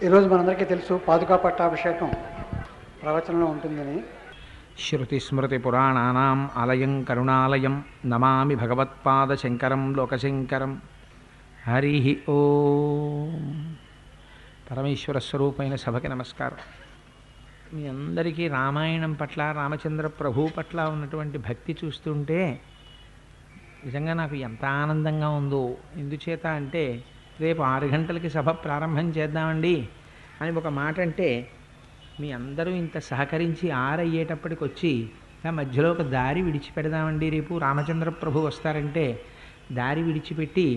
ఈరోజు మనందరికీ తెలుసు పాదుకా పట్టాభిషేకం ప్రవచనంలో ఉంటుందని. శృతిస్మృతిపురాణానాం ఆలయం కరుణాలయం నమామి భగవత్పాదశంకరం లోకశంకరం. హరి ఓం. పరమేశ్వర స్వరూపైన సభకి నమస్కారం. మీ అందరికీ రామాయణం పట్ల, రామచంద్ర ప్రభు పట్ల ఉన్నటువంటి భక్తి చూస్తుంటే నిజంగా నాకు ఎంత ఆనందంగా ఉందో. ఎందుచేత అంటే రేపు 6 గంటలకి సభ ప్రారంభం చేద్దామండి అని ఒక మాట అంటే మీ అందరూ ఇంత సహకరించి 6 అయ్యేటప్పటికి వచ్చి మధ్యలో ఒక దారి విడిచిపెడదామండి, రేపు రామచంద్ర ప్రభు వస్తారంటే దారి విడిచిపెట్టి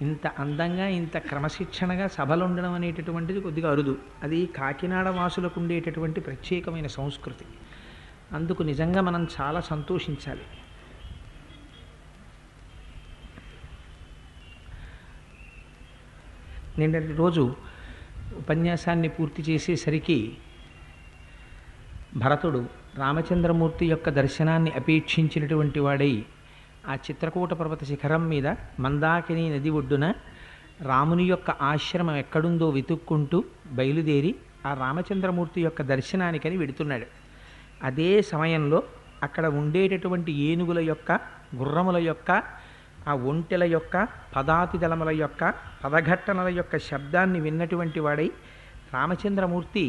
ఇంత అందంగా ఇంత క్రమశిక్షణగా సభలు ఉండడం అనేటటువంటిది కొద్దిగా అరుదు. అది కాకినాడ వాసులకు ఉండేటటువంటి ప్రత్యేకమైన సంస్కృతి. అందుకు నిజంగా మనం చాలా సంతోషించాలి. నిన్నటి రోజు ఉపన్యాసాన్ని పూర్తి చేసేసరికి భరతుడు రామచంద్రమూర్తి యొక్క దర్శనాన్ని అపేక్షించినటువంటి వాడై ఆ చిత్రకూట పర్వత శిఖరం మీద మందాకిని నది ఒడ్డున రాముని యొక్క ఆశ్రమం ఎక్కడుందో వెతుక్కుంటూ బయలుదేరి ఆ రామచంద్రమూర్తి యొక్క దర్శనానికని వెడుతున్నాడు. అదే సమయంలో అక్కడ ఉండేటటువంటి ఏనుగుల యొక్క, గుర్రముల యొక్క, ఆ ఒంటెల యొక్క, పదాతిదళముల యొక్క, పదఘట్టనల యొక్క శబ్దాన్ని విన్నటువంటి వాడై రామచంద్రమూర్తి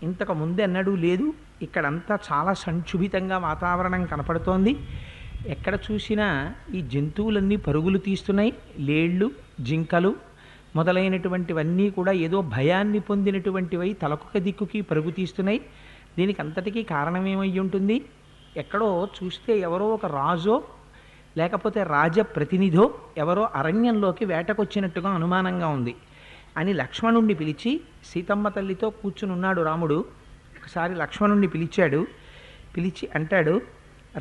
ఇంతకు ముందెన్నడూ లేదు, ఇక్కడంతా చాలా సంక్షుభితంగా వాతావరణం కనపడుతోంది, ఎక్కడ చూసినా ఈ జంతువులన్నీ పరుగులు తీస్తున్నాయి, లేళ్ళు, జింకలు మొదలైనటువంటివన్నీ కూడా ఏదో భయాన్ని పొందినటువంటివై తలకొక దిక్కుకి పరుగు తీస్తున్నాయి. దీనికి అంతటికీ కారణమేమై ఉంటుంది? ఎక్కడో చూస్తే ఎవరో ఒక రాజో లేకపోతే రాజప్రతినిధో ఎవరో అరణ్యంలోకి వేటకొచ్చినట్టుగా అనుమానంగా ఉంది అని లక్ష్మణుణ్ణి పిలిచి, సీతమ్మ తల్లితో కూర్చుని ఉన్నాడు రాముడు. ఒకసారి లక్ష్మణుణ్ణి పిలిచాడు. పిలిచి అంటాడు,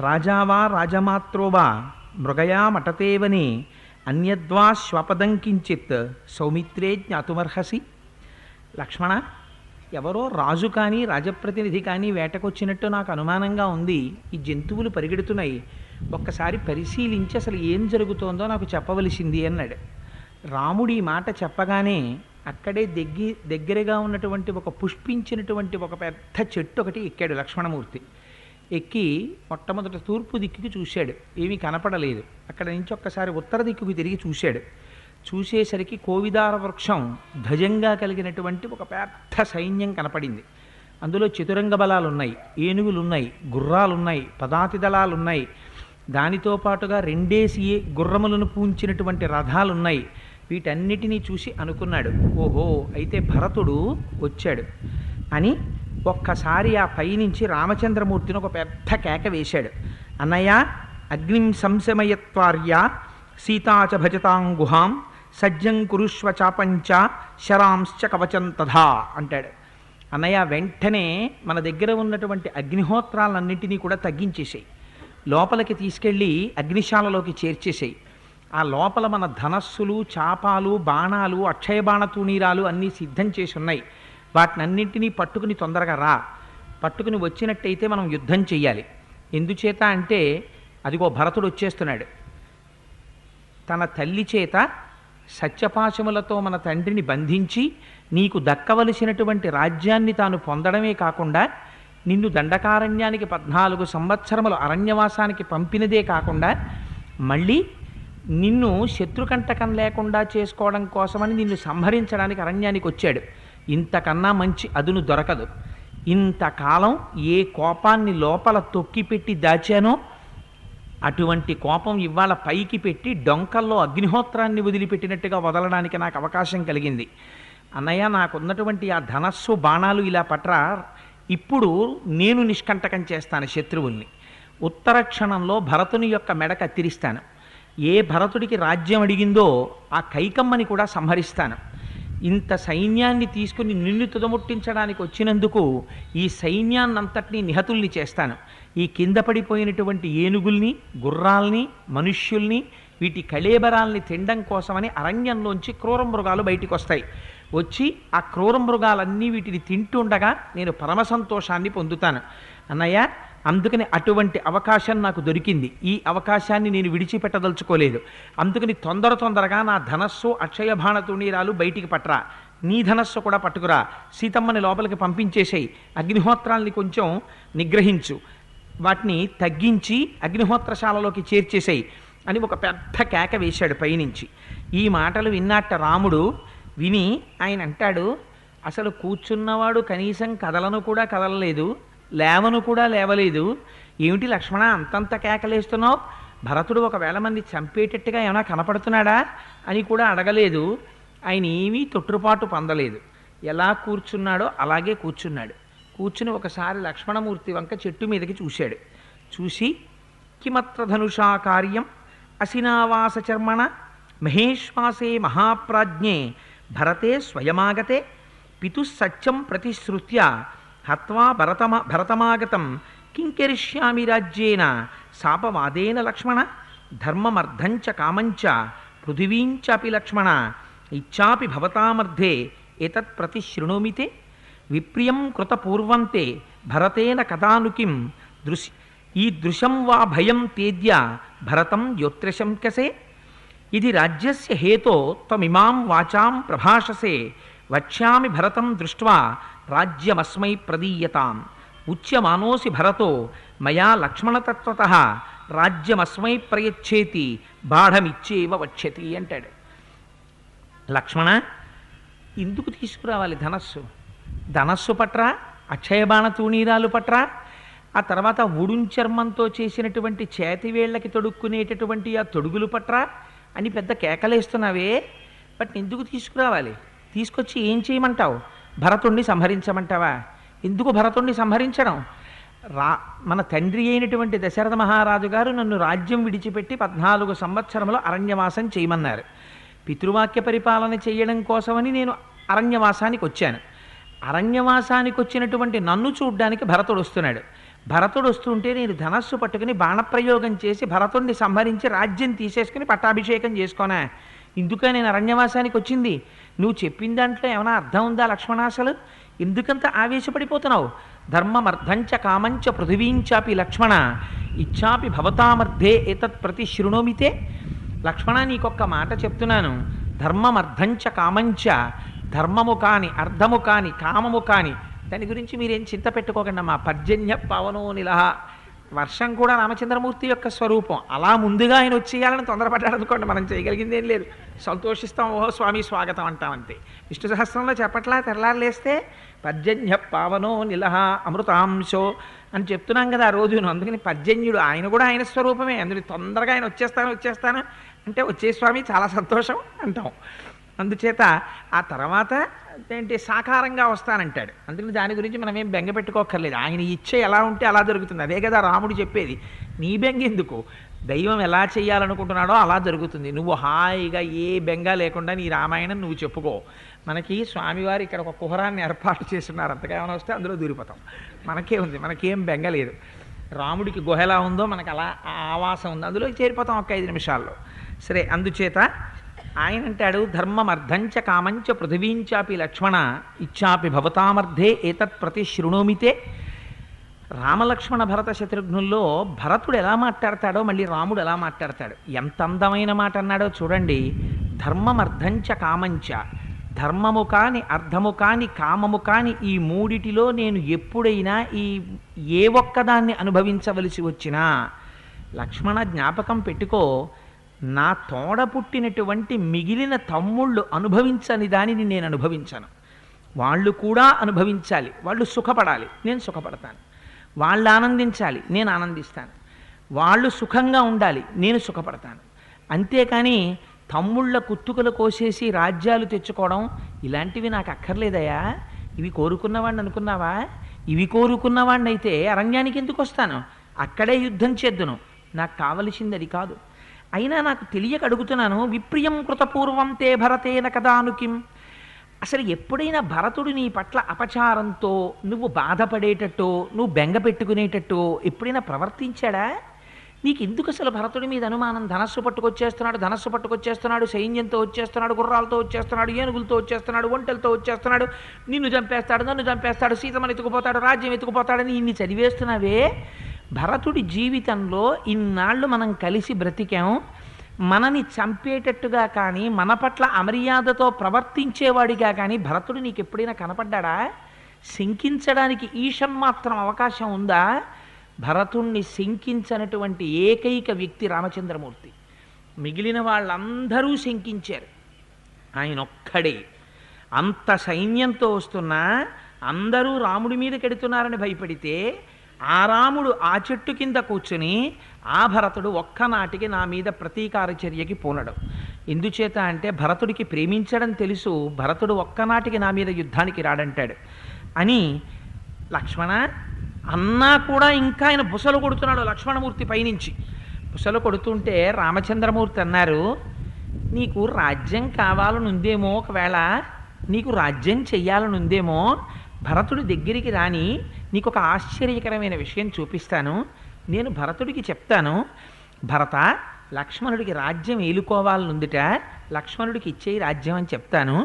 రాజావా రాజమాత్రోవా మృగయా మటతేవని అన్యద్వా శ్వపదం కించిత్ సౌమిత్రే జ్ఞాతుమర్హసి. లక్ష్మణ, ఎవరో రాజు కానీ రాజప్రతినిధి కానీ వేటకొచ్చినట్టు నాకు అనుమానంగా ఉంది, ఈ జంతువులు పరిగెడుతున్నాయి, ఒక్కసారి పరిశీలించి అసలు ఏం జరుగుతోందో నాకు చెప్పవలసింది అన్నాడు. రాముడి మాట చెప్పగానే అక్కడే దగ్గరగా ఉన్నటువంటి ఒక పుష్పించినటువంటి ఒక పెద్ద చెట్టు ఒకటి ఎక్కాడు లక్ష్మణమూర్తి. ఎక్కి మొట్టమొదట తూర్పు దిక్కుకి చూశాడు, ఏమీ కనపడలేదు. అక్కడ నుంచి ఒక్కసారి ఉత్తర దిక్కుకి తిరిగి చూశాడు. చూసేసరికి కోవిదార వృక్షం ధ్వజంగా కలిగినటువంటి ఒక పెద్ద సైన్యం కనపడింది. అందులో చతురంగ బలాలున్నాయి, ఏనుగులున్నాయి, గుర్రాలున్నాయి, పదాతిదళాలున్నాయి, దానితో పాటుగా 2 గుర్రములను పూంచినటువంటి రథాలున్నాయి. వీటన్నిటినీ చూసి అనుకున్నాడు, ఓహో అయితే భరతుడు వచ్చాడు అని. ఒక్కసారి ఆ పైనుంచి రామచంద్రమూర్తిని ఒక పెద్ద కేక వేశాడు. అన్నయ్య, అగ్నిం సంశమయత్వార్య సీతాచ భజతాంగుహాం సజ్జం కురుష్వ చాపంచ శరాంశ్చ కవచం తథా అంటాడు. అన్నయ్య, వెంటనే మన దగ్గర ఉన్నటువంటి అగ్నిహోత్రాలన్నింటినీ కూడా తగ్గించేసేయి, లోపలికి తీసుకెళ్ళి అగ్నిశాలలోకి చేర్చేసేయి. ఆ లోపల మన ధనస్సులు, చాపాలు, బాణాలు, అక్షయ బాణతూణీరాలు అన్నీ సిద్ధం చేసి ఉన్నాయి. వాటినన్నింటినీ పట్టుకుని తొందరగా రా. పట్టుకుని వచ్చినట్టయితే మనం యుద్ధం చెయ్యాలి. ఎందుచేత అంటే అదిగో భరతుడు వచ్చేస్తున్నాడు. తన తల్లి చేత సత్యపాశములతో మన తండ్రిని బంధించి నీకు దక్కవలసినటువంటి రాజ్యాన్ని తాను పొందడమే కాకుండా నిన్ను దండకారణ్యానికి 14 సంవత్సరములు అరణ్యవాసానికి పంపినదే కాకుండా మళ్ళీ నిన్ను శత్రుకంటకం లేకుండా చేసుకోవడం కోసమని నిన్ను సంహరించడానికి అరణ్యానికి వచ్చాడు. ఇంతకన్నా మంచి అదును దొరకదు. ఇంతకాలం ఏ కోపాన్ని లోపల తొక్కిపెట్టి దాచానో అటువంటి కోపం ఇవాళ పైకి పెట్టి డొంకల్లో అగ్నిహోత్రాన్ని వదిలిపెట్టినట్టుగా వదలడానికి నాకు అవకాశం కలిగింది. అన్నయ్య, నాకున్నటువంటి ఆ ధనస్సు, బాణాలు ఇలా పట్రా, ఇప్పుడు నేను నిష్కంటకం చేస్తాను శత్రువుల్ని. ఉత్తర క్షణంలో భరతుని యొక్క మెడ కత్తిరిస్తాను. ఏ భరతుడికి రాజ్యం అడిగిందో ఆ కైకమ్మని కూడా సంహరిస్తాను. ఇంత సైన్యాన్ని తీసుకుని నిన్ను తుదముట్టించడానికి వచ్చినందుకు ఈ సైన్యాన్నంతటినీ నిహతుల్ని చేస్తాను. ఈ కింద పడిపోయినటువంటి ఏనుగుల్ని, గుర్రాల్ని, మనుష్యుల్ని, వీటి కళేబరాల్ని తినడం కోసమని అరణ్యంలోంచి క్రూర మృగాలు బయటికి వస్తాయి. వచ్చి ఆ క్రూర మృగాలన్నీ వీటిని తింటుండగా నేను పరమ సంతోషాన్ని పొందుతాను. అన్నయ్య, అందుకని అటువంటి అవకాశం నాకు దొరికింది. ఈ అవకాశాన్ని నేను విడిచిపెట్టదలుచుకోలేదు. అందుకని తొందరగా నా ధనస్సు, అక్షయ బాణతూణీరాలు బయటికి పట్టరా. నీ ధనస్సు కూడా పట్టుకురా, సీతమ్మని లోపలికి పంపించేసేయి, అగ్నిహోత్రాల్ని కొంచెం నిగ్రహించు, వాటిని తగ్గించి అగ్నిహోత్రశాలలోకి చేర్చేసేయి అని ఒక పెద్ద కేక వేశాడు పైనుంచి. ఈ మాటలు విన్నట్ట రాముడు విని ఆయన అంటాడు, అసలు కూర్చున్నవాడు కనీసం కదలను కూడా కదలలేదు, లేవను కూడా లేవలేదు, ఏమిటి లక్ష్మణ అంతంత కేకలేస్తున్నావు, భరతుడు ఒకవేళ మంది చంపేటట్టుగా ఏమైనా కనపడుతున్నాడా అని కూడా అడగలేదు. ఆయన ఏమీ తొట్టుపాటు పొందలేదు, ఎలా కూర్చున్నాడో అలాగే కూర్చున్నాడు. కూర్చుని ఒకసారి లక్ష్మణమూర్తి వంక చెట్టు మీదకి చూశాడు. చూసి కిమత్ర ధనుషా కార్యం అసినావాస చర్మణ మహేశ్వాసే మహాప్రాజ్ఞే భరతే స్వయమాగతే పితుస్సత్యం ప్రతిశ్రుత్య హత్వా భరతమాగతం కింకరిష్యామి రాజ్యేన శాపవాదేన లక్ష్మణ ధర్మమర్థంచ కామంచ పృథివీంచాపి లక్ష్మణ ఇచ్చాపి భవతామర్థే ఏతత్ ప్రతిశృణోమితే విప్రియం కృతపూర్వంతే భరతేన కదానుకిం ఈ దృశం వా భయం తేద్య భరతం యోత్రశంకసే ఇది రాజ్యస్య హేతో త్వమిమాం వాచాం ప్రభాషసే వక్ష్యామి భరతం దృష్ట్వా రాజ్యమస్మై ప్రదీయతాం ఉచ్యమానోసి భరతో మయా లక్ష్మణతత్వతః రాజ్యమస్మై ప్రయచ్చేతి బాఢమిచ్చేవ వక్ష్యతి అంటాడు. లక్ష్మణ ఎందుకు తీసుకురావాలి ధనస్సు పట్రా, అక్షయబాణ తూణీరాలు పట్రా, ఆ తర్వాత ఉడుంచర్మంతో చేసినటువంటి చేతివేళ్లకి తొడుక్కునేటటువంటి ఆ తొడుగులు పట్రా అని పెద్ద కేకలేస్తున్నావే, బట్ ఎందుకు తీసుకురావాలి? తీసుకొచ్చి ఏం చేయమంటావు? భరతుణ్ణి సంహరించమంటావా? ఎందుకు భరతుణ్ణి సంహరించడం? మన తండ్రి అయినటువంటి దశరథ మహారాజు గారు నన్ను రాజ్యం విడిచిపెట్టి 14 సంవత్సరములు అరణ్యవాసం చేయమన్నారు. పితృవాక్య పరిపాలన చేయడం కోసమని నేను అరణ్యవాసానికి వచ్చాను. అరణ్యవాసానికి వచ్చినటువంటి నన్ను చూడ్డానికి భరతుడు వస్తున్నాడు. భరతుడు వస్తుంటే నేను ధనస్సు పట్టుకుని బాణప్రయోగం చేసి భరతుడిని సంహరించి రాజ్యం తీసేసుకుని పట్టాభిషేకం చేసుకోనా? ఇందుకే నేను అరణ్యవాసానికి వచ్చింది. నువ్వు చెప్పిన దాంట్లో ఏమైనా అర్థం ఉందా లక్ష్మణ? అసలు ఎందుకంత ఆవేశపడిపోతున్నావు? ధర్మమర్థంచ కామంచ పృథివీంచాపి లక్ష్మణ ఇచ్చాపి భవతామర్థే ఏతత్ ప్రతి శృణోమితే. లక్ష్మణ నీకొక్క మాట చెప్తున్నాను, ధర్మమర్థంచ కామంచ, ధర్మము కాని అర్థము కాని కామము కాని దాని గురించి మీరేం చింత పెట్టుకోకండి అమ్మా. పర్జన్య పవనో నిలహ, వర్షం కూడా రామచంద్రమూర్తి యొక్క స్వరూపం. అలా ముందుగా ఆయన వచ్చేయాలని తొందరపడ్డాడు అనుకోండి, మనం చేయగలిగిందేం లేదు. సంతోషిస్తాం, ఓహో స్వామి స్వాగతం అంటాం అంతే. విష్ణు సహస్రంలో చెప్పట్లా తెల్లారులేస్తే పర్జన్య పావనో నిలహ అమృతాంశో అని చెప్తున్నాం కదా ఆ రోజును. అందుకని పర్జన్యుడు ఆయన కూడా ఆయన స్వరూపమే. అందుకని తొందరగా ఆయన వచ్చేస్తాను అంటే వచ్చే స్వామి చాలా సంతోషం అంటాం. అందుచేత ఆ తర్వాత ఏంటి సాకారంగా వస్తానంటాడు. అందుకని దాని గురించి మనం ఏం బెంగ పెట్టుకోక్కర్లేదు. ఆయన ఇచ్చే ఎలా ఉంటే అలా జరుగుతుంది. అదే కదా రాముడు చెప్పేది. నీ బెంగ ఎందుకు? దైవం ఎలా చేయాలనుకుంటున్నాడో అలా జరుగుతుంది. నువ్వు హాయిగా ఏ బెంగ లేకుండా నీ రామాయణం నువ్వు చెప్పుకో. మనకి స్వామివారు ఇక్కడ ఒక కుహరాన్ని ఏర్పాటు చేస్తున్నారు. అంతగా ఏమైనా వస్తే అందులో దూరిపోతాం. మనకే ఉంది, మనకేం బెంగ లేదు. రాముడికి గుహ ఎలా ఉందో మనకు అలా ఆవాసం ఉంది, అందులో చేరిపోతాం ఒక 5 నిమిషాల్లో. సరే, అందుచేత ఆయన అంటాడు ధర్మమర్థంచ కామంచ పృథివీంచాపి లక్ష్మణ ఇచ్చాపి భవతామర్థే ఏతత్ ప్రతి శృణోమితే. రామలక్ష్మణ భరత శత్రుఘ్నుల్లో భరతుడు ఎలా మాట్లాడతాడో మళ్ళీ రాముడు ఎలా మాట్లాడతాడు. ఎంత అందమైన మాట అన్నాడో చూడండి. ధర్మమర్థంచ కామంచ, ధర్మము కాని అర్థము కాని కామము కాని ఈ మూడిటిలో నేను ఎప్పుడైనా ఏ ఒక్కదాన్ని అనుభవించవలసి వచ్చినా లక్ష్మణ జ్ఞాపకం పెట్టుకో, నా తోడ పుట్టినటువంటి మిగిలిన తమ్ముళ్ళు అనుభవించని దానిని నేను అనుభవించాను. వాళ్ళు కూడా అనుభవించాలి, వాళ్ళు సుఖపడాలి, నేను సుఖపడతాను. వాళ్ళు ఆనందించాలి, నేను ఆనందిస్తాను. వాళ్ళు సుఖంగా ఉండాలి, నేను సుఖపడతాను. అంతేకాని తమ్ముళ్ళ కుత్తుకలు కోసేసి రాజ్యాలు తెచ్చుకోవడం ఇలాంటివి నాకు అక్కర్లేదయా. ఇవి కోరుకున్నవాడిని అనుకున్నావా? ఇవి కోరుకున్నవాడిని అయితే అరణ్యానికి ఎందుకు వస్తాను? అక్కడే యుద్ధం చేద్దును. నాకు కావలసింది అది కాదు. అయినా నాకు తెలియక అడుగుతున్నాను. విప్రియం కృతపూర్వం తే భరతేన కదానుకిం. అసలు ఎప్పుడైనా భరతుడు నీ పట్ల అపచారంతో నువ్వు బాధపడేటట్టు నువ్వు బెంగ పెట్టుకునేటట్టు ఎప్పుడైనా ప్రవర్తించాడా? నీకు ఎందుకు అసలు భరతుడి మీద అనుమానం? ధనస్సు పట్టుకొచ్చేస్తున్నాడు, సైన్యంతో వచ్చేస్తున్నాడు, గుర్రాలతో వచ్చేస్తున్నాడు, ఏనుగులతో వచ్చేస్తున్నాడు, ఒంటెలతో వచ్చేస్తున్నాడు, నిన్ను చంపేస్తాడు, నన్ను చంపేస్తాడు, సీతమని ఎత్తుకుపోతాడు, రాజ్యం ఎత్తుకుపోతాడని ఇన్ని చదివేస్తున్నావే. భరతుడి జీవితంలో ఇన్నాళ్ళు మనం కలిసి బ్రతికాం. మనని చంపేటట్టుగా కానీ మన పట్ల అమర్యాదతో ప్రవర్తించేవాడిగా కానీ భరతుడు నీకు ఎప్పుడైనా కనపడ్డా? శంకించడానికి ఈషన్ మాత్రం అవకాశం ఉందా? భరతుణ్ణి శంకించనటువంటి ఏకైక వ్యక్తి రామచంద్రమూర్తి. మిగిలిన వాళ్ళందరూ శంకించారు, ఆయన ఒక్కడే. అంత సైన్యంతో వస్తున్నా అందరూ రాముడి మీద కెడుతున్నారని భయపడితే ఆ రాముడు ఆ చెట్టు కింద కూర్చుని ఆ భరతుడు ఒక్కనాటికి నా మీద ప్రతీకార చర్యకి పోనడం. ఎందుచేత అంటే భరతుడికి ప్రేమించడం తెలుసు, భరతుడు ఒక్కనాటికి నా మీద యుద్ధానికి రాడంటాడు అని లక్ష్మణ అన్నా కూడా ఇంకా ఆయన బుసలు కొడుతున్నాడు లక్ష్మణమూర్తి పైనుంచి. బుసలు కొడుతుంటే రామచంద్రమూర్తి అన్నారు, నీకు రాజ్యం కావాలనుందేమో, ఒకవేళ నీకు రాజ్యం చెయ్యాలనుందేమో భరతుడి దగ్గరికి రాని, నీకు ఒక ఆశ్చర్యకరమైన విషయం చూపిస్తాను. నేను భరతుడికి చెప్తాను, భరత లక్ష్మణుడికి రాజ్యం ఏలుకోవాలనుందిట, లక్ష్మణుడికి ఇచ్చేయి రాజ్యం అని చెప్తాను.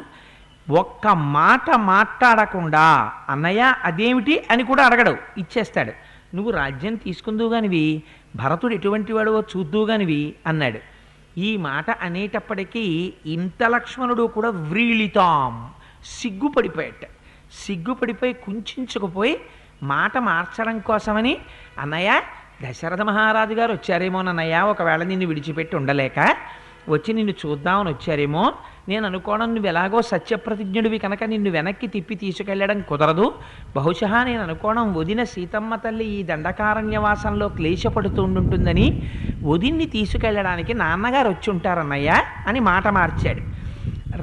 ఒక్క మాట మాట్లాడకుండా అన్నయ్య అదేమిటి అని కూడా అడగడు, ఇచ్చేస్తాడు. నువ్వు రాజ్యం తీసుకుందువుగానివి, భరతుడు ఎటువంటి వాడో చూద్దువుగానివి అన్నాడు. ఈ మాట అనేటప్పటికీ ఇంత లక్ష్మణుడు కూడా వ్రీళితాం సిగ్గుపడిపోయాట. సిగ్గుపడిపోయి కుంచుకుపోయి మాట మార్చడం కోసమని, అన్నయ్య దశరథ మహారాజు గారు వచ్చారేమోనన్నయ్య, ఒకవేళ నిన్ను విడిచిపెట్టి ఉండలేక వచ్చి నిన్ను చూద్దామని వచ్చారేమో, నేను అనుకోవడం నువ్వు ఎలాగో సత్యప్రతిజ్ఞుడివి కనుక నిన్ను వెనక్కి తిప్పి తీసుకెళ్ళడం కుదరదు. బహుశా నేను అనుకోవడం వదిన సీతమ్మ తల్లి ఈ దండకారణ్యవాసంలో క్లేశపడుతుంటుందని వదిన్ని తీసుకెళ్ళడానికి నాన్నగారు వచ్చి ఉంటారన్నయ్య అని మాట మార్చాడు.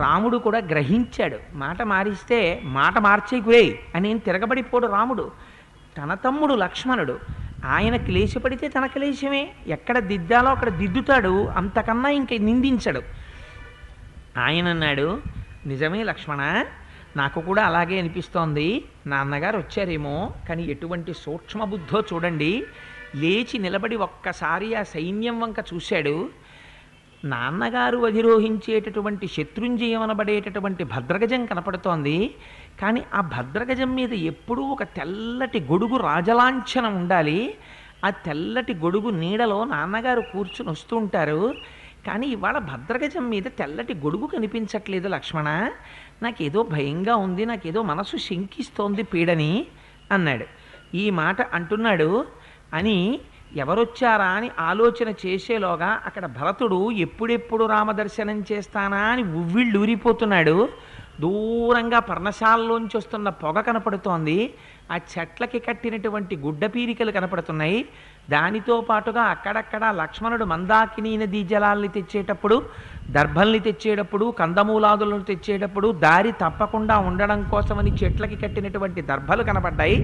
రాముడు కూడా గ్రహించాడు, మాట మారిస్తే మాట మార్చేకురే అని తిరగబడిపోడు రాముడు. తన తమ్ముడు లక్ష్మణుడు, ఆయన క్లేశపడితే తన క్లేశమే, ఎక్కడ దిద్దాలో అక్కడ దిద్దుతాడు, అంతకన్నా ఇంక నిందించడు. ఆయన అన్నాడు, నిజమే లక్ష్మణ, నాకు కూడా అలాగే అనిపిస్తోంది, నాన్నగారు వచ్చారేమో, కానీ ఎటువంటి సూక్ష్మబుద్ధో చూడండి. లేచి నిలబడి ఒక్కసారి ఆ సైన్యం వంక చూశాడు. నాన్నగారు అధిరోహించేటటువంటి శత్రుంజయం అనబడేటటువంటి భద్రగజం కనపడుతోంది, కానీ ఆ భద్రగజం మీద ఎప్పుడూ ఒక తెల్లటి గొడుగు రాజలాంఛనం ఉండాలి. ఆ తెల్లటి గొడుగు నీడలో నాన్నగారు కూర్చుని వస్తూ ఉంటారు, కానీ ఇవాళ భద్రగజం మీద తెల్లటి గొడుగు కనిపించట్లేదు లక్ష్మణ, నాకేదో భయంగా ఉంది, నాకేదో మనసు శంకిస్తోంది పీడని అన్నాడు. ఈ మాట అంటున్నాడు అని ఎవరొచ్చారా అని ఆలోచన చేసేలోగా అక్కడ భరతుడు ఎప్పుడెప్పుడు రామదర్శనం చేస్తానా అని ఉవ్విళ్ళూరిపోతున్నాడు. దూరంగా పర్ణశాలలోంచి వస్తున్న పొగ కనపడుతోంది, ఆ చెట్లకి కట్టినటువంటి గుడ్డ పీరికలు కనపడుతున్నాయి. దానితో పాటుగా అక్కడక్కడ లక్ష్మణుడు మందాకినీ నదీ జలాల్ని తెచ్చేటప్పుడు, దర్భల్ని తెచ్చేటప్పుడు, కందమూలాదులను తెచ్చేటప్పుడు దారి తప్పకుండా ఉండడం కోసమని చెట్లకి కట్టినటువంటి దర్భలు కనపడ్డాయి.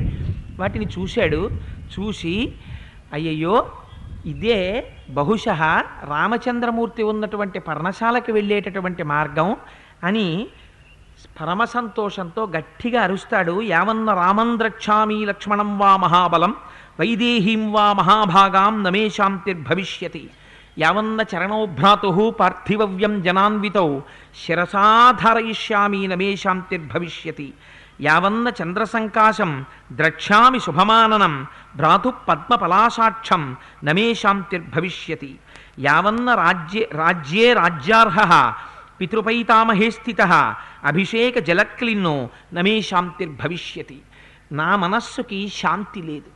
వాటిని చూశాడు. చూసి అయ్యయ్యో ఇదే బహుశः రామచంద్రమూర్తి ఉన్నటువంటి పర్ణశాలకు వెళ్ళేటటువంటి మార్గం అని పరమ సంతోషంతో గట్టిగా అరుస్తాడు. యావన్న రామం ద్రక్ష్యామి లక్ష్మణం వా మహాబలం వైదేహీం వా మహాభాగాం నమే శాంతిర్భవిష్యతి. యావన్న చరణోభ్రాతు పార్థివవ్యం జనాన్వితౌ శిరసాధరయిష్యామి నమే శాంతిర్భవిష్యతి. యావన్న చంద్రసంకాశం ద్రక్ష్యామి శుభమాననం భ్రాతు పద్మపలాసాక్షం నమే శాంతిర్భవిష్యతి. యావన్న రాజ్యే రాజ్యార్హః పితృపైతామహే స్థితః అభిషేక జలక్లిన్నో నమే శాంతిర్భవిష్యతి. నా మనస్సుకి శాంతి లేదు.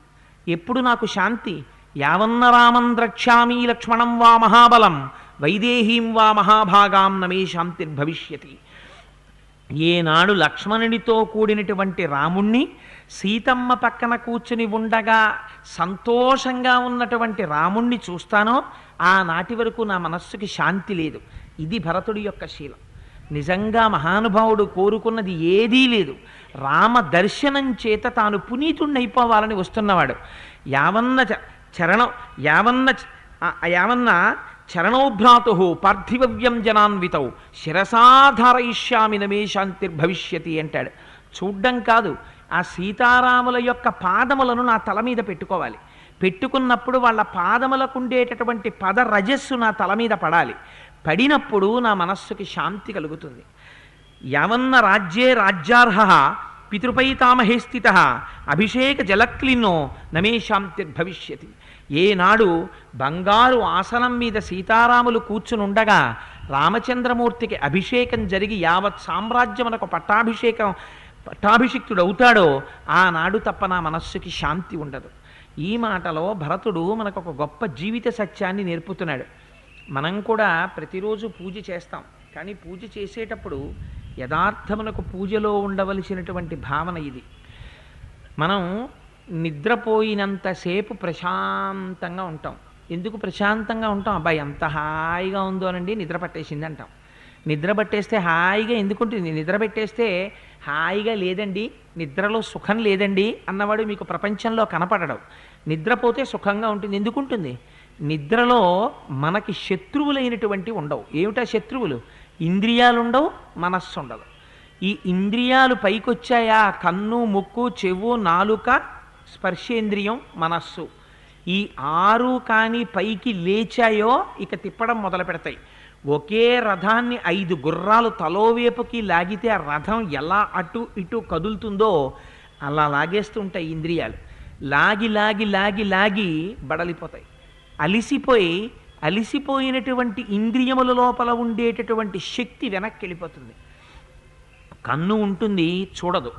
ఎప్పుడు నాకు శాంతి? యావన్న రామం ద్రక్ష్యామి లక్ష్మణం వా మహాబలం వైదేహీం వా మహాభాగాం నమే శాంతిర్భవిష్యతి. ఏనాడు లక్ష్మణునితో కూడినటువంటి రాముణ్ణి సీతమ్మ పక్కన కూర్చుని ఉండగా సంతోషంగా ఉన్నటువంటి రాముణ్ణి చూస్తానో ఆనాటి వరకు నా మనస్సుకి శాంతి లేదు. ఇది భరతుడి యొక్క శీలం. నిజంగా మహానుభావుడు కోరుకున్నది ఏదీ లేదు. రామ దర్శనం చేత తాను పునీతుణ్ణైపోవాలని వస్తున్నవాడు. యావన్న చరణోభ్రాతు పార్థివవ్యం జనాన్వితౌ శిరసాధారయిష్యామి నమే శాంతిర్భవిష్యతి అంటాడు. చూడ్డం కాదు, ఆ సీతారాముల యొక్క పాదములను నా తల మీద పెట్టుకోవాలి. పెట్టుకున్నప్పుడు వాళ్ళ పాదములకు ఉండేటటువంటి పద రజస్సు నా తల మీద పడాలి. పడినప్పుడు నా మనస్సుకి శాంతి కలుగుతుంది. యావన్న రాజ్యే రాజ్యార్హః పితృపై తామహే స్థిత అభిషేక జలక్లిన్నో నమే శాంతిర్భవిష్యతి. ఏనాడు బంగారు ఆసనం మీద సీతారాములు కూర్చునుండగా రామచంద్రమూర్తికి అభిషేకం జరిగి యావత్ సామ్రాజ్యమునకు పట్టాభిషిక్తుడు అవుతాడో ఆనాడు తప్ప నా మనస్సుకి శాంతి ఉండదు. ఈ మాటలో భరతుడు మనకు ఒక గొప్ప జీవిత సత్యాన్ని నేర్పుతున్నాడు. మనం కూడా ప్రతిరోజు పూజ చేస్తాం, కానీ పూజ చేసేటప్పుడు యథార్థమునకు పూజలో ఉండవలసినటువంటి భావన ఇది. మనం నిద్రపోయినంతసేపు ప్రశాంతంగా ఉంటాం. ఎందుకు ప్రశాంతంగా ఉంటాం? అబ్బాయి ఎంత హాయిగా ఉందో అనండి, నిద్ర పట్టేసింది అంటాం. నిద్ర పట్టేస్తే హాయిగా ఎందుకుంటుంది? నిద్ర పెట్టేస్తే హాయిగా లేదండి, నిద్రలో సుఖం లేదండి అన్నవాడు మీకు ప్రపంచంలో కనపడడం. నిద్రపోతే సుఖంగా ఉంటుంది. ఎందుకుంటుంది? నిద్రలో మనకి శత్రువులైనటువంటి ఉండవు. ఏమిటా శత్రువులు? ఇంద్రియాలు ఉండవు, మనస్సు ఉండదు. ఈ ఇంద్రియాలు పైకొచ్చాయా, కన్ను, ముక్కు, చెవు, నాలుక, స్పర్శేంద్రియం, మనస్సు, ఈ 6 కానీ పైకి లేచాయో ఇక తిప్పడం మొదలు పెడతాయి. ఒకే రథాన్ని 5 గుర్రాలు తలోవేపుకి లాగితే ఆ రథం ఎలా అటు ఇటు కదులుతుందో అలా లాగేస్తూ ఉంటాయి ఇంద్రియాలు. లాగి లాగి లాగి లాగి బడలిపోతాయి. అలిసిపోయినటువంటి ఇంద్రియముల లోపల ఉండేటటువంటి శక్తి వెనక్కి వెళ్ళిపోతుంది. కన్ను ఉంటుంది, చూడదు.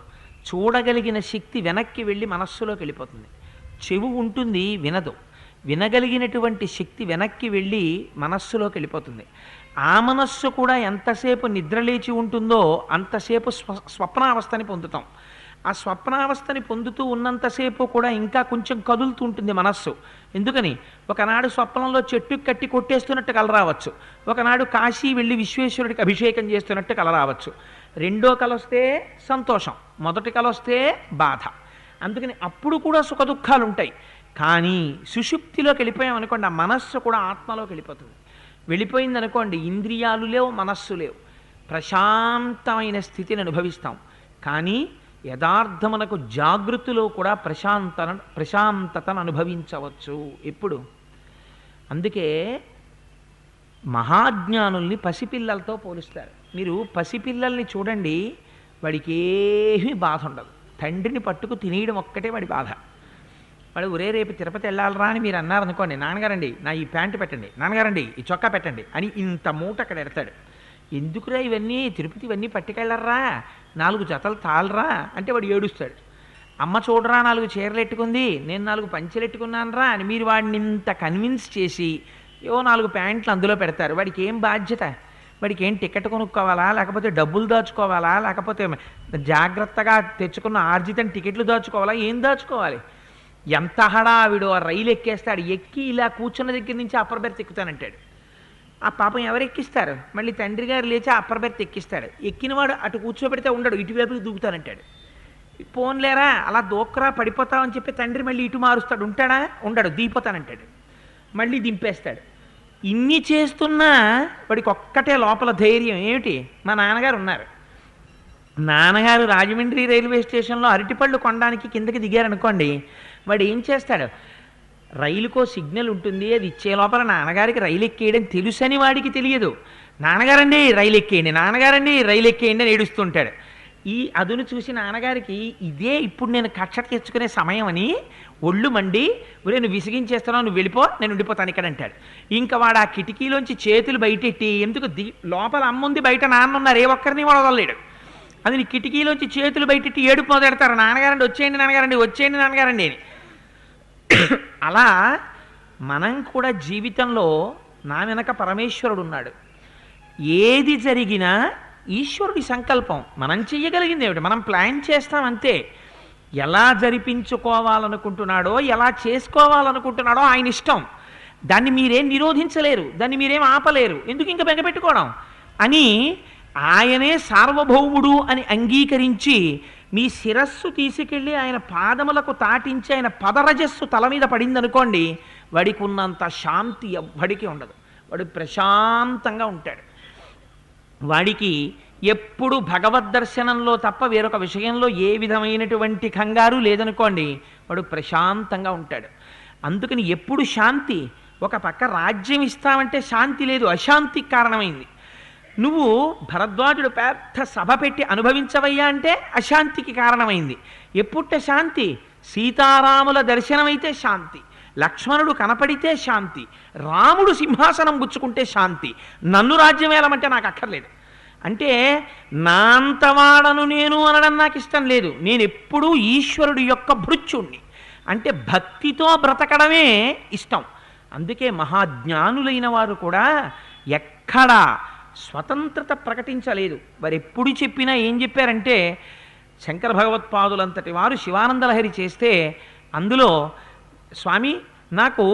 చూడగలిగిన శక్తి వెనక్కి వెళ్ళి మనస్సులోకి వెళ్ళిపోతుంది. చెవు ఉంటుంది, వినదు. వినగలిగినటువంటి శక్తి వెనక్కి వెళ్ళి మనస్సులోకి వెళ్ళిపోతుంది. ఆ మనస్సు కూడా ఎంతసేపు నిద్రలేచి ఉంటుందో అంతసేపు స్వప్నావస్థని పొందుతాం. ఆ స్వప్నావస్థని పొందుతూ ఉన్నంతసేపు కూడా ఇంకా కొంచెం కదులుతూ ఉంటుంది మనస్సు. ఎందుకని? ఒకనాడు స్వప్నంలో చెట్టు కట్టి కొట్టేస్తున్నట్టు కల రావచ్చు, ఒకనాడు కాశీ వెళ్ళి విశ్వేశ్వరుడికి అభిషేకం చేస్తున్నట్టు కల రావచ్చు. రెండో కల వస్తే సంతోషం, మొదటి కల వస్తే బాధ. అందుకని అప్పుడు కూడా సుఖ దుఃఖాలు ఉంటాయి. కానీ సుషుప్తిలోకి వెళ్ళిపోయామనుకోండి, ఆ మనస్సు కూడా ఆత్మలోకి వెళ్ళిపోతుంది. వెళ్ళిపోయిందనుకోండి, ఇంద్రియాలు లేవు, మనస్సు లేవు, ప్రశాంతమైన స్థితిని అనుభవిస్తాం. కానీ యథార్థమునకు జాగృతిలో కూడా ప్రశాంతతను అనుభవించవచ్చు. ఎప్పుడు? అందుకే మహాజ్ఞానుల్ని పసిపిల్లలతో పోలుస్తారు. మీరు పసిపిల్లల్ని చూడండి, వాడికి ఏమీ బాధ ఉండదు. తండ్రిని పట్టుకు తినేయడం ఒక్కటే వాడి బాధ. వాడు ఒరే రేపు తిరుపతి వెళ్ళాలరా అని మీరు అన్నారనుకోండి, నాన్నగారండి నా ఈ ప్యాంటు పెట్టండి, నాన్నగారండి ఈ చొక్కా పెట్టండి అని ఇంత మూట అక్కడ ఎడతాడు. ఎందుకురా ఇవన్నీ, తిరుపతి ఇవన్నీ పట్టుకెళ్ళర్రా, 4 జతలు తాళరా అంటే వాడు ఏడుస్తాడు. అమ్మ చూడరా 4 చీరలు ఎట్టుకుంది, నేను 4 పంచెలు ఎట్టుకున్నాను రా అని మీరు వాడిని ఇంత కన్విన్స్ చేసి 4 ప్యాంట్లు అందులో పెడతారు. వాడికి ఏం బాధ్యత? వాడికి ఏం టికెట్ కొనుక్కోవాలా, లేకపోతే డబ్బులు దాచుకోవాలా, లేకపోతే జాగ్రత్తగా తెచ్చుకున్న ఆర్జితం టికెట్లు దాచుకోవాలా? ఏం దాచుకోవాలి? ఎంత హడావిడో. ఆ రైలు ఎక్కేస్తాడు, ఎక్కి ఇలా కూర్చున్న దగ్గర నుంచి అప్పర్ బెర్త్ ఎక్కుతానంటాడు. ఆ పాపం ఎవరు ఎక్కిస్తారు? మళ్ళీ తండ్రి గారు లేచి అప్పర్ బెర్త్ ఎక్కిస్తాడు. ఎక్కినవాడు అటు కూర్చోబెడితే ఉండడు, ఇటువైపుకి దూకుతానంటాడు. పోన్లేరా అలా దూకరా పడిపోతావని చెప్పి తండ్రి మళ్ళీ ఇటు మారుస్తాడు. ఉంటాడా? ఉండడు, దిగిపోతానంటాడు. మళ్ళీ దింపేస్తాడు. ఇన్ని చేస్తున్నా వాడికి ఒక్కటే లోపల ధైర్యం. ఏమిటి? మా నాన్నగారు ఉన్నారు. నాన్నగారు రాజమండ్రి రైల్వే స్టేషన్లో అరటిపళ్ళు కొనడానికి కిందకి దిగారనుకోండి, వాడు ఏం చేస్తాడు? రైలుకో సిగ్నల్ ఉంటుంది, అది ఇచ్చే లోపల నాన్నగారికి రైలు ఎక్కేయడం తెలుసని వాడికి తెలియదు. నాన్నగారండి రైలు ఎక్కేయండి, నాన్నగారండి రైలు ఎక్కేయండి అని ఏడుస్తుంటాడు. ఈ అదును చూసి నాన్నగారికి ఇదే ఇప్పుడు నేను కక్ష తెచ్చుకునే సమయం అని ఒళ్ళు మండి, ఒరే నువ్వు విసిగించేస్తున్నావు, నువ్వు వెళ్ళిపో, నేను ఉండిపోతాను ఇక్కడ అంటాడు. ఇంకా వాడు ఆ కిటికీలోంచి చేతులు బయటెట్టి, ఎందుకు లోపల అమ్ముంది, బయట నాన్న ఉన్నారు, ఏ ఒక్కరిని వాడు వదలలేడు. అది కిటికీలోంచి చేతులు బయటెట్టి ఏడుపు మొదలెడతారు. నాన్నగారండి వచ్చేయండి, నాన్నగారండి వచ్చేయండి, నాన్నగారండి అని. అలా మనం కూడా జీవితంలో నా వెనక పరమేశ్వరుడు ఉన్నాడు. ఏది జరిగినా ఈశ్వరుడి సంకల్పం. మనం చెయ్యగలిగింది ఏమిటి? మనం ప్లాన్ చేస్తాం అంతే. ఎలా జరిపించుకోవాలనుకుంటున్నాడో, ఎలా చేసుకోవాలనుకుంటున్నాడో ఆయన ఇష్టం. దాన్ని మీరేం నిరోధించలేరు, దాన్ని మీరేం ఆపలేరు. ఎందుకు ఇంకా బెంగపెట్టుకోవడం అని ఆయనే సార్వభౌముడు అని అంగీకరించి మీ శిరస్సు తీసుకెళ్ళి ఆయన పాదములకు తాటించి ఆయన పదరజస్సు తల మీద పడిందనుకోండి, వాడికి ఉన్నంత శాంతి ఎవ్వడికి ఉండదు. వాడు ప్రశాంతంగా ఉంటాడు. వాడికి ఎప్పుడు భగవద్దర్శనంలో తప్ప వేరొక విషయంలో ఏ విధమైనటువంటి కంగారు లేదనుకోండి, వాడు ప్రశాంతంగా ఉంటాడు. అందుకని ఎప్పుడు శాంతి. ఒక పక్క రాజ్యం ఇస్తామంటే శాంతి లేదు, అశాంతికి కారణమైంది. నువ్వు భరద్వాజుడు పెద్ద సభ పెట్టి అనుభవించవయ్యా అంటే అశాంతికి కారణమైంది. ఎప్పుట్ట శాంతి? సీతారాముల దర్శనమైతే శాంతి, లక్ష్మణుడు కనపడితే శాంతి, రాముడు సింహాసనం గుచ్చుకుంటే శాంతి. నన్ను రాజ్యం ఏలమంటే నాకు అక్కర్లేదు. అంటే నా అంతవాడను నేను అనడం నాకు ఇష్టం లేదు. నేను ఎప్పుడూ ఈశ్వరుడి యొక్క భృత్యుణ్ణి. అంటే భక్తితో బ్రతకడమే ఇష్టం. అందుకే మహాజ్ఞానులైన వారు కూడా ఎక్కడా స్వతంత్రత ప్రకటించలేదు. వారు ఎప్పుడు చెప్పినా ఏం చెప్పారంటే, శంకర భగవత్పాదులంతటి వారు శివానందలహరి చేస్తే అందులో స్వామి నాకు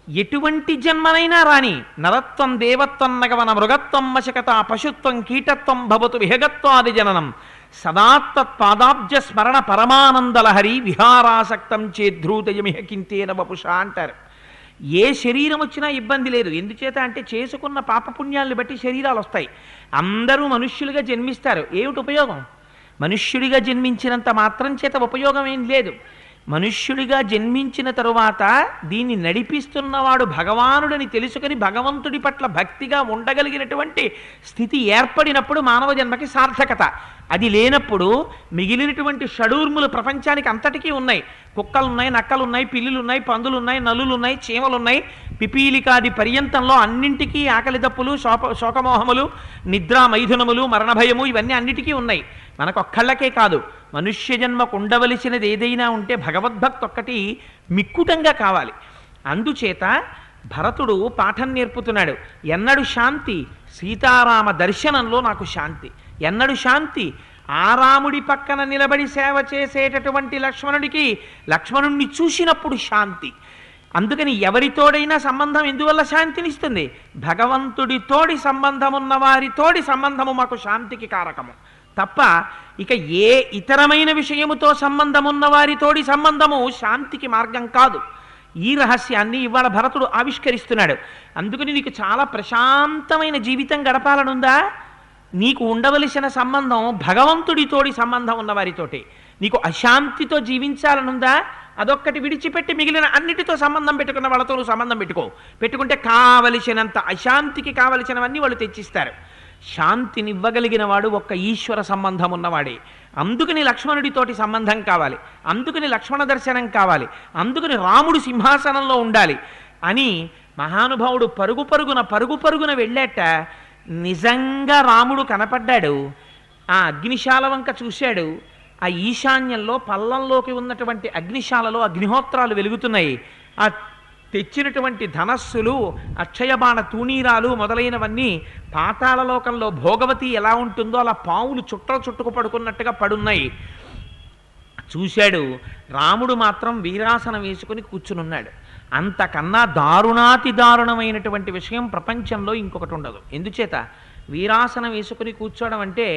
ఎటువంటి జన్మనైనా రాని, నరత్వం దేవత్వం నగవన మృగత్వం మశకత పశుత్వం కీటత్వం భవతు విహగత్వాది జననం సదాత్పాదాబ్జ స్మరణ పరమానందలహరి విహారాసక్తం చేద్రూతయమిహ కింతేన వపుష అంటారు. ఏ శరీరం వచ్చినా ఇబ్బంది లేదు. ఎందుచేత అంటే చేసుకున్న పాపపుణ్యాలను బట్టి శరీరాలు వస్తాయి. అందరూ మనుష్యులుగా జన్మిస్తారు. ఏమిటి ఉపయోగం? మనుష్యుడిగా జన్మించినంత మాత్రం చేత ఉపయోగం ఏం లేదు. మనుష్యుడిగా జన్మించిన తరువాత దీన్ని నడిపిస్తున్నవాడు భగవానుడని తెలుసుకొని భగవంతుడి పట్ల భక్తిగా ఉండగలిగినటువంటి స్థితి ఏర్పడినప్పుడు మానవ జన్మకి సార్థకత. అది లేనప్పుడు మిగిలినటువంటి షడూర్ములు ప్రపంచానికి అంతటికీ ఉన్నాయి. కుక్కలున్నాయి, నక్కలున్నాయి, పిల్లులున్నాయి, పందులున్నాయి, నలులున్నాయి, చీమలున్నాయి. పిపీలికాది పర్యంతంలో అన్నింటికీ ఆకలి దప్పులు, శోకమోహములు, నిద్రా మైథునములు, మరణభయము ఇవన్నీ అన్నిటికీ ఉన్నాయి. మనకొక్కళ్ళకే కాదు. మనుష్య జన్మకు ఉండవలసినది ఏదైనా ఉంటే భగవద్భక్తి ఒక్కటి మిక్కుటంగా కావాలి. అందుచేత భరతుడు పాఠం నేర్పుతున్నాడు. ఎన్నడు శాంతి? సీతారామ దర్శనంలో నాకు శాంతి. ఎన్నడు శాంతి? ఆ రాముడి పక్కన నిలబడి సేవ చేసేటటువంటి లక్ష్మణుణ్ణి చూసినప్పుడు శాంతి. అందుకని ఎవరితోడైనా సంబంధం ఎందువల్ల శాంతినిస్తుంది? భగవంతుడితోడి సంబంధం ఉన్న వారితోడి సంబంధము మాకు శాంతికి కారకము తప్ప ఇక ఏ ఇతరమైన విషయముతో సంబంధం ఉన్న వారితోడి సంబంధము శాంతికి మార్గం కాదు. ఈ రహస్యాన్ని ఇవాళ భరతుడు ఆవిష్కరిస్తున్నాడు. అందుకని నీకు చాలా ప్రశాంతమైన జీవితం గడపాలనుందా? నీకు ఉండవలసిన సంబంధం భగవంతుడితోడి సంబంధం ఉన్నవారితోటి. నీకు అశాంతితో జీవించాలనుందా? అదొక్కటి విడిచిపెట్టి మిగిలిన అన్నిటితో సంబంధం పెట్టుకున్న వాళ్ళతో నువ్వు సంబంధం పెట్టుకుంటే కావలసినంత అశాంతికి కావలసినవన్నీ వాళ్ళు తెచ్చిస్తారు. శాంతినివ్వగలిగిన వాడు ఒక్క ఈశ్వర సంబంధం ఉన్నవాడే. అందుకని లక్ష్మణుడితోటి సంబంధం కావాలి, అందుకని లక్ష్మణ దర్శనం కావాలి, అందుకని రాముడు సింహాసనంలో ఉండాలి అని మహానుభావుడు పరుగు పరుగున వెళ్ళాట. నిజంగా రాముడు కనపడ్డాడు. ఆ అగ్నిశాల వంక చూశాడు. ఆ ఈశాన్యంలో పల్లంలోకి ఉన్నటువంటి అగ్నిశాలలో అగ్నిహోత్రాలు వెలుగుతున్నాయి. ఆ తెచ్చినటువంటి ధనస్సులు, అక్షయబాణ తూణీరాలు మొదలైనవన్నీ పాతాళలోకంలో భోగవతి ఎలా ఉంటుందో అలా పావులు చుట్టుకు పడుకున్నట్టుగా పడున్నాయి. చూశాడు. రాముడు మాత్రం వీరాసనం వేసుకుని కూర్చునున్నాడు. అంతకన్నా దారుణాతి దారుణమైనటువంటి విషయం ప్రపంచంలో ఇంకొకటి ఉండదు. ఎందుచేత? వీరాసనం వేసుకుని కూర్చోవడం అంటే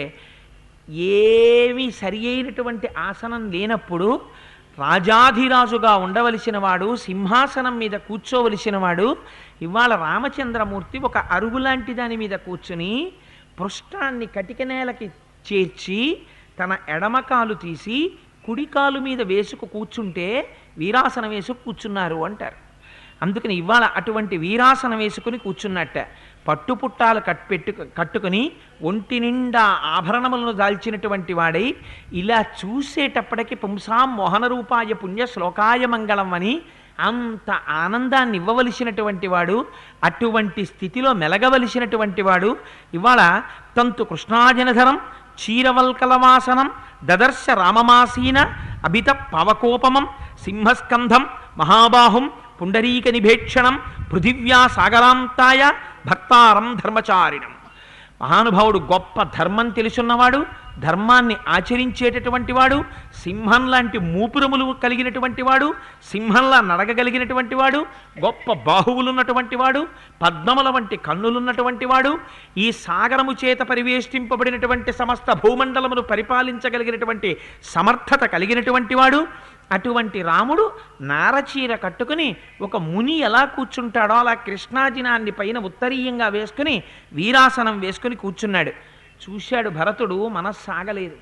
ఏమీ సరి అయినటువంటి ఆసనం లేనప్పుడు రాజాధిరాజుగా ఉండవలసిన వాడు, సింహాసనం మీద కూర్చోవలసిన వాడు, ఇవాళ రామచంద్రమూర్తి ఒక అరుగు లాంటి దాని మీద కూర్చుని పృష్ఠాన్ని కటిక నేలకి చేర్చి తన ఎడమకాలు తీసి కుడికాలు మీద వేసుకు కూర్చుంటే వీరాసనం వేసుకు కూర్చున్నారు అంటారు. అందుకని ఇవాళ అటువంటి వీరాసనం వేసుకుని కూర్చున్నట్ట. పట్టుపుట్టాలు కట్టుకుని ఒంటి నిండా ఆభరణములను దాల్చినటువంటి వాడై ఇలా చూసేటప్పటికి పుంసాం మోహన రూపాయ పుణ్య శ్లోకాయ మంగళం అని అంత ఆనందాన్ని ఇవ్వవలసినటువంటి వాడు, అటువంటి స్థితిలో మెలగవలసినటువంటి వాడు ఇవాళ తంతు కృష్ణాజనధరం క్షీరవల్కలవాసనం దదర్శ రామమాసీన అభిత పవకోపమం సింహస్కంధం మహాబాహుం పుండరీక నిభేక్షణం పృథివ్యా సాగరాంతాయ భక్తారం ధర్మచారిణం. మహానుభావుడు గొప్ప ధర్మం తెలుసున్నవాడు, ధర్మాన్ని ఆచరించేటటువంటి వాడు, సింహం లాంటి మూపురములు కలిగినటువంటి వాడు, సింహంలా నడగగలిగినటువంటి వాడు, గొప్ప బాహువులున్నటువంటి వాడు, పద్మముల వంటి కన్నులున్నటువంటి వాడు, ఈ సాగరము చేత పరివేష్టింపబడినటువంటి సమస్త భూమండలమును పరిపాలించగలిగినటువంటి సమర్థత కలిగినటువంటి వాడు. అటువంటి రాముడు నారచీర కట్టుకుని ఒక ముని ఎలా కూర్చుంటాడో అలా కృష్ణాజినాన్ని పైన ఉత్తరీయంగా వేసుకుని వీరాసనం వేసుకుని కూర్చున్నాడు. చూశాడు భరతుడు. మనస్సాగలేదు.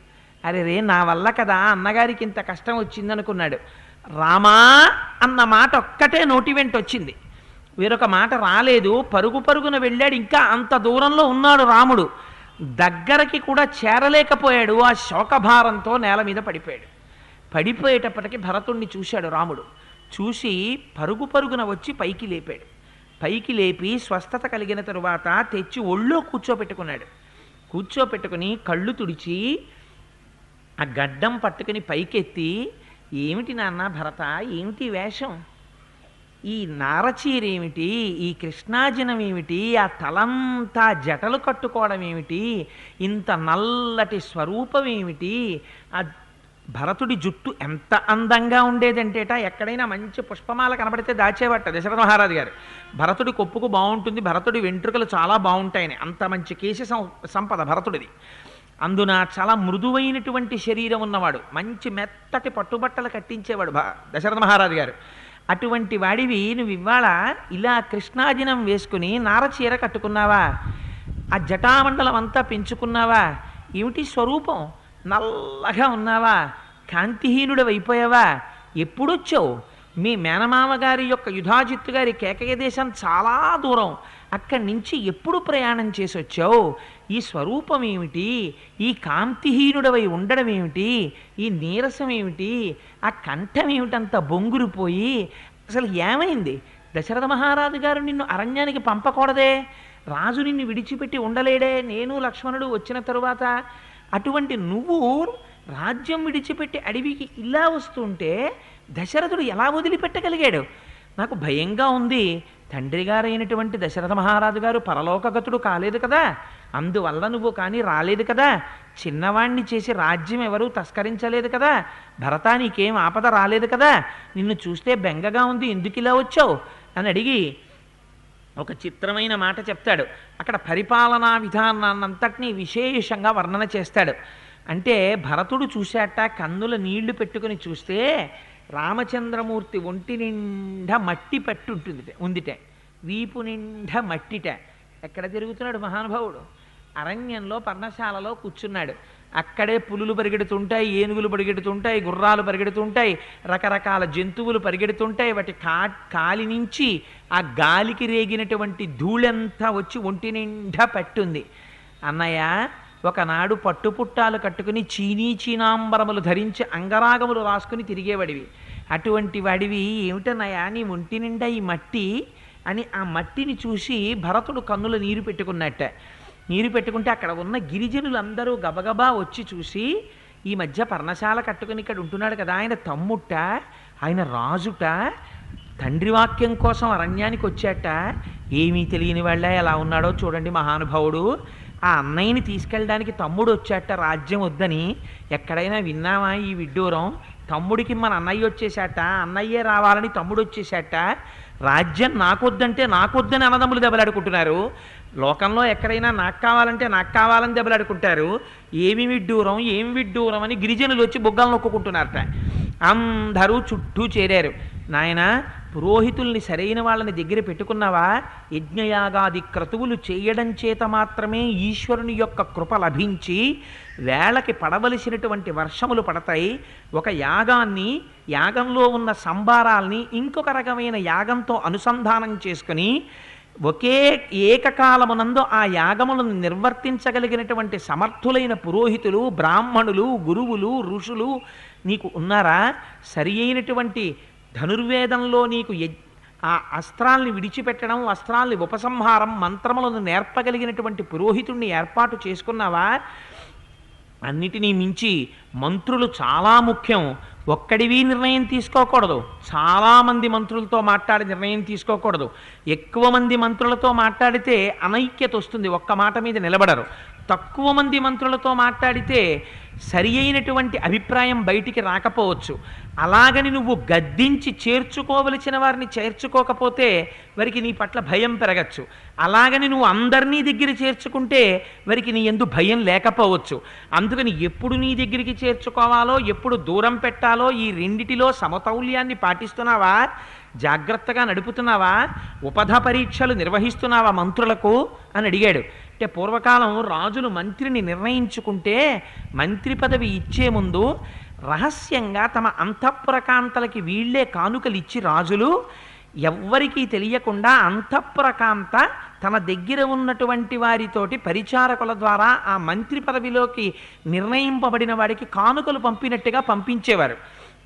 అరే రే, నా వల్ల కదా అన్నగారికి ఇంత కష్టం వచ్చిందనుకున్నాడు. రామా అన్న మాట ఒక్కటే నోటి వెంట వచ్చింది. వేరొక మాట రాలేదు. పరుగు పరుగున వెళ్ళాడు. ఇంకా అంత దూరంలో ఉన్నాడు రాముడు. దగ్గరకి కూడా చేరలేకపోయాడు. ఆ శోకభారంతో నేల మీద పడిపోయాడు. పడిపోయేటప్పటికి భరతుణ్ణి చూశాడు రాముడు. చూసి పరుగు పరుగున వచ్చి పైకి లేపాడు. పైకి లేపి స్వస్థత కలిగిన తరువాత తెచ్చి ఒళ్ళో కూర్చోపెట్టుకున్నాడు. కూర్చోపెట్టుకుని కళ్ళు తుడిచి ఆ గడ్డం పట్టుకుని పైకెత్తి, ఏమిటి నాన్న భరత, ఏమిటి వేషం, ఈ నారచీరేమిటి, ఈ కృష్ణాజనం ఏమిటి, ఆ తలంతా జటలు కట్టుకోవడం ఏమిటి, ఇంత నల్లటి స్వరూపం ఏమిటి, ఆ భరతుడి జుట్టు ఎంత అందంగా ఉండేదంటేట, ఎక్కడైనా మంచి పుష్పమాల కనబడితే దాచేవట దశరథ మహారాజు గారు. భరతుడి కొప్పుకు బాగుంటుంది, భరతుడి వెంట్రుకలు చాలా బాగుంటాయని, అంత మంచి కేశ సంపద భరతుడిది. అందున చాలా మృదువైనటువంటి శరీరం ఉన్నవాడు, మంచి మెత్తటి పట్టుబట్టలు కట్టించేవాడు దశరథ మహారాజు గారు. అటువంటి వాడివి నువ్వు ఇవాళ ఇలా కృష్ణాజినం వేసుకుని నారచీర కట్టుకున్నావా, ఆ జటామండలం అంతా పెంచుకున్నావా, ఏమిటి స్వరూపం, నల్లగా ఉన్నావా, కాంతిహీనుడు అయిపోయావా, ఎప్పుడొచ్చావు, మీ మేనమామ గారి యొక్క యుధాజిత్తు గారి కేకయ దేశం చాలా దూరం, అక్కడి నుంచి ఎప్పుడు ప్రయాణం చేసి వచ్చావు, ఈ స్వరూపం ఏమిటి, ఈ కాంతిహీనుడవై ఉండడం ఏమిటి, ఈ నీరసం ఏమిటి, ఆ కంఠం ఏమిటంత బొంగురుపోయి, అసలు ఏమైంది, దశరథ మహారాజు గారు నిన్ను అరణ్యానికి పంపకూడదే, రాజు నిన్ను విడిచిపెట్టి ఉండలేడే, నేను లక్ష్మణుడు వచ్చిన తరువాత, అటువంటి నువ్వు రాజ్యం విడిచిపెట్టి అడవికి ఇలా వస్తుంటే దశరథుడు ఎలా వదిలిపెట్టగలిగాడు, నాకు భయంగా ఉంది. తండ్రి గారైనటువంటి దశరథ మహారాజు గారు పరలోకగతుడు కాలేదు కదా, అందువల్ల నువ్వు కానీ రాలేదు కదా, చిన్నవాణ్ణి చేసి రాజ్యం ఎవరూ తస్కరించలేదు కదా, భరతా నీకేం ఆపద రాలేదు కదా, నిన్ను చూస్తే బెంగగా ఉంది, ఎందుకు ఇలా వచ్చావు అని అడిగి ఒక చిత్రమైన మాట చెప్తాడు. అక్కడ పరిపాలనా విధానాన్నంతటినీ విశేషంగా వర్ణన చేస్తాడు. అంటే భరతుడు చూశాట, కన్నుల నీళ్లు పెట్టుకుని చూస్తే రామచంద్రమూర్తి ఒంటి నిండా మట్టి పట్టుంటుంది ఉందిట, వీపు నిండా మట్టిట. ఎక్కడ తిరుగుతున్నాడు మహానుభావుడు, అరణ్యంలో పర్ణశాలలో కూర్చున్నాడు. అక్కడే పులులు పరిగెడుతుంటాయి, ఏనుగులు పరిగెడుతుంటాయి, గుర్రాలు పరిగెడుతుంటాయి, రకరకాల జంతువులు పరిగెడుతుంటాయి. వాటి కాలి నుంచి ఆ గాలికి రేగినటువంటి ధూళంతా వచ్చి ఒంటి నిండా పట్టుంది. అన్నయ్య, ఒకనాడు పట్టుపుట్టాలు కట్టుకుని చీనాంబరములు ధరించి అంగరాగములు రాసుకుని తిరిగేవాడివి, అటువంటి వాడివి ఏమిటన్నయ్యా నీ ఒంటి నిండా ఈ మట్టి అని ఆ మట్టిని చూసి భరతుడు కన్నుల నీరు పెట్టుకున్నట్ట. నీరు పెట్టుకుంటే అక్కడ ఉన్న గిరిజనులందరూ గబగబా వచ్చి చూసి, ఈ మధ్య పర్ణశాల కట్టుకుని ఇక్కడ ఉంటున్నాడు కదా, ఆయన తమ్ముట్ట, ఆయన రాజుట, తండ్రి వాక్యం కోసం అరణ్యానికి వచ్చాట, ఏమీ తెలియని వాళ్ళ ఎలా ఉన్నాడో చూడండి మహానుభావుడు, ఆ అన్నయ్యని తీసుకెళ్ళడానికి తమ్ముడు వచ్చాట రాజ్యం వద్దని, ఎక్కడైనా విన్నావా ఈ విడ్డూరం, తమ్ముడికి మన అన్నయ్య వచ్చేసాట, అన్నయ్యే రావాలని తమ్ముడు వచ్చేసాట, రాజ్యం నాకొద్దంటే నాకొద్దని అన్నదమ్ములు దెబ్బలాడుకుంటున్నారు, లోకంలో ఎక్కడైనా నాకు కావాలంటే నాకు కావాలని దెబ్బలాడుకుంటారు, ఏమి విడ్డూరం అని గిరిజనులు వచ్చి బుగ్గలు నొక్కుంటున్నారట. అందరూ చుట్టూ చేరారు. నాయన, పురోహితుల్ని సరైన వాళ్ళని దగ్గర పెట్టుకున్నావా, యజ్ఞయాగాది క్రతువులు చేయడం చేత మాత్రమే ఈశ్వరుని యొక్క కృప లభించి వేళకి పడవలసినటువంటి వర్షములు పడతాయి. ఒక యాగంలో ఉన్న సంభారాల్ని ఇంకొక రకమైన యాగంతో అనుసంధానం చేసుకుని ఒకే ఏకకాలమునందు ఆ యాగములను నిర్వర్తించగలిగినటువంటి సమర్థులైన పురోహితులు, బ్రాహ్మణులు, గురువులు, ఋషులు నీకు ఉన్నారా? సరి అయినటువంటి ధనుర్వేదంలో నీకు ఆ అస్త్రాల్ని విడిచిపెట్టడం, అస్త్రాల్ని ఉపసంహారం, మంత్రములను నేర్పగలిగినటువంటి పురోహితుణ్ణి ఏర్పాటు చేసుకున్నావా? అన్నిటినీ మించి మంత్రులు చాలా ముఖ్యం. ఒక్కడివి నిర్ణయం తీసుకోకూడదు, చాలామంది మంత్రులతో మాట్లాడి నిర్ణయం తీసుకోకూడదు. ఎక్కువ మంది మంత్రులతో మాట్లాడితే అనైక్యత వస్తుంది, ఒక్క మాట మీద నిలబడరు. తక్కువ మంది మంత్రులతో మాట్లాడితే సరి అయినటువంటి అభిప్రాయం బయటికి రాకపోవచ్చు. అలాగని నువ్వు గద్దించి చేర్చుకోవలసిన వారిని చేర్చుకోకపోతే వారికి నీ పట్ల భయం పెరగచ్చు. అలాగని నువ్వు అందరినీ దగ్గర చేర్చుకుంటే వారికి నీ యందు భయం లేకపోవచ్చు. అందుకని ఎప్పుడు నీ దగ్గరికి చేర్చుకోవాలో, ఎప్పుడు దూరం పెట్టాలో, ఈ రెండిటిలో సమతౌల్యాన్ని పాటిస్తున్నావా? జాగ్రత్తగా నడుపుతున్నావా? ఉపధ పరీక్షలు నిర్వహిస్తున్నావా మంత్రులకు అని అడిగాడు. అంటే పూర్వకాలం రాజులు మంత్రిని నిర్ణయించుకుంటే మంత్రి పదవి ఇచ్చే ముందు రహస్యంగా తమ అంతఃపురకాంతలకి వీళ్లే కానుకలు ఇచ్చి రాజులు ఎవ్వరికీ తెలియకుండా అంతఃపురకాంత తన దగ్గర ఉన్నటువంటి వారితోటి పరిచారకుల ద్వారా ఆ మంత్రి పదవిలోకి నిర్ణయింపబడిన వాడికి కానుకలు పంపినట్టుగా పంపించేవారు.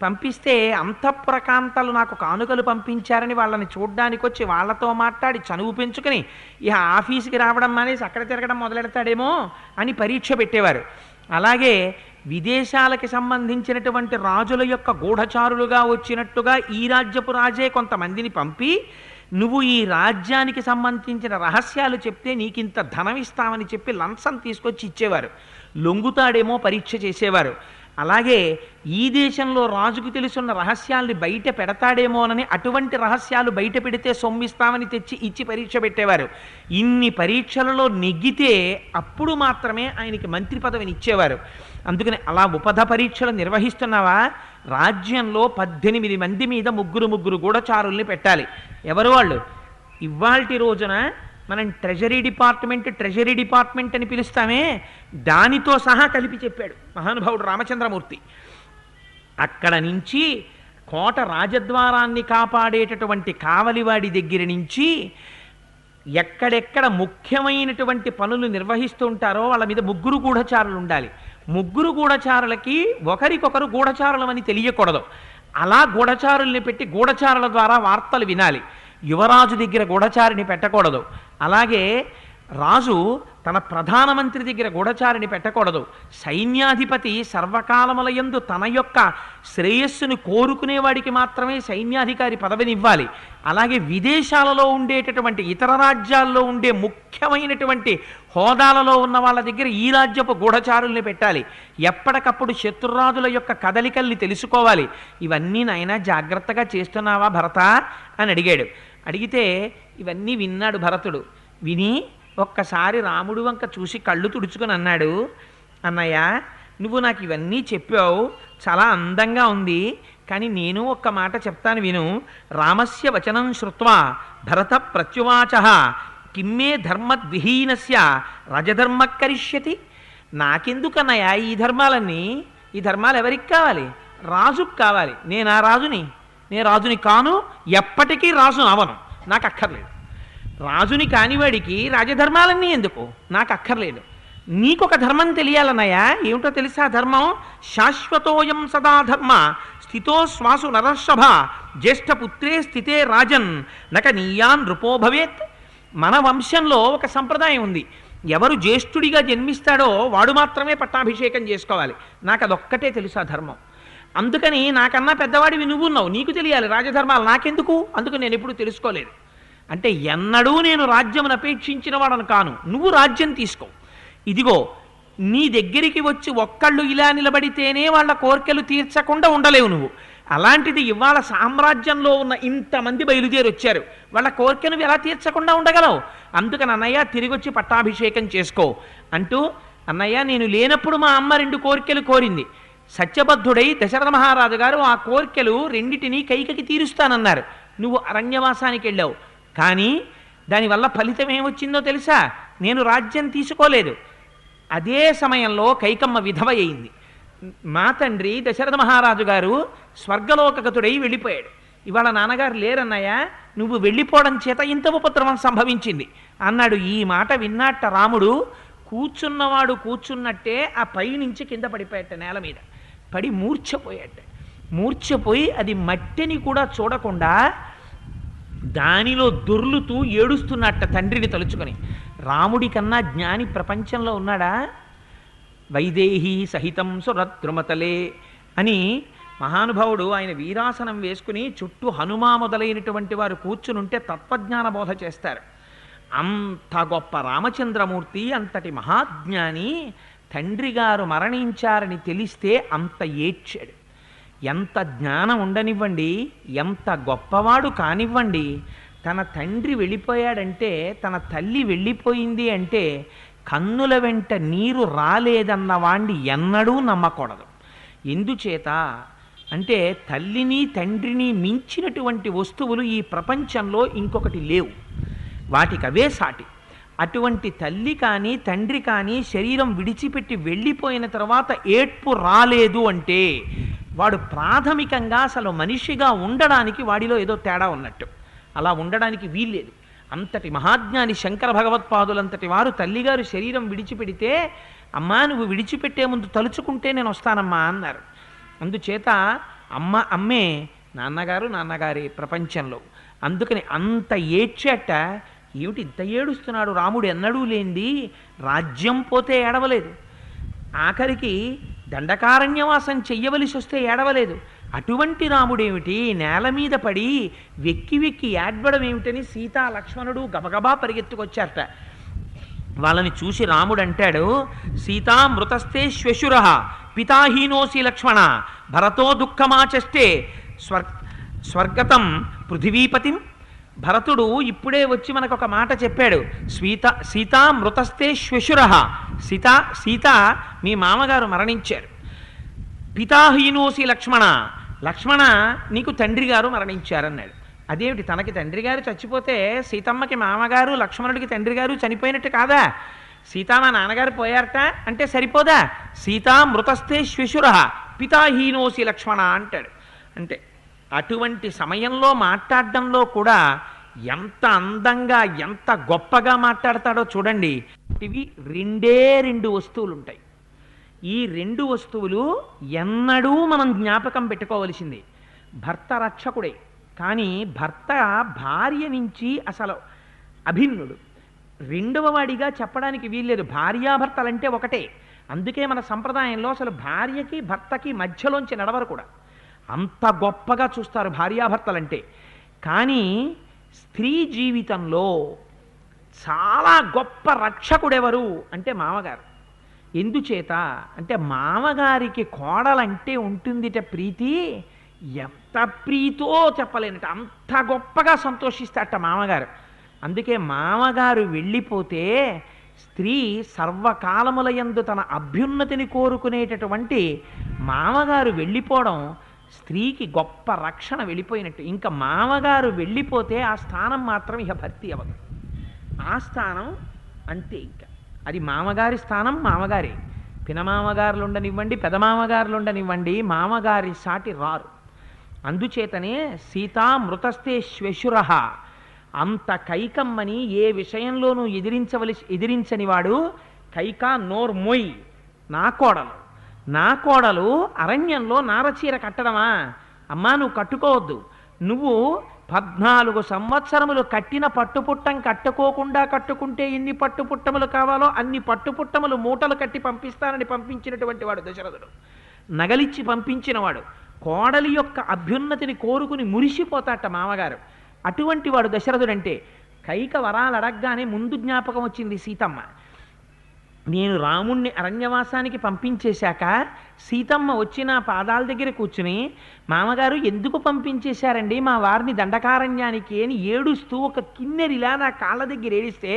పంపిస్తే అంతఃపురకాంతలు నాకు కానుకలు పంపించారని వాళ్ళని చూడ్డానికి వచ్చి వాళ్ళతో మాట్లాడి చనువు పెంచుకొని ఇక ఆఫీస్కి రావడం మానేసి అక్కడ తిరగడం మొదలెడతాడేమో అని పరీక్ష పెట్టేవారు. అలాగే విదేశాలకి సంబంధించినటువంటి రాజుల యొక్క గూఢచారులుగా వచ్చినట్టుగా ఈ రాజ్యపు రాజే కొంతమందిని పంపి నువ్వు ఈ రాజ్యానికి సంబంధించిన రహస్యాలు చెప్తే నీకింత ధనం ఇస్తామని చెప్పి లంచం తీసుకొచ్చి ఇచ్చేవారు. లొంగుతాడేమో పరీక్ష చేసేవారు. అలాగే ఈ దేశంలో రాజుకు తెలుసున్న రహస్యాల్ని బయట పెడతాడేమోనని అటువంటి రహస్యాలు బయట పెడితే సొమ్మిస్తామని తెచ్చి ఇచ్చి పరీక్ష పెట్టేవారు. ఇన్ని పరీక్షలలో నెగ్గితే అప్పుడు మాత్రమే ఆయనకి మంత్రి పదవిని ఇచ్చేవారు. అందుకని అలా ఉపధ పరీక్షలు నిర్వహిస్తున్నావా, రాజ్యంలో 18 మంది మీద ముగ్గురు గూఢచారుల్ని పెట్టాలి. ఎవరు వాళ్ళు? ఇవాల్టి రోజున మనం ట్రెజరీ డిపార్ట్మెంట్ అని పిలుస్తామే, దానితో సహా కలిపి చెప్పాడు మహానుభావుడు రామచంద్రమూర్తి. అక్కడ నుంచి కోట రాజద్వారాన్ని కాపాడేటటువంటి కావలివాడి దగ్గర నుంచి ఎక్కడెక్కడ ముఖ్యమైనటువంటి పనులు నిర్వహిస్తూ ఉంటారో వాళ్ళ మీద ముగ్గురు గూఢచారులు ఉండాలి. ముగ్గురు గూఢచారులకి ఒకరికొకరు గూఢచారులమని తెలియకూడదు. అలా గూఢచారుల్ని పెట్టి గూఢచారుల ద్వారా వార్తలు వినాలి. యువరాజు దగ్గర గూఢచారిని పెట్టకూడదు. అలాగే రాజు తన ప్రధానమంత్రి దగ్గర గూఢచారిని పెట్టకూడదు. సైన్యాధిపతి సర్వకాలములయందు తన యొక్క శ్రేయస్సును కోరుకునేవాడికి మాత్రమే సైన్యాధికారి పదవినివ్వాలి. అలాగే విదేశాలలో ఉండేటటువంటి ఇతర రాజ్యాల్లో ఉండే ముఖ్యమైనటువంటి హోదాలలో ఉన్న వాళ్ళ దగ్గర ఈ రాజ్యపు గూఢచారుల్ని పెట్టాలి. ఎప్పటికప్పుడు శత్రురాజుల యొక్క కదలికల్ని తెలుసుకోవాలి. ఇవన్నీ నాయన జాగ్రత్తగా చేస్తున్నావా భరత అని అడిగాడు. అడిగితే ఇవన్నీ విన్నాడు భరతుడు. విని ఒక్కసారి రాముడు వంక చూసి కళ్ళు తుడుచుకొని అన్నాడు, అన్నయ్య నువ్వు నాకు ఇవన్నీ చెప్పావు, చాలా అందంగా ఉంది, కానీ నేను ఒక్క మాట చెప్తాను విను. రామస్య వచనం శ్రుత్వా భరత ప్రత్యువాచ కిమ్మే ధర్మద్విహీనస్య రజధర్మ కరిష్యతి. నాకెందుకన్నయ్య ఈ ధర్మాలన్నీ? ఈ ధర్మాలు ఎవరికి కావాలి? రాజుకు కావాలి. నేను ఆ రాజుని? నేను రాజుని కాను, ఎప్పటికీ రాజు అవను, నాకు అక్కర్లేదు. రాజుని కానివాడికి రాజధర్మాలన్నీ ఎందుకు? నాకు అక్కర్లేదు. నీకొక ధర్మం తెలియాలన్నయ్యా. ఏమిటో తెలుసా ధర్మం? శాశ్వతోయం సదా ధర్మ స్థితో శ్వాసు నరర్షభ జ్యేష్ఠపుత్రే స్థితే రాజన్ నక నీయాన్ నృపో భవేత్. మన వంశంలో ఒక సంప్రదాయం ఉంది. ఎవరు జ్యేష్ఠుడిగా జన్మిస్తాడో వాడు మాత్రమే పట్టాభిషేకం చేసుకోవాలి. నాకు అదొక్కటే తెలుసా ధర్మం. అందుకని నాకన్నా పెద్దవాడివి నువ్వున్నావు, నీకు తెలియాలి రాజధర్మాలు, నాకెందుకు? అందుకు నేను ఎప్పుడు తెలుసుకోలేదు. అంటే ఎన్నడూ నేను రాజ్యమును అపేక్షించిన వాడను కాను, నువ్వు రాజ్యం తీసుకో. ఇదిగో నీ దగ్గరికి వచ్చి ఒక్కళ్ళు ఇలా నిలబడితేనే వాళ్ళ కోరికలు తీర్చకుండా ఉండలేవు నువ్వు. అలాంటిది ఇవాళ సామ్రాజ్యంలో ఉన్న ఇంతమంది బయలుదేరి వచ్చారు, వాళ్ళ కోరికను ఎలా తీర్చకుండా ఉండగలవు? అందుకని అన్నయ్య తిరిగొచ్చి పట్టాభిషేకం చేసుకో అంటూ, అన్నయ్య నేను లేనప్పుడు మా అమ్మ 2 కోరికలు కోరింది. సత్యబద్ధుడై దశరథ మహారాజు గారు ఆ కోరికలు రెండిటినీ కైకకి తీరుస్తానన్నారు. నువ్వు అరణ్యవాసానికి వెళ్ళావు, కానీ దానివల్ల ఫలితం ఏమొచ్చిందో తెలుసా? నేను రాజ్యం తీసుకోలేదు. అదే సమయంలో కైకమ్మ విధవ అయింది. మా తండ్రి దశరథ మహారాజు గారు స్వర్గలోకగతుడై వెళ్ళిపోయాడు. ఇవాళ నాన్నగారు లేరన్నయ్య, నువ్వు వెళ్ళిపోవడం చేత ఇంత ఉపద్రవం సంభవించింది అన్నాడు. ఈ మాట విన్నట్ట రాముడు కూర్చున్నవాడు కూర్చున్నట్టే ఆ పైనుంచి కింద పడిపోయాట, నేల మీద పడి మూర్ఛపోయాట. మూర్ఛపోయి అది మట్టిని కూడా చూడకుండా దానిలో దొర్లుతూ ఏడుస్తున్నట్ట తండ్రిని తలుచుకొని. రాముడి కన్నా జ్ఞాని ప్రపంచంలో ఉన్నాడా? వైదేహీ సహితం సురద్రుమతలే అని మహానుభావుడు ఆయన వీరాసనం వేసుకుని చుట్టూ హనుమా మొదలైనటువంటి వారు కూర్చునుంటే తత్వజ్ఞాన బోధ చేస్తారు. అంత గొప్ప రామచంద్రమూర్తి, అంతటి మహాజ్ఞాని తండ్రి గారు మరణించారని తెలిస్తే అంత ఏడ్చాడు. ఎంత జ్ఞానం ఉండనివ్వండి, ఎంత గొప్పవాడు కానివ్వండి, తన తండ్రి వెళ్ళిపోయాడంటే, తన తల్లి వెళ్ళిపోయింది అంటే కన్నుల వెంట నీరు రాలేదన్న వాణ్ణి ఎన్నడూ నమ్మకూడదు. ఎందుచేత అంటే తల్లిని తండ్రిని మించినటువంటి వస్తువులు ఈ ప్రపంచంలో ఇంకొకటి లేవు, వాటికి అవే సాటి. అటువంటి తల్లి కానీ తండ్రి కానీ శరీరం విడిచిపెట్టి వెళ్ళిపోయిన తర్వాత ఏడ్పు రాలేదు అంటే వాడు ప్రాథమికంగా అసలు మనిషిగా ఉండడానికి వాడిలో ఏదో తేడా ఉన్నట్టు. అలా ఉండడానికి వీల్లేదు. అంతటి మహాజ్ఞాని శంకర భగవత్పాదులంతటి వారు తల్లిగారు శరీరం విడిచిపెడితే, అమ్మా నువ్వు విడిచిపెట్టే ముందు తలుచుకుంటే నేను వస్తానమ్మా అన్నారు. అందుచేత అమ్మే నాన్నగారు నాన్నగారే ప్రపంచంలో. అందుకని అంత ఏడ్చేట, ఏమిటి ఇంత ఏడుస్తున్నాడు రాముడు, ఎన్నడూ లేనిది రాజ్యం పోతే ఏడవలేదు, ఆఖరికి దండకారణ్యవాసం చెయ్యవలసి వస్తే ఏడవలేదు, అటువంటి రాముడేమిటి నేల మీద పడి వెక్కి వెక్కి ఏడ్వడం ఏమిటని సీతా లక్ష్మణుడు గబగబా పరిగెత్తుకొచ్చారట. వాళ్ళని చూసి రాముడు అంటాడు, సీతా మృతస్తే శ్వశుర పితాహీనోసి లక్ష్మణ భరతో దుఃఖమాచష్టే స్వర్గతం పృథివీపతిం. భరతుడు ఇప్పుడే వచ్చి మనకు ఒక మాట చెప్పాడు, సీతా మృతస్తే శ్వశుర, సీత మీ మామగారు మరణించారు, పితాహీనోసి లక్ష్మణ, లక్ష్మణ నీకు తండ్రి గారు మరణించారన్నాడు. అదేమిటి, తనకి తండ్రి గారు చచ్చిపోతే సీతమ్మకి మామగారు లక్ష్మణుడికి తండ్రి గారు చనిపోయినట్టు కాదా? సీతా మా నాన్నగారు పోయారట అంటే సరిపోదా? సీతా మృతస్తే శ్వశుర పితాహీనోసి లక్ష్మణ అంటాడు. అంటే అటువంటి సమయంలో మాట్లాడడంలో కూడా ఎంత అందంగా ఎంత గొప్పగా మాట్లాడతాడో చూడండి. ఇవి రెండు వస్తువులు ఉంటాయి. ఈ రెండు వస్తువులు ఎన్నడూ మనం జ్ఞాపకం పెట్టుకోవలసింది. భర్త రక్షకుడే, కానీ భర్త భార్య నుంచి అసలు అభిన్నుడు. రెండవ వాడిగా చెప్పడానికి వీల్లేదు. భార్యాభర్తలంటే ఒకటే. అందుకే మన సంప్రదాయంలో అసలు భార్యకి భర్తకి మధ్యలోంచి నడవరు కూడా. అంత గొప్పగా చూస్తారు భార్యాభర్తలంటే. కానీ స్త్రీ జీవితంలో చాలా గొప్ప రక్షకుడెవరు అంటే మామగారు. ఎందుచేత అంటే మామగారికి కోడలంటే ఉంటుందిట ప్రీతి, ఎంత ప్రీతో చెప్పలేనట, అంత గొప్పగా సంతోషిస్తాట మామగారు. అందుకే మామగారు వెళ్ళిపోతే స్త్రీ సర్వకాలములయందు తన అభ్యున్నతిని కోరుకునేటటువంటి మామగారు వెళ్ళిపోవడం స్త్రీకి గొప్ప రక్షణ వెళ్ళిపోయినట్టు. ఇంకా మామగారు వెళ్ళిపోతే ఆ స్థానం మాత్రం ఇక భర్తీ అవ్వదు. ఆ స్థానం అంతే. ఇంకా అది మామగారి స్థానం మామగారే. పినమామగారులు ఉండనివ్వండి, పెదమామగారులు ఉండనివ్వండి, మామగారి సాటి రారు. అందుచేతనే సీతా మృతస్తే శ్వశుర, అంత కైకమ్మని ఏ విషయంలోనూ ఎదిరించని వాడు కైకా నోర్మొయ్. నా కోడలు అరణ్యంలో నారచీర కట్టడమా? అమ్మా నువ్వు కట్టుకోవద్దు, నువ్వు 14 సంవత్సరములు కట్టిన పట్టుపుట్టం కట్టుకోకుండా కట్టుకుంటే ఎన్ని పట్టుపుట్టములు కావాలో అన్ని పట్టుపుట్టములు మూటలు కట్టి పంపిస్తానని పంపించినటువంటి వాడు దశరథుడు. నగలిచ్చి పంపించినవాడు. కోడలి యొక్క అభ్యున్నతిని కోరుకుని మురిసిపోతాట మామగారు. అటువంటి వాడు దశరథుడంటే. కైక వరాలు అడగగానే ముందు జ్ఞాపకం వచ్చింది సీతమ్మ. నేను రాముణ్ణి అరణ్యవాసానికి పంపించేశాక సీతమ్మ వచ్చి నా పాదాల దగ్గర కూర్చుని, మామగారు ఎందుకు పంపించేశారండి మా వారిని దండకారణ్యానికి అని ఏడుస్తూ ఒక కిన్నెరిలా నా కాళ్ళ దగ్గర ఏడిస్తే,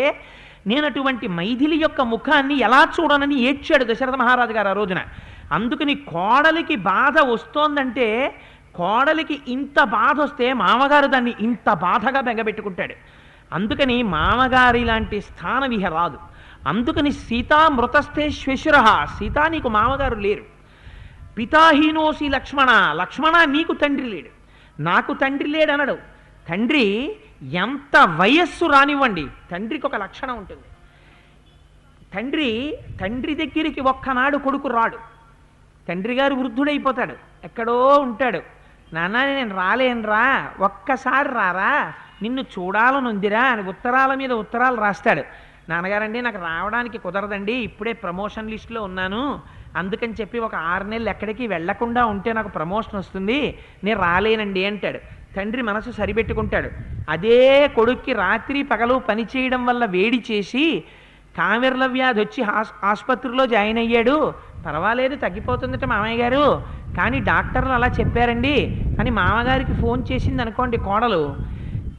నేను అటువంటి మైథిలి యొక్క ముఖాన్ని ఎలా చూడనని ఏడ్చాడు దశరథ మహారాజు గారు ఆ రోజున. అందుకని కోడలికి బాధ వస్తోందంటే, కోడలికి ఇంత బాధ వస్తే మామగారు దాన్ని ఇంత బాధగా బెంగబెట్టుకుంటాడు. అందుకని మామగారి లాంటి స్థానం ఇహ రాదు. అందుకని సీతా మృతస్తే శ్వశుర, సీతా నీకు మామగారు లేరు. పితాహీనోసి లక్ష్మణ, లక్ష్మణ నీకు తండ్రి లేడు. నాకు తండ్రి లేడనడు. తండ్రి ఎంత వయస్సు రానివ్వండి, తండ్రికి ఒక లక్షణం ఉంటుంది. తండ్రి దగ్గరికి ఒక్కనాడు కొడుకు రాడు. తండ్రి గారు వృద్ధుడైపోతాడు, ఎక్కడో ఉంటాడు. నాన్న నేను రాలేనురా, ఒక్కసారి రారా, నిన్ను చూడాలనుందిరా అని ఉత్తరాల మీద ఉత్తరాలు రాస్తాడు. నాన్నగారండి నాకు రావడానికి కుదరదండి, ఇప్పుడే ప్రమోషన్ లిస్టులో ఉన్నాను, అందుకని చెప్పి ఒక 6 నెలలు ఎక్కడికి వెళ్లకుండా ఉంటే నాకు ప్రమోషన్ వస్తుంది, నేను రాలేనండి అంటాడు. తండ్రి మనసు సరిపెట్టుకుంటాడు. అదే కొడుక్కి రాత్రి పగలు పని చేయడం వల్ల వేడి చేసి కామెర్ల వ్యాధి వచ్చి ఆసుపత్రిలో జాయిన్ అయ్యాడు, పర్వాలేదు తగ్గిపోతుందట మామయ్య గారు, కానీ డాక్టర్లు అలా చెప్పారండి అని మామగారికి ఫోన్ చేసింది అనుకోండి కోడలు,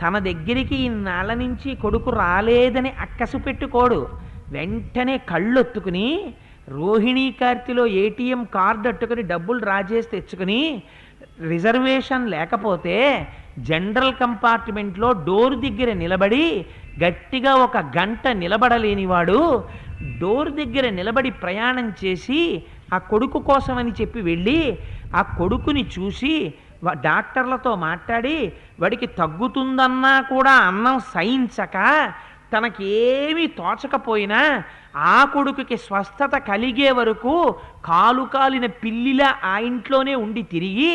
తన దగ్గరికి ఇన్నాళ్ళ నుంచి కొడుకు రాలేదని అక్కసు పెట్టుకోడు. వెంటనే కళ్ళొత్తుకుని రోహిణీ కార్తిలో ఏటీఎం కార్డు అట్టుకుని డబ్బులు డ్రా చేసి తెచ్చుకుని, రిజర్వేషన్ లేకపోతే జనరల్ కంపార్ట్మెంట్లో డోర్ దగ్గర నిలబడి గట్టిగా 1 గంట నిలబడలేనివాడు డోర్ దగ్గర నిలబడి ప్రయాణం చేసి ఆ కొడుకు కోసమని చెప్పి వెళ్ళి ఆ కొడుకుని చూసి డాక్టర్లతో మాట్లాడి వాడికి తగ్గుతుందన్నా కూడా అన్నం సహించక తనకేమీ తోచకపోయినా ఆ కొడుకుకి స్వస్థత కలిగే వరకు కాలు కాలిన పిల్లిలా ఆ ఇంట్లోనే ఉండి తిరిగి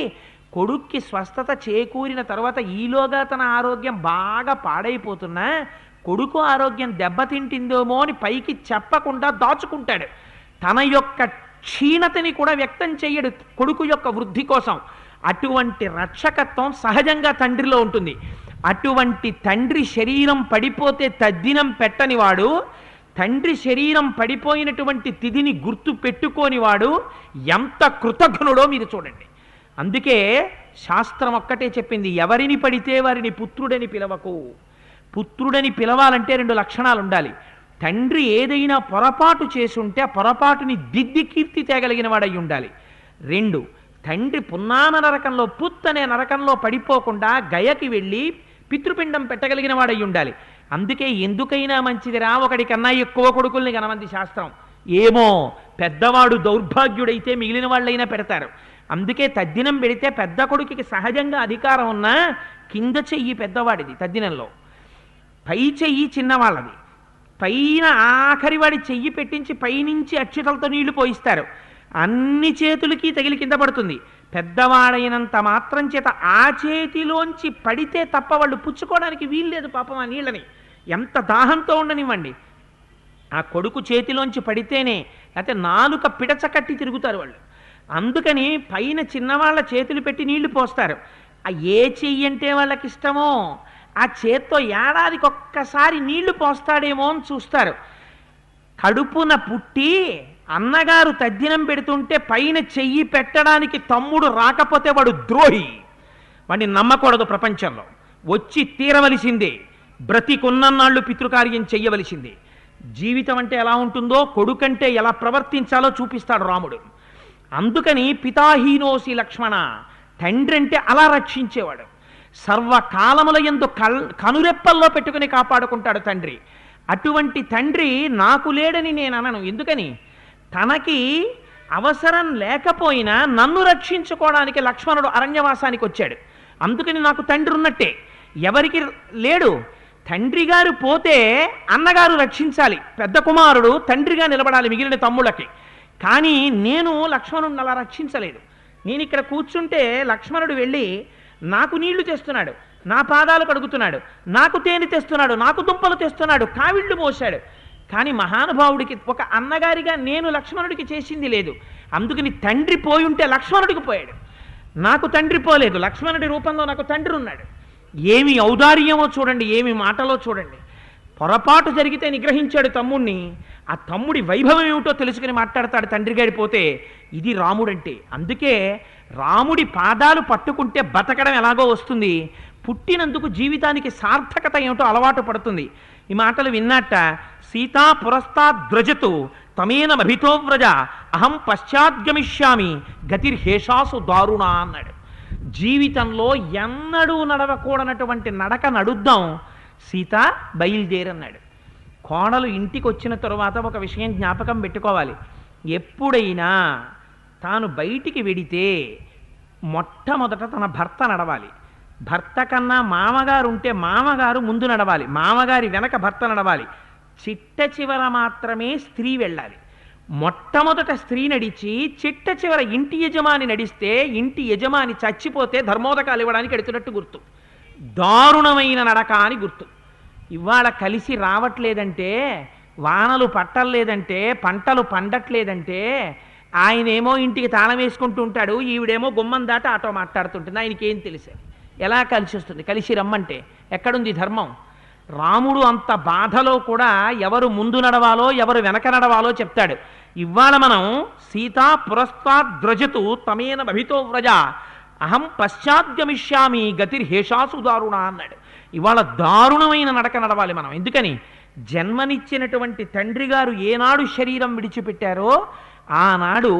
కొడుక్కి స్వస్థత చేకూరిన తర్వాత ఈలోగా తన ఆరోగ్యం బాగా పాడైపోతున్నా కొడుకు ఆరోగ్యం దెబ్బతింటిందేమో అని పైకి చెప్పకుండా దాచుకుంటాడు. తన యొక్క క్షీణతని కూడా వ్యక్తం చెయ్యడు కొడుకు యొక్క వృద్ధి కోసం. అటువంటి రక్షకత్వం సహజంగా తండ్రిలో ఉంటుంది. అటువంటి తండ్రి శరీరం పడిపోతే తద్దినం పెట్టనివాడు, తండ్రి శరీరం పడిపోయినటువంటి తిథిని గుర్తు పెట్టుకోనివాడు ఎంత కృతజ్ఞుడో మీరు చూడండి. అందుకే శాస్త్రం ఒక్కటే చెప్పింది, ఎవరిని పడితే వారిని పుత్రుడని పిలవకు. పుత్రుడని పిలవాలంటే 2 లక్షణాలు ఉండాలి. తండ్రి ఏదైనా పొరపాటు చేసుంటే ఆ పొరపాటుని దిద్ది కీర్తి తేగలిగిన వాడై ఉండాలి. 2, తండ్రి పున్నాన నరకంలో అనే నరకంలో పడిపోకుండా గయకి వెళ్ళి పితృపిండం పెట్టగలిగిన వాడై ఉండాలి. అందుకే ఎందుకైనా మంచిదిరా ఒకడికన్నా ఎక్కువ కొడుకుల్ని కనమంది శాస్త్రం. ఏమో పెద్దవాడు దౌర్భాగ్యుడైతే మిగిలిన వాళ్ళైనా పెడతారు. అందుకే తద్దినం పెడితే పెద్ద కొడుకుకి సహజంగా అధికారం ఉన్నా కింద చెయ్యి పెద్దవాడిది తద్దినంలో, పై చెయ్యి చిన్నవాళ్ళది. పైన ఆఖరివాడి చెయ్యి పెట్టించి పైనుంచి అక్షతలతో నీళ్లు పోయిస్తారు. అన్ని చేతులకి తగిలి కింద పడుతుంది. పెద్దవాడైనంత మాత్రం చేత ఆ చేతిలోంచి పడితే తప్ప వాళ్ళు పుచ్చుకోవడానికి వీల్లేదు పాపం ఆ నీళ్ళని. ఎంత దాహంతో ఉండనివ్వండి, ఆ కొడుకు చేతిలోంచి పడితేనే, లేకపోతే నాలుక పిడచకట్టి తిరుగుతారు వాళ్ళు. అందుకని పైన చిన్నవాళ్ళ చేతులు పెట్టి నీళ్లు పోస్తారు. ఆ ఏ చెయ్యి అంటే వాళ్ళకి ఇష్టమో ఆ చేత్తో ఏడాదికి ఒక్కసారి నీళ్లు పోస్తాడేమో అని చూస్తారు. కడుపున పుట్టి అన్నగారు తద్దినం పెడుతుంటే పైన చెయ్యి పెట్టడానికి తమ్ముడు రాకపోతే వాడు ద్రోహి, వాడిని నమ్మకూడదు. ప్రపంచంలో వచ్చి తీరవలసిందే, బ్రతికున్నన్నాళ్ళు పితృకార్యం చెయ్యవలసిందే. జీవితం అంటే ఎలా ఉంటుందో, కొడుకంటే ఎలా ప్రవర్తించాలో చూపిస్తాడు రాముడు. అందుకని పితాహీనోసి లక్ష్మణ, తండ్రి అంటే అలా రక్షించేవాడు. సర్వకాలముల యందు కనురెప్పల్లో పెట్టుకుని కాపాడుకుంటాడు తండ్రి. అటువంటి తండ్రి నాకు లేడని నేను అనను. ఎందుకని? తనకి అవసరం లేకపోయినా నన్ను రక్షించుకోవడానికి లక్ష్మణుడు అరణ్యవాసానికి వచ్చాడు. అందుకని నాకు తండ్రి ఉన్నట్టే. ఎవరికి లేడు? తండ్రి గారు పోతే అన్నగారు రక్షించాలి, పెద్ద కుమారుడు తండ్రిగా నిలబడాలి మిగిలిన తమ్ముళ్ళకి. కానీ నేను లక్ష్మణుడిని అలా రక్షించలేదు. నేను ఇక్కడ కూర్చుంటే లక్ష్మణుడు వెళ్ళి నాకు నీళ్లు తెస్తున్నాడు, నా పాదాలు కడుగుతున్నాడు, నాకు తేనె తెస్తున్నాడు, నాకు దుంపలు తెస్తున్నాడు, కావిళ్ళు మోశాడు. కానీ మహానుభావుడికి ఒక అన్నగారిగా నేను లక్ష్మణుడికి చేసింది లేదు. అందుకని తండ్రి పోయి ఉంటే లక్ష్మణుడికి పోయాడు, నాకు తండ్రి పోలేదు. లక్ష్మణుడి రూపంలో నాకు తండ్రి ఉన్నాడు. ఏమి ఔదార్యమో చూడండి, ఏమి మాటలో చూడండి. పొరపాటు జరిగితే నిగ్రహించాడు తమ్ముణ్ణి. ఆ తమ్ముడి వైభవం ఏమిటో తెలుసుకుని మాట్లాడతాడు తండ్రి గారిపోతే. ఇది రాముడంటే. అందుకే రాముడి పాదాలు పట్టుకుంటే బతకడం ఎలాగో వస్తుంది, పుట్టినందుకు జీవితానికి సార్థకత ఏమిటో అలవాటు పడుతుంది. ఈ మాటలు విన్నట్ట సీతా పురస్తాద్వ్రజతు తమేన మభితో వ్రజ అహం పశ్చాద్గమిష్యామి గతిర్హేషాసు దారుణ అన్నాడు. జీవితంలో ఎన్నడూ నడవకూడనటువంటి నడక నడుద్దాం, సీత బయలుదేరన్నాడు. కోడలు ఇంటికి వచ్చిన తరువాత ఒక విషయం జ్ఞాపకం పెట్టుకోవాలి. ఎప్పుడైనా తాను బయటికి వెడితే మొట్టమొదట తన భర్త నడవాలి. భర్త కన్నా మామగారు ఉంటే మామగారు ముందు నడవాలి, మామగారి వెనక భర్త నడవాలి. చిట్ట చివర మాత్రమే స్త్రీ వెళ్ళాలి. మొట్టమొదట స్త్రీ నడిచి చిట్ట చివర ఇంటి యజమాని నడిస్తే ఇంటి యజమాని చచ్చిపోతే ధర్మోదకాలు ఇవ్వడానికి ఎడుతున్నట్టు గుర్తు. దారుణమైన నడక అని గుర్తు. ఇవాళ కలిసి రావట్లేదంటే, వానలు పట్టలేదంటే, పంటలు పండట్లేదంటే, ఆయనేమో ఇంటికి తాళం వేసుకుంటూ ఉంటాడు, ఈవిడేమో గుమ్మం దాట ఆటో మాట్లాడుతుంటుంది. ఆయనకేం తెలిసే ఎలా కలిసి వస్తుంది? కలిసి రమ్మంటే ఎక్కడుంది ధర్మం? రాముడు అంత బాధలో కూడా ఎవరు ముందు నడవాలో ఎవరు వెనక నడవాలో చెప్తాడు. ఇవాళ మనం సీతా పురస్తాద్వ్రజతు తమేన భవితో వ్రజ అహం పశ్చాద్గమిష్యామి గతిర్హేషాసు దారుణ అన్నాడు. ఇవాళ దారుణమైన నడక నడవాలి మనం. ఎందుకని? జన్మనిచ్చినటువంటి తండ్రి గారు ఏనాడు శరీరం విడిచిపెట్టారో ఆనాడు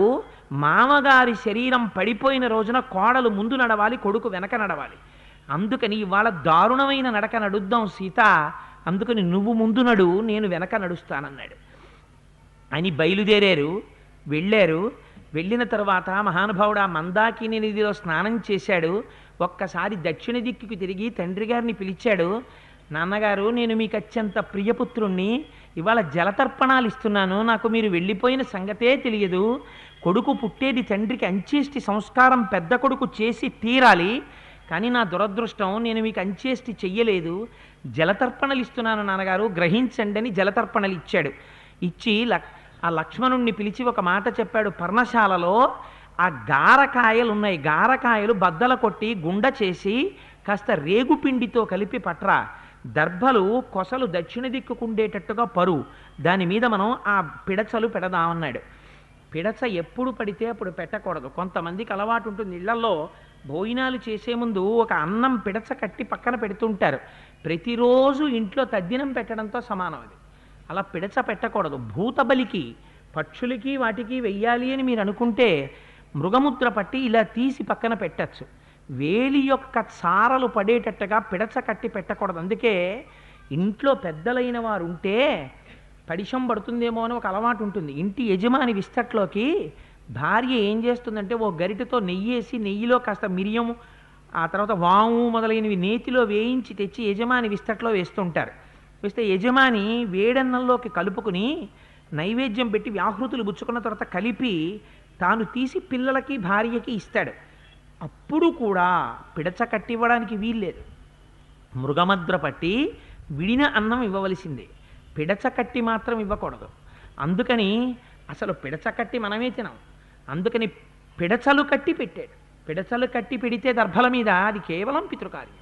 మామగారి శరీరం పడిపోయిన రోజున కోడలు ముందు నడవాలి, కొడుకు వెనక నడవాలి. అందుకని ఇవాళ దారుణమైన నడక నడుద్దాం సీత, అందుకని నువ్వు ముందు నడు, నేను వెనక నడుస్తానన్నాడు. అని బయలుదేరారు, వెళ్ళారు. వెళ్ళిన తర్వాత మహానుభావుడు ఆ మందాకిని నదిలో స్నానం చేశాడు. ఒక్కసారి దక్షిణ దిక్కుకి తిరిగి తండ్రి గారిని పిలిచాడు. నాన్నగారు, నేను మీకు అత్యంత ప్రియపుత్రుణ్ణి, ఇవాళ జలతర్పణాలు ఇస్తున్నాను, నాకు మీరు వెళ్ళిపోయిన సంగతే తెలియదు. కొడుకు పుట్టేది తండ్రికి అంచేష్టి సంస్కారం పెద్ద కొడుకు చేసి తీరాలి, కానీ నా దురదృష్టం నేను మీకు అంచేష్టి చెయ్యలేదు. జలతర్పణలు ఇస్తున్నాను నాన్నగారు, గ్రహించండి అని జలతర్పణలు ఇచ్చాడు. ఇచ్చి ఆ లక్ష్మణుణ్ణి పిలిచి ఒక మాట చెప్పాడు. పర్ణశాలలో ఆ గారకాయలు ఉన్నాయి, గారకాయలు బద్దల కొట్టి గుండ చేసి కాస్త రేగుపిండితో కలిపి పట్రా, దర్భలు కొసలు దక్షిణ దిక్కుకుండేటట్టుగా పరు, దాని మీద మనం ఆ పిడచలు పెడదామన్నాడు. పిడచ ఎప్పుడు పడితే అప్పుడు పెట్టకూడదు. కొంతమందికి అలవాటు ఉంటుంది, ఇళ్లలో భోజనాలు చేసే ముందు ఒక అన్నం పిడచ కట్టి పక్కన పెడుతుంటారు. ప్రతిరోజు ఇంట్లో తద్దినం పెట్టడంతో సమానం అది. అలా పిడచ పెట్టకూడదు. భూతబలికి పక్షులకి వాటికి వెయ్యాలి అని మీరు అనుకుంటే మృగముద్ర పట్టి ఇలా తీసి పక్కన పెట్టచ్చు. వేలి యొక్క సారలు పడేటట్టుగా పిడచ కట్టి పెట్టకూడదు. అందుకే ఇంట్లో పెద్దలైన వారు ఉంటే పడిశం పడుతుందేమో అని ఒక అలవాటు ఉంటుంది. ఇంటి యజమాని విస్తట్లోకి భార్య ఏం చేస్తుందంటే ఓ గరిటెతో నెయ్యేసి నెయ్యిలో కాస్త మిరియం, ఆ తర్వాత వాము మొదలైనవి నేతిలో వేయించి తెచ్చి యజమాని విస్తట్లో వేస్తుంటారు. వేస్తే యజమాని వేడన్నంలోకి కలుపుకుని నైవేద్యం పెట్టి వ్యాహృతులు పుచ్చుకున్న తర్వాత కలిపి తాను తీసి పిల్లలకి భార్యకి ఇస్తాడు. అప్పుడు కూడా పిడచ కట్టివ్వడానికి వీల్లేదు. మృగమద్ర పట్టి విడిన అన్నం ఇవ్వవలసిందే, పిడచ కట్టి మాత్రం ఇవ్వకూడదు. అందుకని అసలు పిడచ కట్టి మనమే తినాం. అందుకని పిడచలు కట్టి పెట్టాడు. పిడచలు కట్టి పెడితే దర్భల మీద అది కేవలం పితృకార్యం.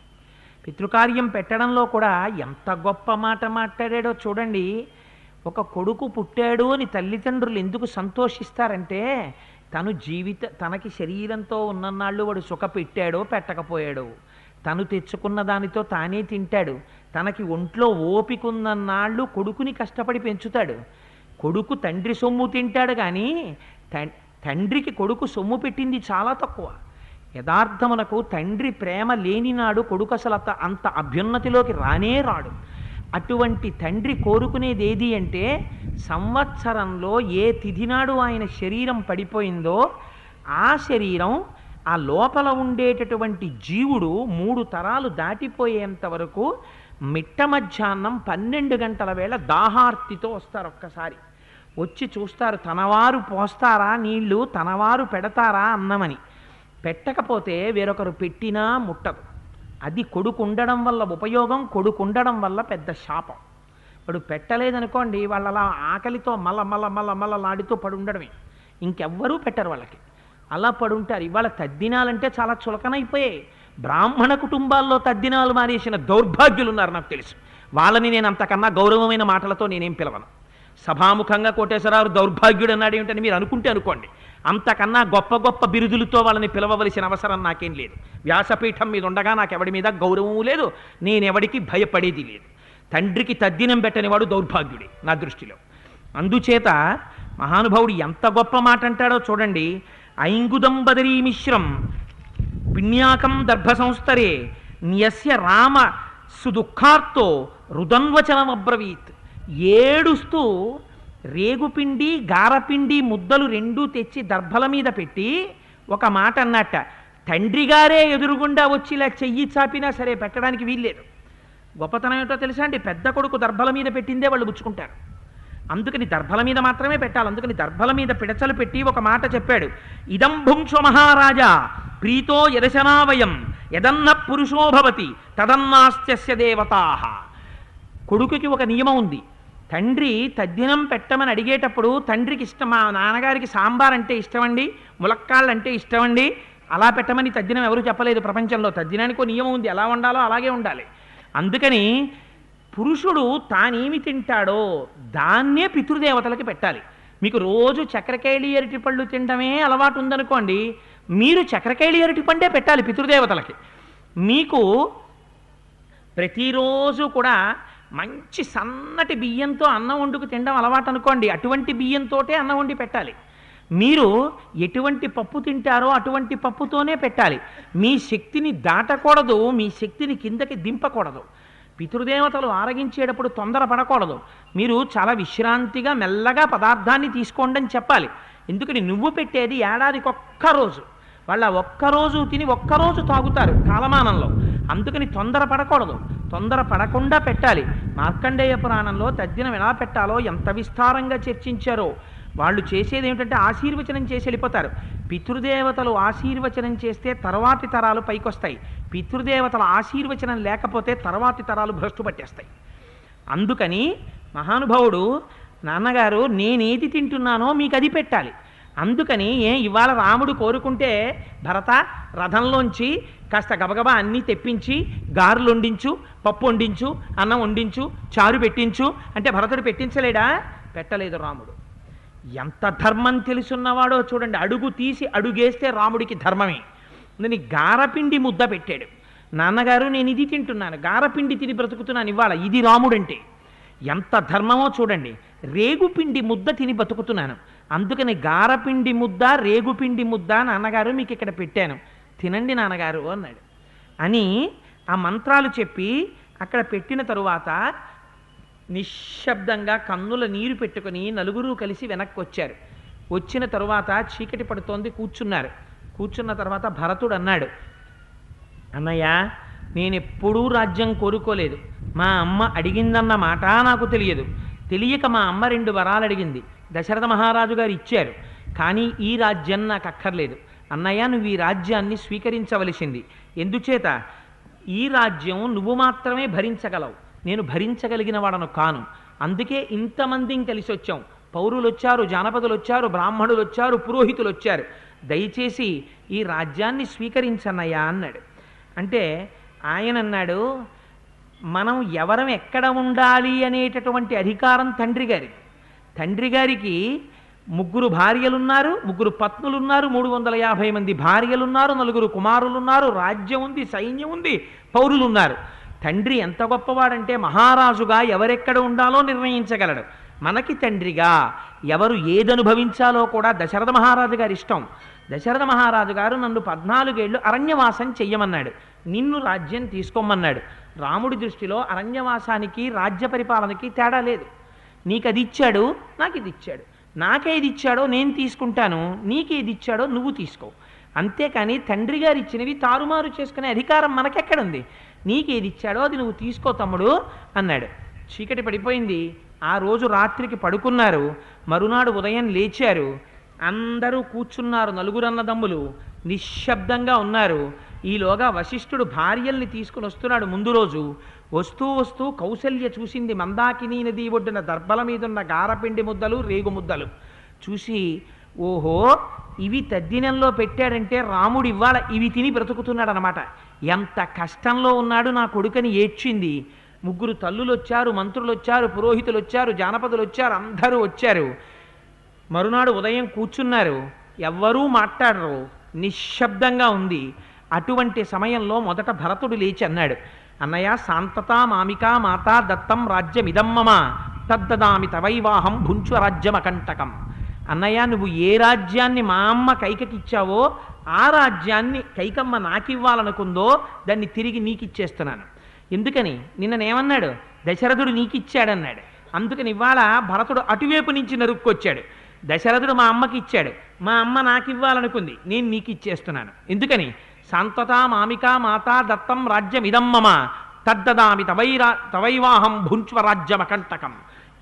పితృకార్యం పెట్టడంలో కూడా ఎంత గొప్ప మాట మాట్లాడాడో చూడండి. ఒక కొడుకు పుట్టాడు అని తల్లిదండ్రులు ఎందుకు సంతోషిస్తారంటే తనకి శరీరంతో ఉన్ననాళ్ళు వాడు సుఖ పెట్టాడో పెట్టకపోయాడో, తను తెచ్చుకున్న దానితో తానే తింటాడు, తనకి ఒంట్లో ఓపికన్ననాళ్ళు కొడుకుని కష్టపడి పెంచుతాడు. కొడుకు తండ్రి సొమ్ము తింటాడు, కానీ తండ్రికి కొడుకు సొమ్ము పెట్టింది చాలా తక్కువ. యథార్థమునకు తండ్రి ప్రేమ లేనినాడు కొడుకు అసలు అంత అభ్యున్నతిలోకి రానే రాడు. అటువంటి తండ్రి కోరుకునేది ఏది అంటే సంవత్సరంలో ఏ తిథినాడు ఆయన శరీరం పడిపోయిందో ఆ శరీరం, ఆ లోపల ఉండేటటువంటి జీవుడు 3 తరాలు దాటిపోయేంత వరకు మిట్ట మధ్యాహ్నం 12 గంటల వేళ దాహార్తితో వస్తారు. ఒక్కసారి వచ్చి చూస్తారు, తనవారు పోస్తారా నీళ్లు, తనవారు పెడతారా అన్నమని. పెట్టకపోతే వేరొకరు పెట్టినా ముట్టదు. అది కొడుకు ఉండడం వల్ల ఉపయోగం, కొడుకు ఉండడం వల్ల పెద్ద శాపం. వాడు పెట్టలేదనుకోండి, వాళ్ళు అలా ఆకలితో మళ్ళలాడుతూ పడి ఉండడమే, ఇంకెవ్వరూ పెట్టరు వాళ్ళకి. అలా పడుంటారు. ఇవాళ తద్దినాలంటే చాలా చులకనైపోయాయి. బ్రాహ్మణ కుటుంబాల్లో తద్దినాలు మానేసిన దౌర్భాగ్యులు ఉన్నారు నాకు తెలుసు. వాళ్ళని నేను అంతకన్నా గౌరవమైన మాటలతో నేనేం పిలవను. సభాముఖంగా కోటేశ్వరరావు దౌర్భాగ్యుడు అన్నాడు ఏమిటని మీరు అనుకుంటే అనుకోండి. అంతకన్నా గొప్ప గొప్ప బిరుదులతో వాళ్ళని పిలవవలసిన అవసరం నాకేం లేదు. వ్యాసపీఠం మీద ఉండగా నాకు ఎవడి మీద గౌరవము లేదు, నేనెవడికి భయపడేది లేదు. తండ్రికి తద్దినం పెట్టని వాడు దౌర్భాగ్యుడే నా దృష్టిలో. అందుచేత మహానుభావుడు ఎంత గొప్ప మాట అంటాడో చూడండి. ఐంగుదం బదరీ మిశ్రం పిణ్యాకం దర్భ సంస్థరే న్యస్య రామ సుదుఃఖార్తో రుదన్వచనమబ్రవీత్. ఏడుస్తూ రేగుపిండి గారపిండి ముద్దలు 2 తెచ్చి దర్భల మీద పెట్టి ఒక మాట అన్నట్ట. తండ్రి గారే ఎదురుగుండా వచ్చి ఇలా చెయ్యి చాపినా సరే పెట్టడానికి వీల్లేదు. గొప్పతనం ఏమిటో తెలుసా అండి? పెద్ద కొడుకు దర్భల మీద పెట్టిందే వాళ్ళు పుచ్చుకుంటారు. అందుకని దర్భల మీద మాత్రమే పెట్టాలి. అందుకని దర్భల మీద పిడచలు పెట్టి ఒక మాట చెప్పాడు. ఇదం భుంక్షు మహారాజా ప్రీతో యదశనావయం యదన్న పురుషోభవతి తదన్నాస్త్యస్య దేవతాః. కొడుకుకి ఒక నియమం ఉంది. తండ్రి తద్దినం పెట్టమని అడిగేటప్పుడు తండ్రికి ఇష్టం, మా నాన్నగారికి సాంబార్ అంటే ఇష్టమండి, ములక్కాళ్ళు అంటే ఇష్టమండి, అలా పెట్టమని తద్దినం ఎవరు చెప్పలేదు ప్రపంచంలో. తద్దినానికి ఒక నియమం ఉంది, ఎలా ఉండాలో అలాగే ఉండాలి. అందుకని పురుషుడు తానేమి తింటాడో దాన్నే పితృదేవతలకి పెట్టాలి. మీకు రోజు చక్రకేళి అరటి పళ్ళు తినడమే అలవాటు ఉందనుకోండి, మీరు చక్రకేళి అరటి పండే పెట్టాలి పితృదేవతలకి. మీకు ప్రతిరోజు కూడా మంచి సన్నటి బియ్యంతో అన్నం వండుకు తినడం అలవాటు అనుకోండి, అటువంటి బియ్యంతోటే అన్నం వండి పెట్టాలి. మీరు ఎటువంటి పప్పు తింటారో అటువంటి పప్పుతోనే పెట్టాలి. మీ శక్తిని దాటకూడదు, మీ శక్తిని కిందకి దింపకూడదు. పితృదేవతలు ఆరగించేటప్పుడు తొందర పడకూడదు. మీరు చాలా విశ్రాంతిగా మెల్లగా పదార్థాన్ని తీసుకోండి అని చెప్పాలి. ఎందుకని నువ్వు పెట్టేది ఏడాదికి ఒక్కరోజు, వాళ్ళ ఒక్కరోజు తిని ఒక్కరోజు తాగుతారు కాలమానంలో. అందుకని తొందర పడకూడదు, తొందర పడకుండా పెట్టాలి. మార్కండేయ పురాణంలో తద్దినం ఎలా పెట్టాలో ఎంత విస్తారంగా చర్చించారో. వాళ్ళు చేసేది ఏమిటంటే ఆశీర్వచనం చేసి వెళ్ళిపోతారు. పితృదేవతలు ఆశీర్వచనం చేస్తే తర్వాతి తరాలు పైకొస్తాయి, పితృదేవతల ఆశీర్వచనం లేకపోతే తర్వాతి తరాలు భ్రష్టు పట్టేస్తాయి. అందుకని మహానుభావుడు నాన్నగారు నేనేది తింటున్నానో మీకు అది పెట్టాలి. అందుకని ఇవాళ రాముడు కోరుకుంటే భరత రథంలోంచి కాస్త గబగబా అన్నీ తెప్పించి గారెలు వండించు, పప్పు వండించు, అన్నం వండించు, చారు పెట్టించు అంటే భరతుడు పెట్టించలేడా? పెట్టలేదు రాముడు. ఎంత ధర్మం తెలుసున్నవాడో చూడండి. అడుగు తీసి అడుగేస్తే రాముడికి ధర్మమే. నేను గారపిండి ముద్ద పెట్టాడు. నాన్నగారు నేను ఇది తింటున్నాను, గారపిండి తిని బ్రతుకుతున్నాను ఇవాళ, ఇది రాముడంటే ఎంత ధర్మమో చూడండి. రేగుపిండి ముద్ద తిని బతుకుతున్నాను, అందుకని గారపిండి ముద్ద రేగుపిండి ముద్ద నాన్నగారు మీకు ఇక్కడ పెట్టాను, తినండి నాన్నగారు అన్నాడు. అని ఆ మంత్రాలు చెప్పి అక్కడ పెట్టిన తరువాత నిశ్శబ్దంగా కన్నుల నీరు పెట్టుకుని నలుగురు కలిసి వెనక్కి వచ్చారు. వచ్చిన తరువాత చీకటి పడుతోంది, కూర్చున్నారు. కూర్చున్న తర్వాత భరతుడు అన్నాడు, అన్నయ్య నేనెప్పుడూ రాజ్యం కోరుకోలేదు, మా అమ్మ అడిగిందన్న మాట నాకు తెలియదు. తెలియక మా అమ్మ 2 వరాలు అడిగింది, దశరథ మహారాజు గారు ఇచ్చారు. కానీ ఈ రాజ్యం నాకు అక్కర్లేదు. అన్నయ్య నువ్వు ఈ రాజ్యాన్ని స్వీకరించవలసింది. ఎందుచేత ఈ రాజ్యం నువ్వు మాత్రమే భరించగలవు, నేను భరించగలిగిన వాడను కాను. అందుకే ఇంతమందిని కలిసి వచ్చాం. పౌరులు వచ్చారు, జానపదులు వచ్చారు, బ్రాహ్మణులు వచ్చారు, పురోహితులు వచ్చారు. దయచేసి ఈ రాజ్యాన్ని స్వీకరించన్నయ్యా అన్నాడు. అంటే ఆయన అన్నాడు, మనం ఎవరం ఎక్కడ ఉండాలి అనేటటువంటి అధికారం తండ్రి గారికి 3 భార్యలున్నారు, 3 పత్నులున్నారు, 350 మంది భార్యలున్నారు, 4 కుమారులున్నారు, రాజ్యం ఉంది, సైన్యం ఉంది, పౌరులున్నారు. తండ్రి ఎంత గొప్పవాడంటే మహారాజుగా ఎవరెక్కడ ఉండాలో నిర్ణయించగలడు. మనకి తండ్రిగా ఎవరు ఏదనుభవించాలో కూడా దశరథ మహారాజు గారి ఇష్టం. దశరథ మహారాజు గారు నన్ను 14 ఏళ్ళు అరణ్యవాసం చెయ్యమన్నాడు, నిన్ను రాజ్యం తీసుకోమన్నాడు. రాముడి దృష్టిలో అరణ్యవాసానికి రాజ్య పరిపాలనకి తేడా లేదు. నీకు అది ఇచ్చాడు, నాకు ఇది ఇచ్చాడు. నాకేది ఇచ్చాడో నేను తీసుకుంటాను, నీకేది ఇచ్చాడో నువ్వు తీసుకో. అంతేకాని తండ్రి గారు ఇచ్చినవి తారుమారు చేసుకునే అధికారం మనకెక్కడుంది? నీకేది ఇచ్చాడో అది నువ్వు తీసుకో తమ్ముడు అన్నాడు. చీకటి పడిపోయింది. ఆ రోజు రాత్రికి పడుకున్నారు. మరునాడు ఉదయం లేచారు. అందరూ కూర్చున్నారు, 4 అన్నదమ్ములు నిశ్శబ్దంగా ఉన్నారు. ఈలోగా వశిష్ఠుడు భార్యల్ని తీసుకుని వస్తున్నాడు. ముందు రోజు వస్తూ వస్తూ కౌసల్య చూసింది మందాకినీ నది ఒడ్డున దర్భల మీదున్న గారపిండి ముద్దలు, రేగు ముద్దలు చూసి, ఓహో ఇవి తద్దినంలో పెట్టాడంటే రాముడు ఇవాళ ఇవి తిని బ్రతుకుతున్నాడు అనమాట. ఎంత కష్టంలో ఉన్నాడు నా కొడుకని ఏడ్చింది. 3 తల్లులు వచ్చారు, మంత్రులు వచ్చారు, పురోహితులు వచ్చారు, జానపదులు వచ్చారు, అందరూ వచ్చారు. మరునాడు ఉదయం కూర్చున్నారు, ఎవ్వరూ మాట్లాడరు, నిశ్శబ్దంగా ఉంది. అటువంటి సమయంలో మొదట భరతుడు లేచి అన్నాడు, అన్నయ్య శాంతత మామికా మాతా దత్తం రాజ్యమిదం మమ తద్దదామి తవైవాహం భుంచు రాజ్యమకంటకం. అన్నయ్య నువ్వు ఏ రాజ్యాన్ని మా అమ్మ కైకకిచ్చావో ఆ రాజ్యాన్ని కైకమ్మ నాకివ్వాలనుకుందో దాన్ని తిరిగి నీకిచ్చేస్తున్నాను. ఎందుకని నిన్ననేమన్నాడు? దశరథుడు నీకిచ్చాడన్నాడు. అందుకని ఇవాళ భరతుడు అటువైపు నుంచి నరుక్కొచ్చాడు. దశరథుడు మా అమ్మకి ఇచ్చాడు, మా అమ్మ నాకు ఇవ్వాలనుకుంది, నేను నీకు ఇచ్చేస్తున్నాను. ఎందుకని శాంతత మామికా మాతా దత్తం రాజ్యమిదం మమ తద్దదామి తవైవాహం భుంచ్వ రాజ్యమకంటకం.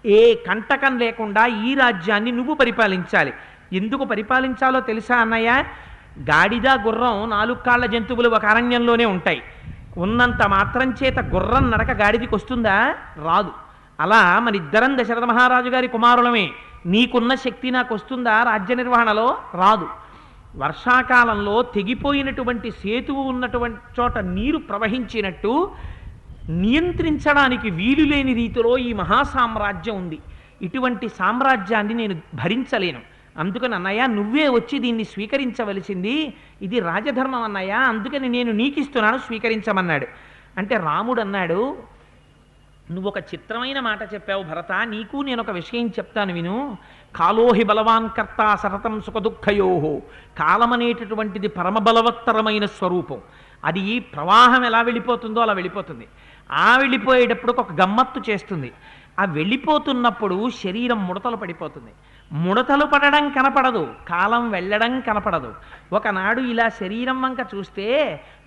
ఏ కంటకం లేకుండా ఈ రాజ్యాన్ని నువ్వు పరిపాలించాలి. ఎందుకు పరిపాలించాలో తెలుసా అన్నయ్య? గాడిద గుర్రం 4 కాళ్ళ జంతువులు ఒక అరణ్యంలోనే ఉంటాయి. ఉన్నంత మాత్రం చేత గుర్రం నడక గాడిదికి వస్తుందా? రాదు. అలా మన ఇద్దరం దశరథ మహారాజు గారి కుమారులమే. నీకున్న శక్తి నాకు వస్తుందా రాజ్య నిర్వహణలో? రాదు. వర్షాకాలంలో తెగిపోయినటువంటి సేతువు ఉన్నటువంటి చోట నీరు ప్రవహించినట్టు నియంత్రించడానికి వీలులేని రీతిలో ఈ మహాసామ్రాజ్యం ఉంది. ఇటువంటి సామ్రాజ్యాన్ని నేను భరించలేను. అందుకని అన్నయ్య నువ్వే వచ్చి దీన్ని స్వీకరించవలసింది, ఇది రాజధర్మం అన్నయ్య, అందుకని నేను నీకిస్తున్నాను, స్వీకరించమన్నాడు. అంటే రాముడు అన్నాడు, నువ్వు ఒక చిత్రమైన మాట చెప్పావు భరత, నీకు నేను ఒక విషయం చెప్తాను విను. కాలోహి బలవాన్ కర్త సతతం సుఖదుఃఖయోహో. కాలం అనేటటువంటిది పరమబలవత్తరమైన స్వరూపం. అది ప్రవాహం ఎలా వెళ్ళిపోతుందో అలా వెళ్ళిపోతుంది. ఆ వెళ్ళిపోయేటప్పుడు ఒక గమ్మత్తు చేస్తుంది. ఆ వెళ్ళిపోతున్నప్పుడు శరీరం ముడతలు పడిపోతుంది. ముడతలు పడడం కనపడదు, కాలం వెళ్ళడం కనపడదు. ఒకనాడు ఇలా శరీరం వంక చూస్తే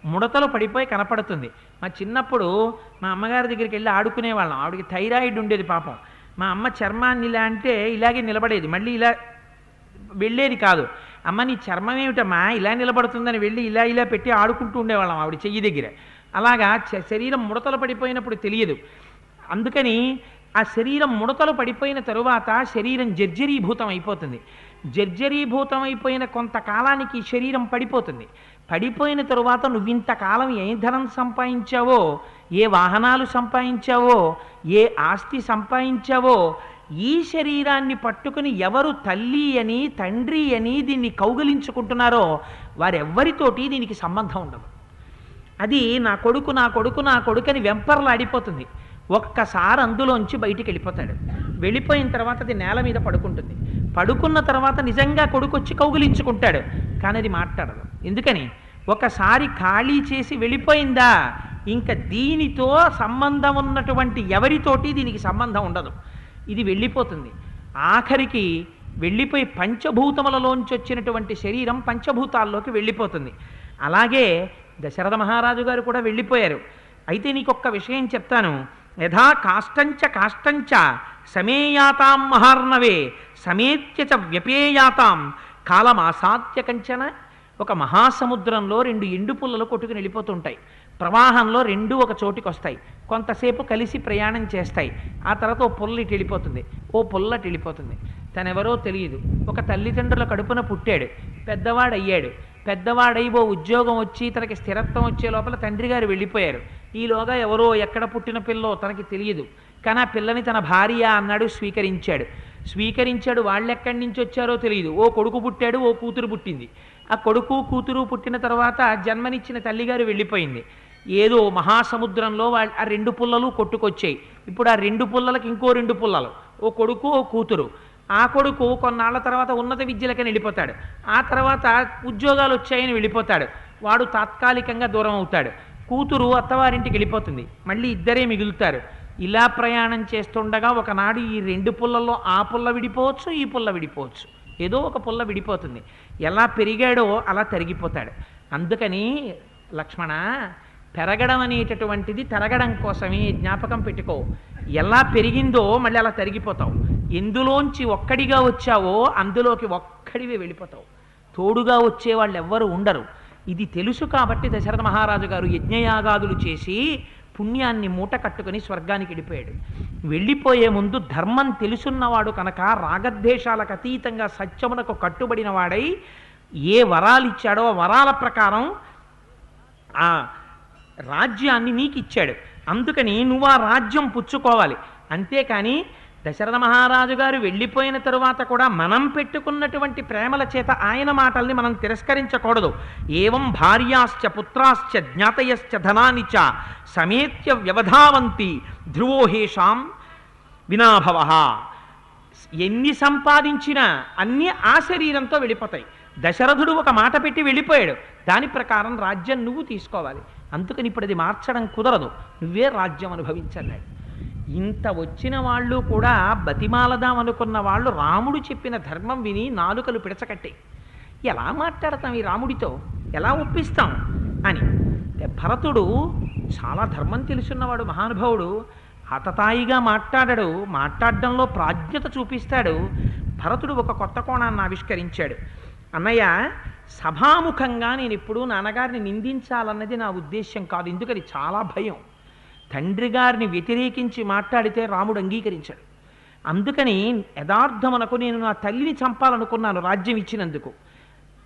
ముడతలు పడిపోయి కనపడుతుంది. మా చిన్నప్పుడు మా అమ్మగారి దగ్గరికి వెళ్ళి ఆడుకునేవాళ్ళం. ఆవిడకి థైరాయిడ్ ఉండేది పాపం. మా అమ్మ చర్మాన్ని ఇలా అంటే ఇలాగే నిలబడేది, మళ్ళీ ఇలా వెళ్ళేది కాదు. అమ్మ నీ చర్మం ఏమిటమ్మా ఇలా నిలబడుతుందని వెళ్ళి ఇలా ఇలా పెట్టి ఆడుకుంటూ ఉండేవాళ్ళం ఆవిడ చెయ్యి దగ్గర. అలాగా శరీరం ముడతలు పడిపోయినప్పుడు తెలియదు. అందుకని ఆ శరీరం ముడతలు పడిపోయిన తరువాత శరీరం జర్జరీభూతం అయిపోతుంది. జర్జరీభూతం అయిపోయిన కొంతకాలానికి శరీరం పడిపోతుంది. పడిపోయిన తరువాత నువ్వింతకాలం ఏ ధనం సంపాదించావో, ఏ వాహనాలు సంపాదించావో, ఏ ఆస్తి సంపాదించావో, ఈ శరీరాన్ని పట్టుకుని ఎవరు తల్లి అని తండ్రి అని దీన్ని కౌగిలించుకుంటున్నారో వారెవ్వరితోటి దీనికి సంబంధం ఉండదు. అది నా కొడుకు నా కొడుకు నా కొడుకని వెంపర్లాడిపోతుంది. ఒక్కసారి అందులోంచి బయటికి వెళ్ళిపోతాడు. వెళ్ళిపోయిన తర్వాత అది నేల మీద పడుకుంటుంది. పడుకున్న తర్వాత నిజంగా కొడుకు వచ్చి కౌగిలించుకుంటాడు, కానీ అది మాట్లాడదు. ఎందుకని? ఒకసారి ఖాళీ చేసి వెళ్ళిపోయిందా ఇంకా దీనితో సంబంధం ఉన్నటువంటి ఎవరితోటి దీనికి సంబంధం ఉండదు. ఇది వెళ్ళిపోతుంది. ఆఖరికి వెళ్ళిపోయి పంచభూతములలోంచి వచ్చినటువంటి శరీరం పంచభూతాల్లోకి వెళ్ళిపోతుంది. అలాగే దశరథ మహారాజు గారు కూడా వెళ్ళిపోయారు. అయితే నీకొక్క విషయం చెప్తాను. యథా కాష్టంచ కాష్టంచ సమేయాతాం మహార్ణవే సమేత్య చ వ్యపేయాతాం కాలమాసాత్య కంచన. ఒక మహాసముద్రంలో రెండు ఎండు పుల్లలు కొట్టుకుని వెళ్ళిపోతుంటాయి. ప్రవాహంలో రెండు ఒక చోటికి వస్తాయి, కొంతసేపు కలిసి ప్రయాణం చేస్తాయి. ఆ తర్వాత ఓ పుల్ల ఇటు వెళ్ళిపోతుంది, ఓ పుల్ల అటు వెళ్ళిపోతుంది. తనెవరో తెలియదు. ఒక తల్లిదండ్రుల కడుపున పుట్టాడు, పెద్దవాడయ్యాడు. పెద్దవాడై ఓ ఉద్యోగం వచ్చి తనకి స్థిరత్వం వచ్చే లోపల తండ్రి గారు వెళ్ళిపోయారు. ఈలోగా ఎవరో ఎక్కడ పుట్టిన పిల్లో తనకి తెలియదు, కానీ ఆ పిల్లని తన భార్య అన్నాడు, స్వీకరించాడు. వాళ్ళెక్కడి నుంచి వచ్చారో తెలియదు. ఓ కొడుకు పుట్టాడు, ఓ కూతురు పుట్టింది. ఆ కొడుకు కూతురు పుట్టిన తర్వాత జన్మనిచ్చిన తల్లిగారు వెళ్ళిపోయింది. ఏదో మహాసముద్రంలో ఆ రెండు పుల్లలు కొట్టుకొచ్చాయి. ఇప్పుడు ఆ రెండు పుల్లలకి ఇంకో రెండు పుల్లలు, ఓ కొడుకు ఓ కూతురు. ఆ కొడుకు కొన్నాళ్ల తర్వాత ఉన్నత విద్యలకని వెళ్ళిపోతాడు. ఆ తర్వాత ఉద్యోగాలు వచ్చాయని వెళ్ళిపోతాడు. వాడు తాత్కాలికంగా దూరం అవుతాడు. కూతురు అత్తవారింటికి వెళ్ళిపోతుంది. మళ్ళీ ఇద్దరే మిగులుతారు. ఇలా ప్రయాణం చేస్తుండగా ఒకనాడు ఈ రెండు పుల్లల్లో ఆ పుల్ల విడిపోవచ్చు, ఈ పుల్ల విడిపోవచ్చు. ఏదో ఒక పుల్ల విడిపోతుంది. ఎలా పెరిగాడో అలా తరిగిపోతాడు. అందుకని లక్ష్మణ, పెరగడం అనేటటువంటిది తరగడం కోసమే, జ్ఞాపకం పెట్టుకో. ఎలా పెరిగిందో మళ్ళీ అలా తరిగిపోతావు. ఎందులోంచి ఒక్కడిగా వచ్చావో అందులోకి ఒక్కడివే వెళ్ళిపోతావు. తోడుగా వచ్చేవాళ్ళు ఎవ్వరూ ఉండరు. ఇది తెలుసు కాబట్టి దశరథ మహారాజు గారు యజ్ఞయాగాదులు చేసి పుణ్యాన్ని మూట కట్టుకుని స్వర్గానికి వెళ్ళిపోయాడు. వెళ్ళిపోయే ముందు ధర్మం తెలుసున్నవాడు కనుక రాగద్వేషాలకు అతీతంగా సత్యమునకు కట్టుబడిన వాడై ఏ వరాలు ఇచ్చాడో వరాల ప్రకారం ఆ రాజ్యాన్ని నీకు ఇచ్చాడు. అందుకని నువ్వు ఆ రాజ్యం పుచ్చుకోవాలి. అంతేకాని దశరథ మహారాజు గారు వెళ్ళిపోయిన తరువాత కూడా మనం పెట్టుకున్నటువంటి ప్రేమల చేత ఆయన మాటల్ని మనం తిరస్కరించకూడదు. ఏవం భార్యాశ్చ పుత్రాశ్చ జ్ఞాతయశ్చ ధనాని చ సమేత్య వ్యవధావంతి ధ్రువోహేషాం వినాభవ. ఎన్ని సంపాదించినా అన్నీ ఆ శరీరంతో వెళ్ళిపోతాయి. దశరథుడు ఒక మాట పెట్టి వెళ్ళిపోయాడు. దాని ప్రకారం రాజ్యం నువ్వు తీసుకోవాలి. అందుకని ఇప్పుడు అది మార్చడం కుదరదు, నువ్వే రాజ్యం అనుభవించన్నాడు. ఇంత వచ్చిన వాళ్ళు కూడా బతిమాలదాం అనుకున్న వాళ్ళు రాముడు చెప్పిన ధర్మం విని నాలుకలు పిడచకట్టాయి. ఎలా మాట్లాడతాం ఈ రాముడితో, ఎలా ఒప్పిస్తాం అని. భరతుడు చాలా ధర్మం తెలుసున్నవాడు, మహానుభావుడు. హతతాయిగా మాట్లాడాడు, మాట్లాడడంలో ప్రాజ్ఞత చూపిస్తాడు. భరతుడు ఒక కొత్త కోణాన్ని ఆవిష్కరించాడు. అన్నయ్య, సభాముఖంగా నేను ఎప్పుడూ నాన్నగారిని నిందించాలన్నది నా ఉద్దేశ్యం కాదు. ఎందుకని చాలా భయం. తండ్రి గారిని వ్యతిరేకించి మాట్లాడితే రాముడు అంగీకరించాడు. అందుకని యథార్థమునకు నేను నా తల్లిని చంపాలనుకున్నాను రాజ్యం ఇచ్చినందుకు.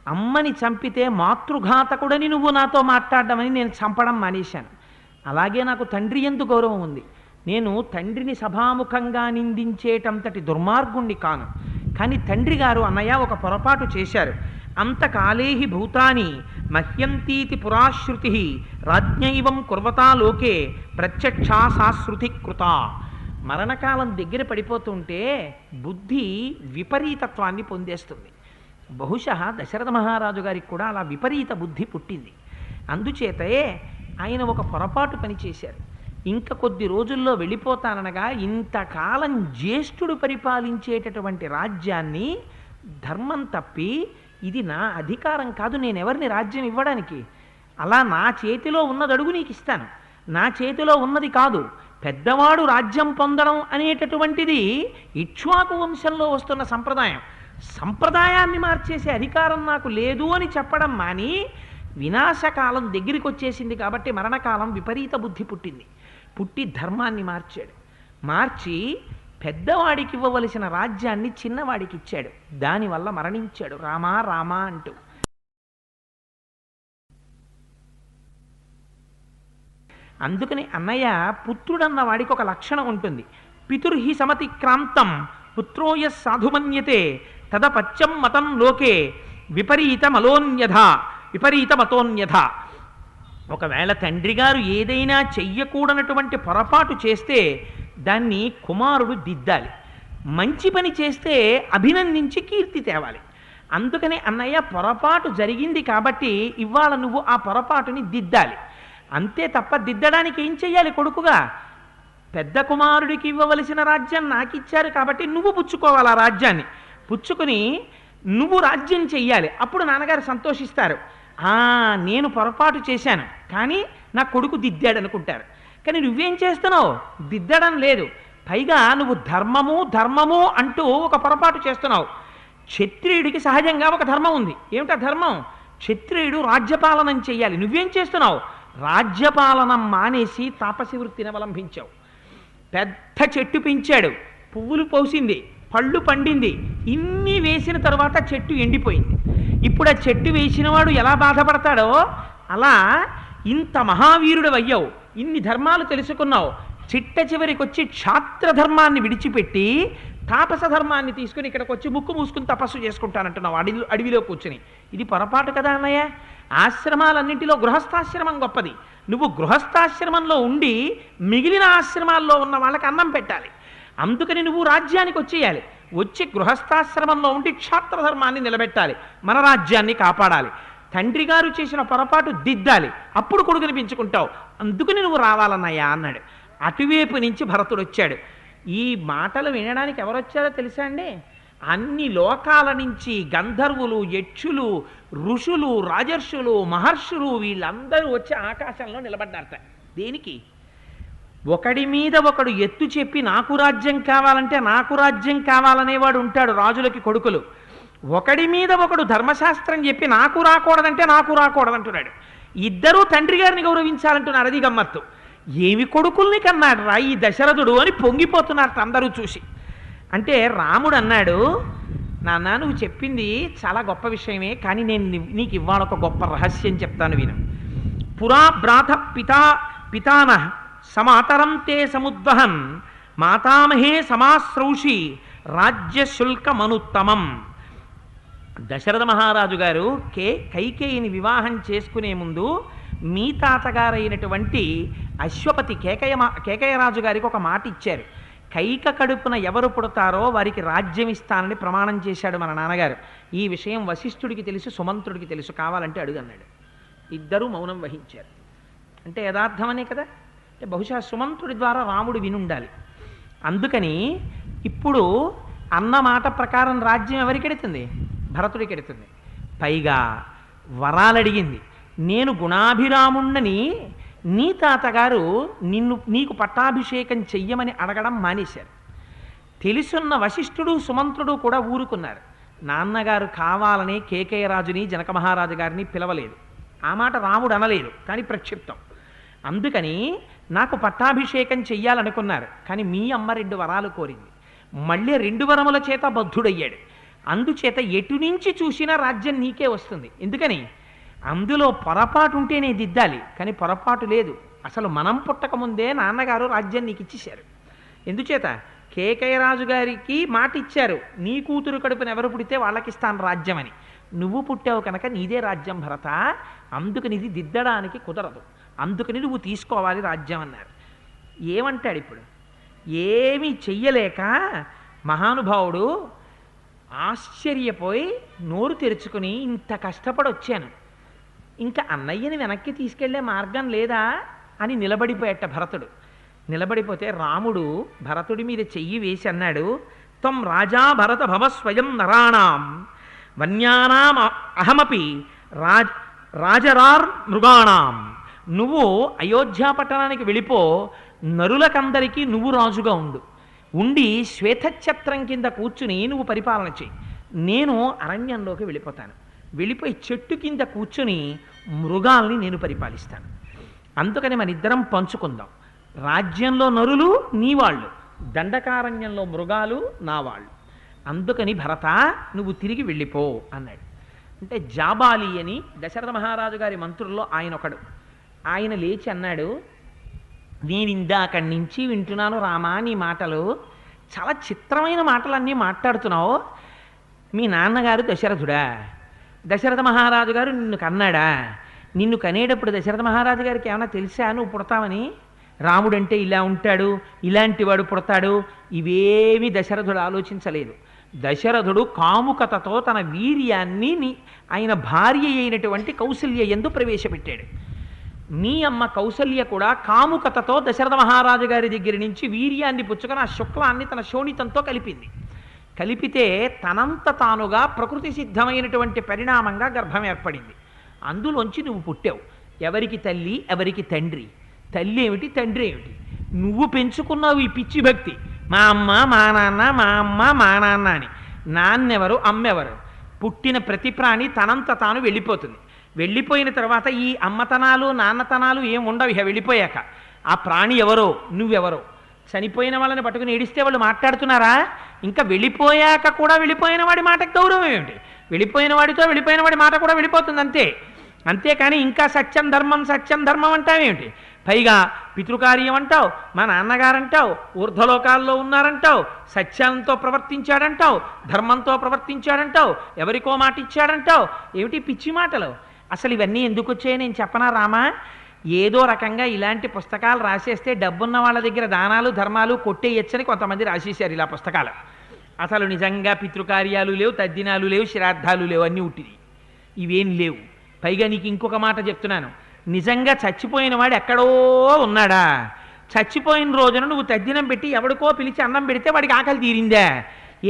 అమ్మని చంపితే మాతృఘాతకుడని నువ్వు నాతో మాట్లాడమని నేను చంపడం మానేశాను. అలాగే నాకు తండ్రి యందు గౌరవం ఉంది. నేను తండ్రిని సభాముఖంగా నిందించేటంతటి దుర్మార్గుణ్ణి కాను. కానీ తండ్రి గారు అన్నయ్య ఒక పొరపాటు చేశారు. అంతకాలేహి భూతాని మహ్యంతీతి పురాశ్రుతి రాజ్ఞైవం కుర్వతా లోకే ప్రత్యక్షా సాశ్రుతి కృత. మరణకాలం దగ్గర పడిపోతుంటే బుద్ధి విపరీతత్వాన్ని పొందేస్తుంది. బహుశా దశరథ మహారాజు గారికి కూడా అలా విపరీత బుద్ధి పుట్టింది. అందుచేతే ఆయన ఒక పొరపాటు పనిచేశారు. ఇంకా కొద్ది రోజుల్లో వెళ్ళిపోతాననగా ఇంతకాలం జ్యేష్ఠుడు పరిపాలించేటటువంటి రాజ్యాన్ని ధర్మం తప్పి ఇది నా అధికారం కాదు, నేను ఎవరిని రాజ్యం ఇవ్వడానికి, అలా నా చేతిలో ఉన్నది అడుగు నీకు ఇస్తాను, నా చేతిలో ఉన్నది కాదు. పెద్దవాడు రాజ్యం పొందడం అనేటటువంటిది ఇక్ష్వాకు వంశంలో వస్తున్న సంప్రదాయం. సంప్రదాయాన్ని మార్చేసే అధికారం నాకు లేదు అని చెప్పడం మాని, వినాశకాలం దగ్గరికి వచ్చేసింది కాబట్టి మరణకాలం విపరీత బుద్ధి పుట్టింది. పుట్టి ధర్మాన్ని మార్చాడు. మార్చి పెద్దవాడికి ఇవ్వవలసిన రాజ్యాన్ని చిన్నవాడికి ఇచ్చాడు. దానివల్ల మరణించాడు రామా రామా అంటూ. అందుకని అన్నయ్య, పుత్రుడన్న వాడికి ఒక లక్షణం ఉంటుంది. పితుర్హి సమతిక్రాంతం పుత్రోయ సాధుమన్యతే తదపత్యం మతం లోకే విపరీతమతోన్యథ. ఒకవేళ తండ్రి గారు ఏదైనా చెయ్యకూడనటువంటి పొరపాటు చేస్తే దాన్ని కుమారుడు దిద్దాలి. మంచి పని చేస్తే అభినందించి కీర్తి తేవాలి. అందుకని అన్నయ్య, పొరపాటు జరిగింది కాబట్టి ఇవాళ నువ్వు ఆ పొరపాటుని దిద్దాలి. అంతే తప్ప దిద్దడానికి ఏం చెయ్యాలి? కొడుకుగా పెద్ద కుమారుడికి ఇవ్వవలసిన రాజ్యం నాకు ఇచ్చారు కాబట్టి నువ్వు పుచ్చుకోవాలి. ఆ రాజ్యాన్ని పుచ్చుకుని నువ్వు రాజ్యం చెయ్యాలి. అప్పుడు నాన్నగారు సంతోషిస్తారు. నేను పొరపాటు చేశాను కానీ నా కొడుకు దిద్దాడు అనుకుంటారు. కానీ నువ్వేం చేస్తున్నావు? దిద్దడం లేదు. పైగా నువ్వు ధర్మము అంటూ ఒక పొరపాటు చేస్తున్నావు. క్షత్రియుడికి సహజంగా ఒక ధర్మం ఉంది. ఏమిటా ధర్మం? క్షత్రియుడు రాజ్యపాలనం చెయ్యాలి. నువ్వేం చేస్తున్నావు? రాజ్యపాలనం మానేసి తాపసి వృత్తిని అవలంబించావు. పెద్ద చెట్టు పెంచాడు, పువ్వులు పోసింది, పళ్ళు పండింది. ఇన్ని వేసిన తరువాత చెట్టు ఎండిపోయింది. ఇప్పుడు ఆ చెట్టు వేసినవాడు ఎలా బాధపడతాడో అలా ఇంత మహావీరుడు అయ్యావు, ఇన్ని ధర్మాలు తెలుసుకున్నావు, చిట్ట చివరికి వచ్చి క్షాత్రధర్మాన్ని విడిచిపెట్టి తాపస ధర్మాన్ని తీసుకుని ఇక్కడికి వచ్చి ముక్కు మూసుకుని తపస్సు చేసుకుంటానంటున్నావు అడవిలో కూర్చుని. ఇది పొరపాటు కదా అన్నయ్య. ఆశ్రమాలన్నింటిలో గృహస్థాశ్రమం గొప్పది. నువ్వు గృహస్థాశ్రమంలో ఉండి మిగిలిన ఆశ్రమాల్లో ఉన్న వాళ్ళకి అన్నం పెట్టాలి. అందుకని నువ్వు రాజ్యానికి వచ్చేయాలి. వచ్చి గృహస్థాశ్రమంలో ఉండి క్షాత్రధర్మాన్ని నిలబెట్టాలి, మన రాజ్యాన్ని కాపాడాలి. తండ్రి గారు చేసిన పొరపాటు దిద్దాలి, అప్పుడు కొడుకుని పెంచుకుంటావు. అందుకని నువ్వు రావాలన్నయ్యా అన్నాడు. అటువైపు నుంచి భరతుడు వచ్చాడు. ఈ మాటలు వినడానికి ఎవరు వచ్చారో తెలుసా అండి? అన్ని లోకాల నుంచి గంధర్వులు, యక్షులు, ఋషులు, రాజర్షులు, మహర్షులు వీళ్ళందరూ వచ్చి ఆకాశంలో నిలబడ్డారట. దేనికి? ఒకడి మీద ఒకడు ఎత్తు చెప్పి నాకు రాజ్యం కావాలంటే నాకు రాజ్యం కావాలనేవాడు ఉంటాడు, రాజులకి కొడుకులు. ఒకడి మీద ఒకడు ధర్మశాస్త్రం చెప్పి నాకు రాకూడదంటే నాకు రాకూడదంటున్నాడు. ఇద్దరూ తండ్రి గారిని గౌరవించాలంటున్నారు. అది గమ్మత్తు. ఏమి కొడుకుల్ని కన్నాడు రా ఈ దశరథుడు అని పొంగిపోతున్నారు అందరూ చూసి. అంటే రాముడు అన్నాడు, నాన్న నువ్వు చెప్పింది చాలా గొప్ప విషయమే, కానీ నేను నీకు ఇవాళ ఒక గొప్ప రహస్యం చెప్తాను విను. పురా బ్రాత పితాన సమాతరం తే సముద్వహన్ మాతామహే సమాశ్రౌషి రాజ్యశుల్కమనుత్తమం. దశరథ మహారాజు గారు కైకేయిని వివాహం చేసుకునే ముందు మీ తాతగారైనటువంటి అశ్వపతి కేకయరాజు గారికి ఒక మాట ఇచ్చారు. కైక కడుపున ఎవరు పుడతారో వారికి రాజ్యం ఇస్తానని ప్రమాణం చేశాడు మన నాన్నగారు. ఈ విషయం వశిష్ఠుడికి తెలుసు, సుమంత్రుడికి తెలుసు, కావాలంటే అడుగన్నాడు. ఇద్దరూ మౌనం వహించారు. అంటే యథార్థమనే కదా. అంటే బహుశా సుమంత్రుడి ద్వారా రాముడు వినుండాలి. అందుకని ఇప్పుడు అన్న మాట ప్రకారం రాజ్యం ఎవరికి ఎడుతుంది? భరతుడికి ఎడుతుంది. పైగా వరాలు అడిగింది. నేను గుణాభిరాముణ్ణని నీ తాతగారు నీకు పట్టాభిషేకం చెయ్యమని అడగడం మానేశారు. తెలుసున్న వశిష్ఠుడు, సుమంత్రుడు కూడా ఊరుకున్నారు. నాన్నగారు కావాలని కేకయరాజుని, జనక మహారాజు గారిని పిలవలేదు. ఆ మాట రాముడు అనలేదు, కానీ ప్రక్షిప్తం. అందుకని నాకు పట్టాభిషేకం చెయ్యాలనుకున్నారు. కానీ మీ అమ్మ 2 వరాలు కోరింది. మళ్ళీ 2 వరముల చేత బద్ధుడయ్యాడు. అందుచేత ఎటు నుంచి చూసినా రాజ్యం నీకే వస్తుంది. ఎందుకని? అందులో పొరపాటు ఉంటేనే దిద్దాలి, కానీ పొరపాటు లేదు. అసలు మనం పుట్టకముందే నాన్నగారు రాజ్యం నీకు ఇచ్చేశారు. ఎందుచేత? కేకయరాజు గారికి మాట ఇచ్చారు, నీ కూతురు కడుపున ఎవరు పుడితే వాళ్ళకిస్తాను రాజ్యం అని. నువ్వు పుట్టావు కనుక నీదే రాజ్యం భరత, అందుకని ఇది దిద్దడానికి కుదరదు, అందుకని నువ్వు తీసుకోవాలి రాజ్యం అన్నారు. ఏమంటాడు ఇప్పుడు? ఏమీ చెయ్యలేక మహానుభావుడు ఆశ్చర్యపోయి నోరు తెరుచుకుని, ఇంత కష్టపడి వచ్చాను, ఇంకా అన్నయ్యని వెనక్కి తీసుకెళ్లే మార్గం లేదా అని నిలబడిపోయేట భరతుడు. నిలబడిపోతే రాముడు భరతుడి మీద చెయ్యి వేసి అన్నాడు, త్వం రాజా భరత భవ స్వయం నరాణాం వన్యానాం అహమపి రాజరార్ మృగాణాం. నువ్వు అయోధ్యా పట్టణానికి వెళ్ళిపో, నరులకందరికీ నువ్వు రాజుగా ఉండి శ్వేతఛత్రం కింద కూర్చుని నువ్వు పరిపాలన చెయ్యి. నేను అరణ్యంలోకి వెళ్ళిపోతాను, వెళ్ళిపోయి చెట్టు కింద కూర్చుని మృగాల్ని నేను పరిపాలిస్తాను. అందుకని మన ఇద్దరం పంచుకుందాం. రాజ్యంలో నరులు నీ వాళ్ళు, దండకారణ్యంలో మృగాలు నా వాళ్ళు. అందుకని భరత నువ్వు తిరిగి వెళ్ళిపో అన్నాడు. అంటే జాబాలి అని దశరథ మహారాజు గారి మంత్రుల్లో ఆయన ఒకడు. ఆయన లేచి అన్నాడు, నేను ఇందాకడి నుంచి వింటున్నాను రామా నీ మాటలు, చాలా చిత్రమైన మాటలన్నీ మాట్లాడుతున్నావు. మీ నాన్నగారు దశరథుడా? దశరథ మహారాజు గారు నిన్ను కన్నాడా? నిన్ను కనేటప్పుడు దశరథ మహారాజు గారికి ఏమైనా తెలుసా నువ్వు పుడతావని? రాముడంటే ఇలా ఉంటాడు, ఇలాంటి వాడు పుడతాడు, ఇవేమీ దశరథుడు ఆలోచించలేదు. దశరథుడు కాముకతతో తన వీర్యాన్ని ఆయన భార్య అయినటువంటి కౌసల్య యందు ప్రవేశపెట్టాడు. నీ అమ్మ కౌసల్య కూడా కాముకతతో దశరథ మహారాజు గారి దగ్గర నుంచి వీర్యాన్ని పుచ్చుకొని ఆ శుక్లాన్ని తన శోణితంతో కలిపింది. కలిపితే తనంత తానుగా ప్రకృతి సిద్ధమైనటువంటి పరిణామంగా గర్భం ఏర్పడింది. అందులోంచి నువ్వు పుట్టావు. ఎవరికి తల్లి, ఎవరికి తండ్రి? తల్లి ఏమిటి, తండ్రి ఏమిటి? నువ్వు పెంచుకున్నావు ఈ పిచ్చి భక్తి, మా అమ్మ మా నాన్న, మా అమ్మ మా నాన్న అని. నాన్నెవరు, అమ్మెవరు? పుట్టిన ప్రతి ప్రాణి తనంత తాను వెళ్ళిపోతుంది. వెళ్ళిపోయిన తర్వాత ఈ అమ్మతనాలు నాన్నతనాలు ఏం ఉండవు. ఇక వెళ్ళిపోయాక ఆ ప్రాణి ఎవరో నువ్వెవరో. చనిపోయిన వాళ్ళని పట్టుకుని ఏడిస్తే వాళ్ళు మాట్లాడుతున్నారా? ఇంకా వెళ్ళిపోయాక కూడా వెళ్ళిపోయిన వాడి మాటకు గౌరవం ఏమిటి? వెళ్ళిపోయిన వాడితో వెళ్ళిపోయిన వాడి మాట కూడా వెళ్ళిపోతుంది అంతే. అంతేకాని ఇంకా సత్యం ధర్మం అంటావేమిటి? పైగా పితృకార్యం అంటావు, మా నాన్నగారంటావు, ఊర్ధ్వలోకాల్లో ఉన్నారంటావు, సత్యంతో ప్రవర్తించాడంటావు, ధర్మంతో ప్రవర్తించాడంటావు, ఎవరికో మాట ఇచ్చాడంటావు. ఏమిటి పిచ్చి మాటలు? అసలు ఇవన్నీ ఎందుకు వచ్చాయో నేను చెప్పనా రామా? ఏదో రకంగా ఇలాంటి పుస్తకాలు రాసేస్తే డబ్బున్న వాళ్ళ దగ్గర దానాలు ధర్మాలు కొట్టేయచ్చని కొంతమంది రాసేశారు ఇలా పుస్తకాలు. అసలు నిజంగా పితృకార్యాలు లేవు, తద్దినాలు లేవు, శ్రాద్ధాలు లేవు, అన్నీ ఉట్టిది. ఇవేం లేవు. పైగా నీకు ఇంకొక మాట చెప్తున్నాను, నిజంగా చచ్చిపోయిన వాడు ఎక్కడో ఉన్నాడా? చచ్చిపోయిన రోజున నువ్వు తద్దినం పెట్టి ఎవడికో పిలిచి అన్నం పెడితే వాడికి ఆకలి తీరిందా?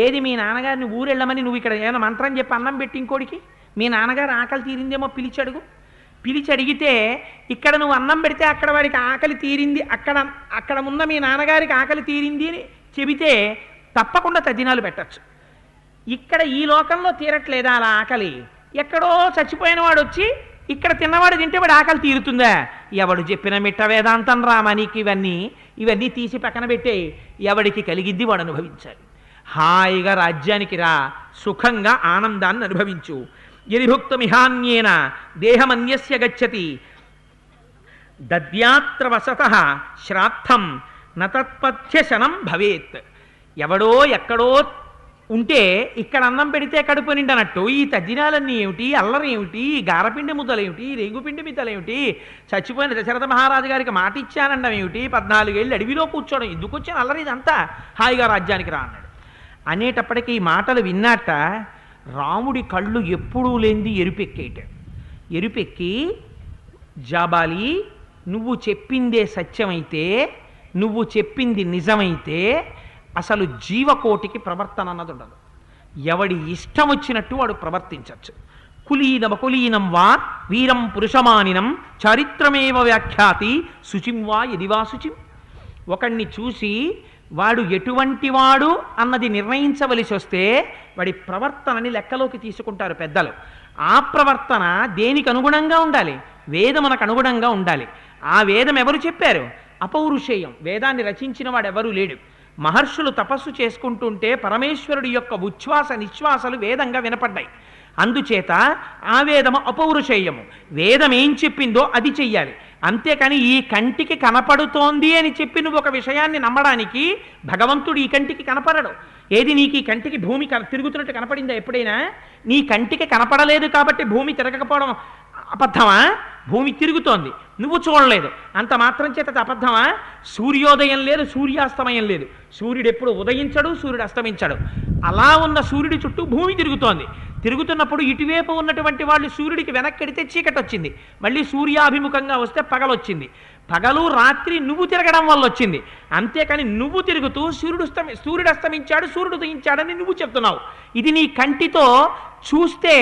ఏది మీ నాన్నగారిని ఊరెళ్ళమని నువ్వు ఇక్కడ ఏమైనా మంత్రం చెప్పి అన్నం పెట్టి ఇంకోడికి మీ నాన్నగారు ఆకలి తీరిందేమో పిలిచి అడుగు. పిలిచి అడిగితే ఇక్కడ నువ్వు అన్నం పెడితే అక్కడ వాడికి ఆకలి తీరింది, అక్కడ ఉన్న మీ నాన్నగారికి ఆకలి తీరింది అని చెబితే తప్పకుండా తద్దినాలు పెట్టచ్చు. ఇక్కడ ఈ లోకంలో తీరట్లేదా అలా ఆకలి? ఎక్కడో చచ్చిపోయిన వాడు వచ్చి ఇక్కడ తిన్నవాడు తింటే వాడు ఆకలి తీరుతుందా? ఎవడు చెప్పిన మిట్ట వేదాంతం రామా నీకు? ఇవన్నీ తీసి పక్కన పెట్టే. ఎవడికి కలిగింది వాడు అనుభవించాలి. హాయిగా రాజ్యానికి రా, సుఖంగా ఆనందాన్ని అనుభవించు. యదిభుక్తమిహాన్యేన దేహమన్యస్య గచ్చతి దద్యాత్ర వసతః శ్రాద్ధం నతత్పథ్యశనం భవేత్. ఎవడో ఎక్కడో ఉంటే ఇక్కడ అన్నం పెడితే కడుపు నిండనట్టు ఈ తద్దినాలన్నీ ఏమిటి, అల్లరి ఏమిటి, గారపిండి ముద్దలేమిటి, రేగుపిండి ముద్దలేమిటి, చచ్చిపోయిన దశరథ మహారాజు గారికి మాట ఇచ్చానండం ఏమిటి, 14 ఏళ్ళు అడవిలో కూర్చోవడం ఎందుకు వచ్చిన అల్లరి ఇదంతా? హాయిగా రాజ్యానికి రా అన్నాడు. అనేటప్పటికీ ఈ మాటలు విన్నట్ట రాముడి కళ్ళు ఎప్పుడూ లేనిది ఎరుపెక్కి, జాబాలి నువ్వు చెప్పిందే సత్యమైతే, నువ్వు చెప్పింది నిజమైతే అసలు జీవకోటికి ప్రవర్తన అన్నది ఉండదు. ఎవడి ఇష్టం వచ్చినట్టు వాడు ప్రవర్తించవచ్చు. కులీనమకులీనం వా వీరం పురుషమానినం చారిత్రమేవ వ్యాఖ్యాతి శుచిం వా యదివా శుచిం. ఒకణ్ణి చూసి వాడు ఎటువంటి వాడు అన్నది నిర్ణయించవలసి వస్తే వాడి ప్రవర్తనని లెక్కలోకి తీసుకుంటారు పెద్దలు. ఆ ప్రవర్తన దేనికి అనుగుణంగా ఉండాలి? వేదమునకు అనుగుణంగా ఉండాలి. ఆ వేదం ఎవరు చెప్పారు? అపౌరుషేయం. వేదాన్ని రచించిన వాడు ఎవరూ లేడు. మహర్షులు తపస్సు చేసుకుంటుంటే పరమేశ్వరుడి యొక్క ఉచ్ఛ్వాస నిశ్వాసలు వేదంగా వినపడ్డాయి. అందుచేత ఆ వేదము అపౌరుషేయము. వేదం ఏం చెప్పిందో అది చెయ్యాలి. అంతేకాని ఈ కంటికి కనపడుతోంది అని చెప్పి నువ్వు ఒక విషయాన్ని నమ్మడానికి భగవంతుడు ఈ కంటికి కనపడడు. ఏది నీకు ఈ కంటికి భూమి తిరుగుతున్నట్టు కనపడిందా ఎప్పుడైనా? నీ కంటికి కనపడలేదు కాబట్టి భూమి తిరగకపోవడం అబద్ధమా? భూమి తిరుగుతోంది, నువ్వు చూడలేదు, అంత మాత్రం చేత అబద్ధమా? సూర్యోదయం లేదు, సూర్యాస్తమయం లేదు. సూర్యుడు ఎప్పుడు ఉదయించడు, సూర్యుడు అస్తమించడు. అలా ఉన్న సూర్యుడి చుట్టూ భూమి తిరుగుతోంది. తిరుగుతున్నప్పుడు ఇటువైపు ఉన్నటువంటి వాళ్ళు సూర్యుడికి వెనక్కెడితే చీకటి వచ్చింది, మళ్ళీ సూర్యాభిముఖంగా వస్తే పగలొచ్చింది. పగలు రాత్రి నువ్వు తిరగడం వల్ల వచ్చింది. అంతేకాని నువ్వు తిరుగుతూ సూర్యుడు అస్తమించాడు, సూర్యుడు ఉదయించాడని నువ్వు చెప్తున్నావు. ఇది నీ కంటితో చూస్తే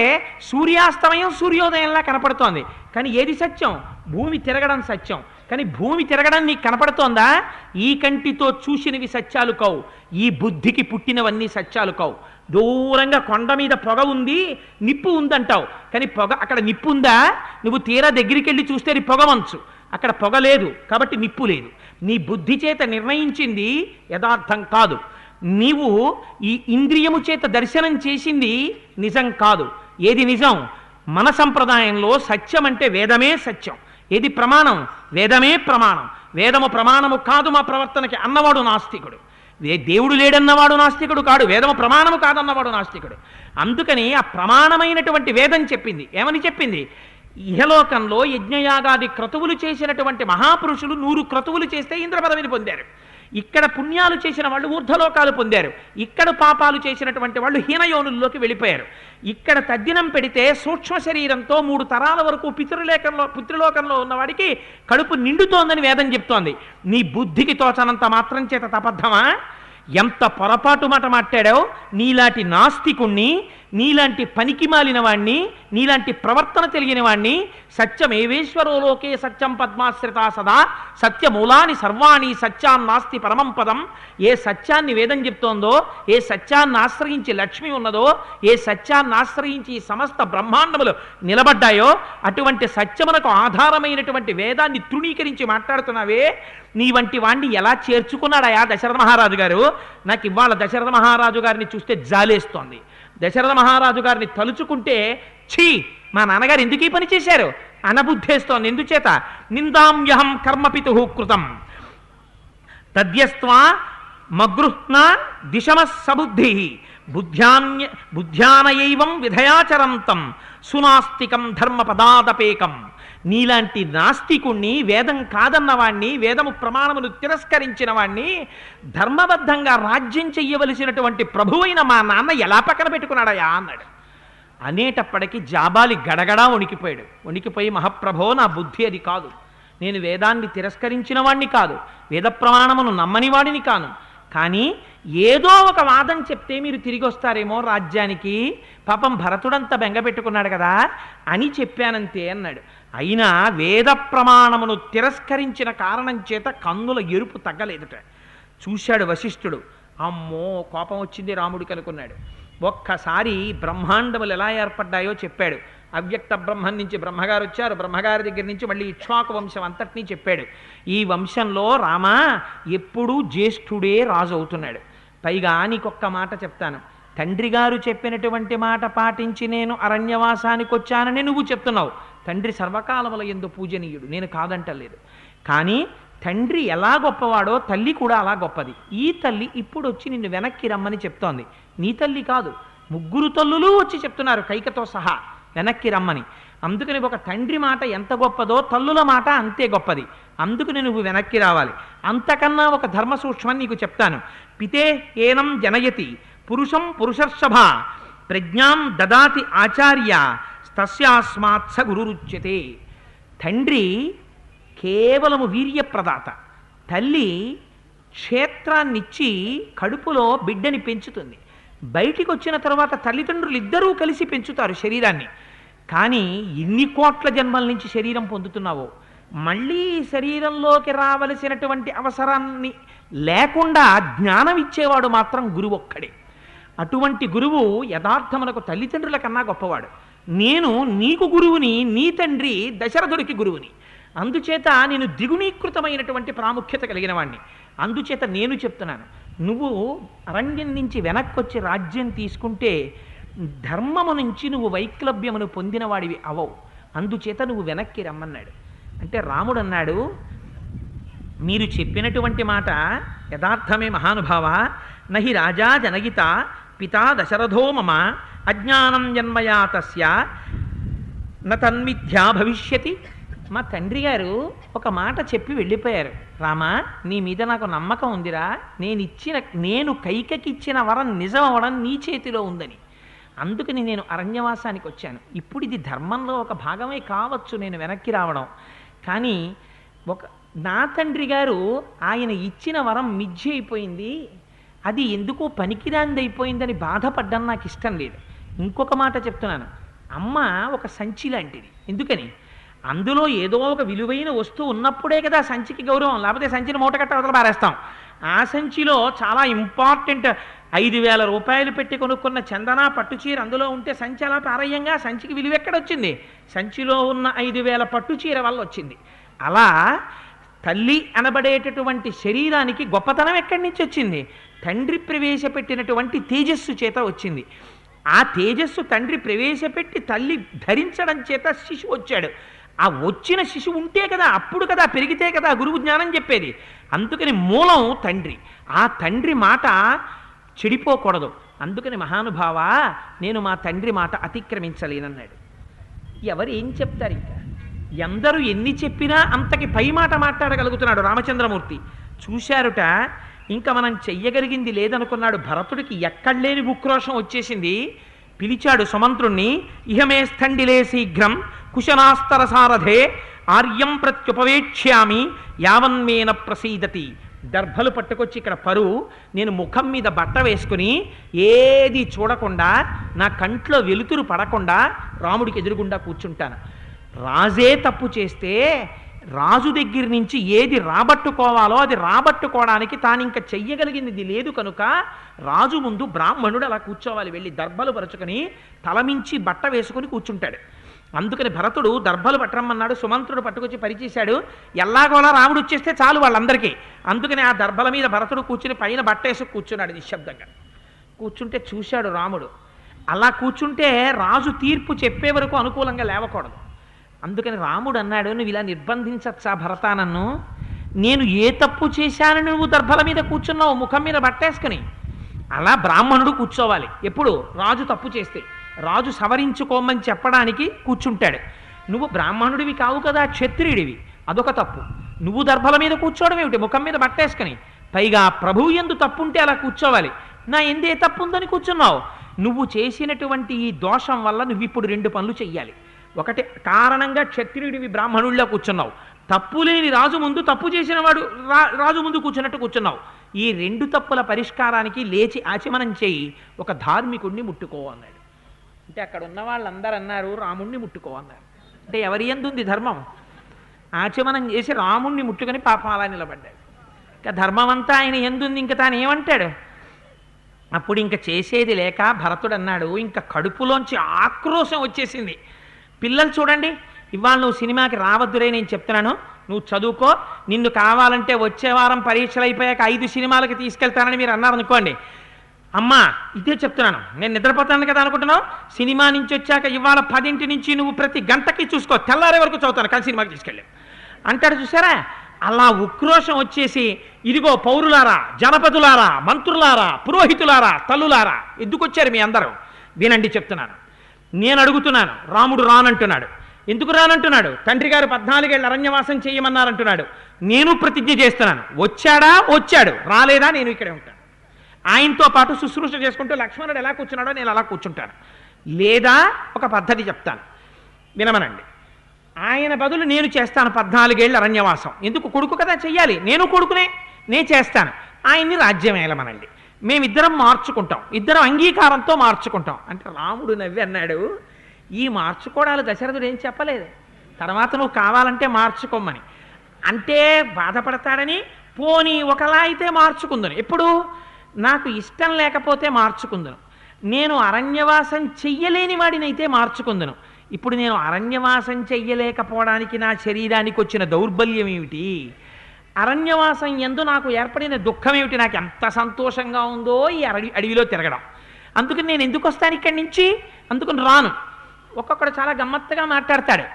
సూర్యాస్తమయం సూర్యోదయంలా కనపడుతోంది. కానీ ఏది సత్యం? భూమి తిరగడం సత్యం. కానీ భూమి తిరగడం నీకు కనపడుతోందా? ఈ కంటితో చూసినవి సత్యాలు కావు, ఈ బుద్ధికి పుట్టినవన్నీ సత్యాలు కావు. దూరంగా కొండ మీద పొగ ఉంది, నిప్పు ఉందంటావు, కానీ పొగ అక్కడ నిప్పు ఉందా? నువ్వు తీరా దగ్గరికి వెళ్ళి చూస్తే అది పొగ మంచు, అక్కడ పొగ లేదు, కాబట్టి నిప్పు లేదు. నీ బుద్ధి చేత నిర్ణయించింది యథార్థం కాదు. నీవు ఈ ఇంద్రియము చేత దర్శనం చేసింది నిజం కాదు. ఏది నిజం? మన సంప్రదాయంలో సత్యం అంటే వేదమే సత్యం. ఏది ప్రమాణం? వేదమే ప్రమాణం. వేదము ప్రమాణము కాదు మా ప్రవర్తనకి అన్నవాడు నాస్తికుడు. దేవుడు లేడన్నవాడు నాస్తికుడు కాడు, వేదము ప్రమాణము కాదన్నవాడు నాస్తికుడు. అందుకని ఆ ప్రమాణమైనటువంటి వేదం చెప్పింది. ఏమని చెప్పింది? ఇహలోకంలో యజ్ఞయాగాది క్రతువులు చేసినటువంటి మహాపురుషులు 100 క్రతువులు చేస్తే ఇంద్రపదవిని పొందారు. ఇక్కడ పుణ్యాలు చేసిన వాళ్ళు ఊర్ధ్వలోకాలు పొందారు. ఇక్కడ పాపాలు చేసినటువంటి వాళ్ళు హీనయోనుల్లోకి వెళ్ళిపోయారు. ఇక్కడ తద్దినం పెడితే సూక్ష్మ శరీరంతో 3 తరాల వరకు పితృలోకంలో ఉన్నవాడికి కడుపు నిండుతోందని వేదం చెప్తోంది. నీ బుద్ధికి తోచనంత మాత్రం చేత తపద్ధమా? ఎంత పొరపాటు మాట మాట్లాడావు! నీలాంటి నాస్తికుణ్ణి, నీలాంటి పనికి మాలిన వాణ్ణి, నీలాంటి ప్రవర్తన తెలియని వాణ్ణి సత్యమేవేశ్వరో లోకే సత్యం పద్మాశ్రితా సదా సత్యమూలాని సర్వాణి సత్యాన్నాస్తి పరమం పదం. ఏ సత్యాన్ని వేదం చెప్తోందో, ఏ సత్యాన్ని ఆశ్రయించి లక్ష్మి ఉన్నదో, ఏ సత్యాన్ని ఆశ్రయించి ఈ సమస్త బ్రహ్మాండములు నిలబడ్డాయో అటువంటి సత్యమునకు ఆధారమైనటువంటి వేదాన్ని తృణీకరించి మాట్లాడుతున్నావే. నీ వంటి వాణ్ణి ఎలా చేర్చుకున్నాడయా దశరథ మహారాజు గారు? నాకు ఇవాళ దశరథ మహారాజు గారిని చూస్తే జాలేస్తోంది. దశరథ మహారాజు గారిని తలుచుకుంటే ఛీ, మా నాన్నగారు ఎందుకు ఈ పని చేశారు అనబుద్ధేస్తోంది. ఎందుచేత? నిందామ్యహం కర్మపితు కృతం తద్యస్త్వా మగృహ్న దిశమ సబుద్ధి బుద్ధ్యానయైవం విధయాచరంతం సునాస్తికం ధర్మపదాదపేకం. నీలాంటి నాస్తికుణ్ణి, వేదం కాదన్నవాణ్ణి, వేదము ప్రమాణమును తిరస్కరించిన వాణ్ణి, ధర్మబద్ధంగా రాజ్యం చెయ్యవలసినటువంటి ప్రభువైన మా నాన్న ఎలా పక్కన పెట్టుకున్నాడయా అన్నాడు. అనేటప్పటికీ జాబాలి గడగడా వణికిపోయాడు. వణికిపోయి, మహాప్రభో, నా బుద్ధి అది కాదు, నేను వేదాన్ని తిరస్కరించిన వాణ్ణి కాదు, వేద ప్రమాణమును నమ్మని వాడిని కాను, కానీ ఏదో ఒక వాదం చెప్తే మీరు తిరిగి వస్తారేమో రాజ్యానికి, పాపం భరతుడంతా బెంగపెట్టుకున్నాడు కదా అని చెప్పానంతే అన్నాడు. అయినా వేద ప్రమాణమును తిరస్కరించిన కారణం చేత కన్నుల ఎరుపు తగ్గలేదుట. చూశాడు వశిష్ఠుడు. అమ్మో, కోపం వచ్చింది రాముడికి అనుకున్నాడు. ఒక్కసారి బ్రహ్మాండములు ఎలా ఏర్పడ్డాయో చెప్పాడు. అవ్యక్త బ్రహ్మం నుంచి బ్రహ్మగారు వచ్చారు, బ్రహ్మగారి దగ్గర నుంచి మళ్ళీ ఇక్ష్వాకు వంశం అంతటినీ చెప్పాడు. ఈ వంశంలో రామ ఎప్పుడూ జ్యేష్ఠుడే రాజు అవుతున్నాడు. పైగా నీకొక్క మాట చెప్తాను, తండ్రి గారు చెప్పినటువంటి మాట పాటించి నేను అరణ్యవాసానికి వచ్చానని నువ్వు చెప్తున్నావు. తండ్రి సర్వకాలముల యందు పూజనీయుడు, నేను కాదంటలేదు. కానీ తండ్రి ఎలా గొప్పవాడో తల్లి కూడా అలా గొప్పది. ఈ తల్లి ఇప్పుడు వచ్చి నిన్ను వెనక్కి రమ్మని చెప్తోంది. నీ తల్లి కాదు, 3 తల్లులు వచ్చి చెప్తున్నారు కైకతో సహా వెనక్కి రమ్మని. అందుకని ఒక తండ్రి మాట ఎంత గొప్పదో తల్లుల మాట అంతే గొప్పది. అందుకని నువ్వు వెనక్కి రావాలి. అంతకన్నా ఒక ధర్మ సూక్ష్మం నీకు చెప్తాను. పితే ఏనం జనయతి పురుషం పురుషర్షభ ప్రజ్ఞాం దదాతి ఆచార్య తస్యాస్మాత్స గురురుచ్యతే. తండ్రి కేవలము వీర్యప్రదాత, తల్లి క్షేత్రాన్నిచ్చి కడుపులో బిడ్డని పెంచుతుంది. బయటికి వచ్చిన తర్వాత తల్లిదండ్రులు ఇద్దరూ కలిసి పెంచుతారు శరీరాన్ని. కానీ ఎన్ని కోట్ల జన్మల నుంచి శరీరం పొందుతున్నావో, మళ్ళీ శరీరంలోకి రావలసినటువంటి అవసరాన్ని లేకుండా జ్ఞానం ఇచ్చేవాడు మాత్రం గురువు ఒక్కడే. అటువంటి గురువు యథార్థమునకు తల్లిదండ్రుల కన్నా గొప్పవాడు. నేను నీకు గురువుని, నీ తండ్రి దశరథుడికి గురువుని. అందుచేత నేను ద్విగుణీకృతమైనటువంటి ప్రాముఖ్యత కలిగిన వాణ్ణి. అందుచేత నేను చెప్తున్నాను, నువ్వు అరణ్యం నుంచి వెనక్కి వచ్చి రాజ్యం తీసుకుంటే ధర్మము నుంచి నువ్వు వైక్లభ్యమును పొందినవాడివి అవవు. అందుచేత నువ్వు వెనక్కి రమ్మన్నాడు. అంటే రాముడు అన్నాడు, మీరు చెప్పినటువంటి మాట యథార్థమే మహానుభావ. నహి రాజా జనగిత పితా దశరథో మమ అజ్ఞానం జన్మయా తస్య న తన్మిథ్యా భవిష్యతి. మా తండ్రి గారు ఒక మాట చెప్పి వెళ్ళిపోయారు. రామా, నీ మీద నాకు నమ్మకం ఉందిరా, నేను కైకకిచ్చిన వరం నిజం అవ్వడం నీ చేతిలో ఉందని. అందుకని నేను అరణ్యవాసానికి వచ్చాను. ఇప్పుడు ఇది ధర్మంలో ఒక భాగమే కావచ్చు నేను వెనక్కి రావడం, కానీ నా తండ్రి గారు ఆయన ఇచ్చిన వరం మిథ్య అయిపోయింది, అది ఎందుకో పనికిరాంది అయిపోయిందని బాధపడ్డం నాకు ఇష్టం లేదు. ఇంకొక మాట చెప్తున్నాను, అమ్మ ఒక సంచి లాంటిది. ఎందుకని? అందులో ఏదో ఒక విలువైన వస్తువు ఉన్నప్పుడే కదా సంచికి గౌరవం, లేకపోతే సంచిని మూటకట్ట అవతల పారేస్తాం. ఆ సంచిలో చాలా ఇంపార్టెంట్ 5,000 రూపాయలు పెట్టి కొనుక్కున్న చందన పట్టుచీర అందులో ఉంటే సంచి అలా పారయ్యంగా సంచికి విలువ ఎక్కడొచ్చింది? సంచిలో ఉన్న 5,000 పట్టుచీర వల్ల వచ్చింది. అలా తల్లి అనబడేటటువంటి శరీరానికి గొప్పతనం ఎక్కడి నుంచి వచ్చింది? తండ్రి ప్రవేశపెట్టినటువంటి తేజస్సు చేత వచ్చింది. ఆ తేజస్సు తండ్రి ప్రవేశపెట్టి తల్లి ధరించడం చేత శిశువు వచ్చాడు. ఆ వచ్చిన శిశువు ఉంటే కదా, అప్పుడు కదా, పెరిగితే కదా గురువు జ్ఞానం చెప్పేది. అందుకని మూలం తండ్రి. ఆ తండ్రి మాట చెడిపోకూడదు. అందుకని మహానుభావ, నేను మా తండ్రి మాట అతిక్రమించలేనన్నాడు. ఎవరు ఏం చెప్తారు? ఇంకా ఎందరూ ఎన్ని చెప్పినా అంతకి పై మాట మాట్లాడగలుగుతున్నాడు రామచంద్రమూర్తి. చూశారుట, ఇంకా మనం చెయ్యగలిగింది లేదనుకున్నాడు. భరతుడికి ఎక్కడలేని ఉక్రోషం వచ్చేసింది. పిలిచాడు సుమంత్రుణ్ణి. ఇహమే స్థండిలే శీఘ్రం కుశనాస్తర సారథే ఆర్యం ప్రత్యుపవేక్ష్యామి యావన్మేన ప్రసీదతి. దర్భలు పట్టుకొచ్చి ఇక్కడ పరువు, నేను ముఖం మీద బట్ట వేసుకుని ఏది చూడకుండా నా కంట్లో వెలుతురు పడకుండా రాముడికి ఎదురుగుండా కూర్చుంటాను. రాజే తప్పు చేస్తే రాజు దగ్గర నుంచి ఏది రాబట్టుకోవాలో అది రాబట్టుకోవడానికి తాను ఇంకా చెయ్యగలిగింది లేదు కనుక రాజు ముందు బ్రాహ్మణుడు అలా కూర్చోవాలి. వెళ్ళి దర్భలు పరుచుకొని తలమించి బట్ట వేసుకుని కూర్చుంటాడు. అందుకని భరతుడు దర్భలు పట్టరమ్మన్నాడు. సుమంత్రుడు పట్టుకొచ్చి పరిచేశాడు. ఎల్లాగోలా రాముడు వచ్చేస్తే చాలు వాళ్ళందరికీ. అందుకని ఆ దర్భల మీద భరతుడు కూర్చుని పైన బట్టేసి కూర్చున్నాడు నిశ్శబ్దంగా. కూర్చుంటే చూశాడు రాముడు. అలా కూర్చుంటే రాజు తీర్పు చెప్పే వరకు అనుకూలంగా లేవకూడదు. అందుకని రాముడు అన్నాడు, నువ్వు ఇలా నిర్బంధించచ్చా భరత నన్ను? నేను ఏ తప్పు చేశానని నువ్వు దర్భల మీద కూర్చున్నావు ముఖం మీద బట్టేసుకుని? అలా బ్రాహ్మణుడు కూర్చోవాలి. ఎప్పుడు? రాజు తప్పు చేస్తే రాజు సవరించుకోమని చెప్పడానికి కూర్చుంటాడు. నువ్వు బ్రాహ్మణుడివి కావు కదా, క్షత్రియుడివి, అదొక తప్పు. నువ్వు దర్భల మీద కూర్చోవడం ఏమిటి ముఖం మీద బట్టేసుకుని? పైగా ప్రభువు యందు తప్పుంటే అలా కూర్చోవాలి. నా ఎందే తప్పు ఉందని కూర్చున్నావు. నువ్వు చేసినటువంటి ఈ దోషం వల్ల నువ్వు ఇప్పుడు 2 పనులు చెయ్యాలి. ఒకటి, కారణంగా క్షత్రియుడివి బ్రాహ్మణుల్లో కూర్చున్నావు. తప్పు లేని రాజు ముందు తప్పు చేసిన వాడు రాజు ముందు కూర్చున్నట్టు కూర్చున్నావు. ఈ 2 తప్పుల పరిష్కారానికి లేచి ఆచమనం చేయి, ఒక ధార్మికుడిని ముట్టుకో అన్నాడు. అంటే అక్కడ ఉన్న వాళ్ళందరూ అన్నారు రాముణ్ణి ముట్టుకో అన్నారు. అంటే ఎవరి యందుంది ధర్మం? ఆచమనం చేసి రాముణ్ణి ముట్టుకొని పాపం అలా నిలబడ్డాడు. ఇంకా ధర్మం అంతా ఆయన ఎందుంది, ఇంకా తాను ఏమంటాడు? అప్పుడు ఇంకా చేసేది లేక భరతుడు అన్నాడు, ఇంకా కడుపులోంచి ఆక్రోశం వచ్చేసింది. పిల్లలు చూడండి, ఇవాళ నువ్వు సినిమాకి రావద్దురే, నేను చెప్తున్నాను, నువ్వు చదువుకో, నిన్ను కావాలంటే వచ్చే వారం పరీక్షలు అయిపోయాక 5 సినిమాలకి తీసుకెళ్తానని మీరు అన్నారనుకోండి, అమ్మా ఇదే చెప్తున్నాను, నేను నిద్రపోతాను కదా అనుకుంటున్నావు, సినిమా నుంచి వచ్చాక ఇవాళ 10 నుంచి నువ్వు ప్రతి గంటకి చూసుకో, తెల్లారే వరకు చదువుతాను కానీ సినిమాకి తీసుకెళ్ళి అంటాడు. చూసారా? అలా ఉక్రోషం వచ్చేసి, ఇదిగో పౌరులారా, జనపదులారా, మంత్రులారా, పురోహితులారా, తల్లులారా, ఎందుకు వచ్చారు మీ అందరూ? వినండి చెప్తున్నాను. నేను అడుగుతున్నాను, రాముడు రానంటున్నాడు. ఎందుకు రానంటున్నాడు? తండ్రి గారు 14 ఏళ్ళు అరణ్యవాసం చేయమన్నారంటున్నాడు. నేను ప్రతిజ్ఞ చేస్తున్నాను, వచ్చాడా? వచ్చాడు. రాలేదా? నేను ఇక్కడే ఉంటాను. ఆయనతో పాటు శుశ్రూష చేసుకుంటూ లక్ష్మణుడు ఎలా కూర్చున్నాడో నేను అలా కూర్చుంటాను. లేదా ఒక పద్ధతి చెప్తాను, వినమనండి. ఆయన బదులు నేను చేస్తాను 14 ఏళ్ళు అరణ్యవాసం. ఎందుకు? కొడుకు కదా చెయ్యాలి, నేను కొడుకునే, నేను చేస్తాను. ఆయన్ని రాజ్యం ఏలమనండి, మేమిద్దరం మార్చుకుంటాం, ఇద్దరం అంగీకారంతో మార్చుకుంటాం. అంటే రాముడు నవ్వి అన్నాడు, ఈ మార్చుకోవడాలు దశరథుడు ఏం చెప్పలేదు, తర్వాత నువ్వు కావాలంటే మార్చుకోమని. అంటే బాధపడతాడని, పోనీ ఒకలా అయితే మార్చుకుందును, ఎప్పుడు నాకు ఇష్టం లేకపోతే మార్చుకుందును, నేను అరణ్యవాసం చెయ్యలేని వాడినైతే మార్చుకుందును. ఇప్పుడు నేను అరణ్యవాసం చెయ్యలేకపోవడానికి నా శరీరానికి వచ్చిన దౌర్బల్యం ఏమిటి? అరణ్యవాసం ఎందు నాకు ఏర్పడిన దుఃఖం ఏమిటి? నాకు ఎంత సంతోషంగా ఉందో ఈ అడవిలో తిరగడం. అందుకని నేను ఎందుకు వస్తాను ఇక్కడి నుంచి? అందుకని రాను. ఒక్కొక్కడు చాలా గమ్మత్తుగా మాట్లాడతాడు.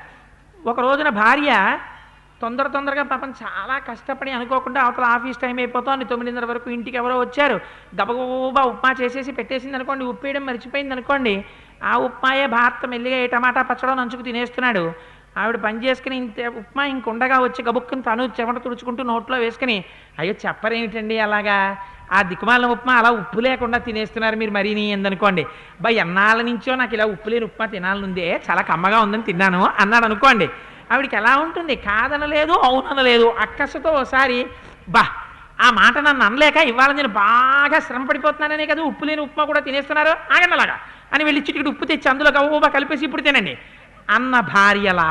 ఒక రోజున భార్య తొందరగా పాపం చాలా కష్టపడి అనుకోకుండా అవతల ఆఫీస్ టైం అయిపోతుంది, 9:30 వరకు ఇంటికి ఎవరో వచ్చారు, గబగబా ఉప్మా చేసేసి పెట్టేసింది అనుకోండి, ఉప్పేయడం మర్చిపోయింది అనుకోండి, ఆ ఉప్మాయే భారత మెల్లిగా టమాటా పచ్చడం నంచుకు తినేస్తున్నాడు. ఆవిడ పని చేసుకుని ఇంత ఉప్మా ఇంకొండగా వచ్చి గబుక్కుని తను చెమట తుడుచుకుంటూ నోట్లో వేసుకుని, అయ్యో చెప్పరేమిటండి అలాగా ఆ దిక్కుమాలిన ఉప్మా అలా ఉప్పు లేకుండా తినేస్తున్నారు మీరు మరీ నీ ఎందనుకోండి, ఎన్నాళ్ళ నుంచో నాకు ఇలా ఉప్పు లేని ఉప్మా తినాలనుందే, చాలా కమ్మగా ఉందని తిన్నాను అన్నాడు అనుకోండి, ఆవిడికి ఎలా ఉంటుంది? కాదనలేదు, అవుననలేదు, అక్కసతో ఒకసారి ఆ మాట నన్ను అనలేక ఇవాళ నేను బాగా శ్రమ పడిపోతున్నాననే కదా ఉప్పు లేని ఉప్మా కూడా తినేస్తున్నారు, ఆగండి అలాగా అని వెళ్ళి చిటికి ఉప్పు తెచ్చి అందులో గవ్వబా కలిపేసి ఇప్పుడు తినండి అన్న భార్యలా.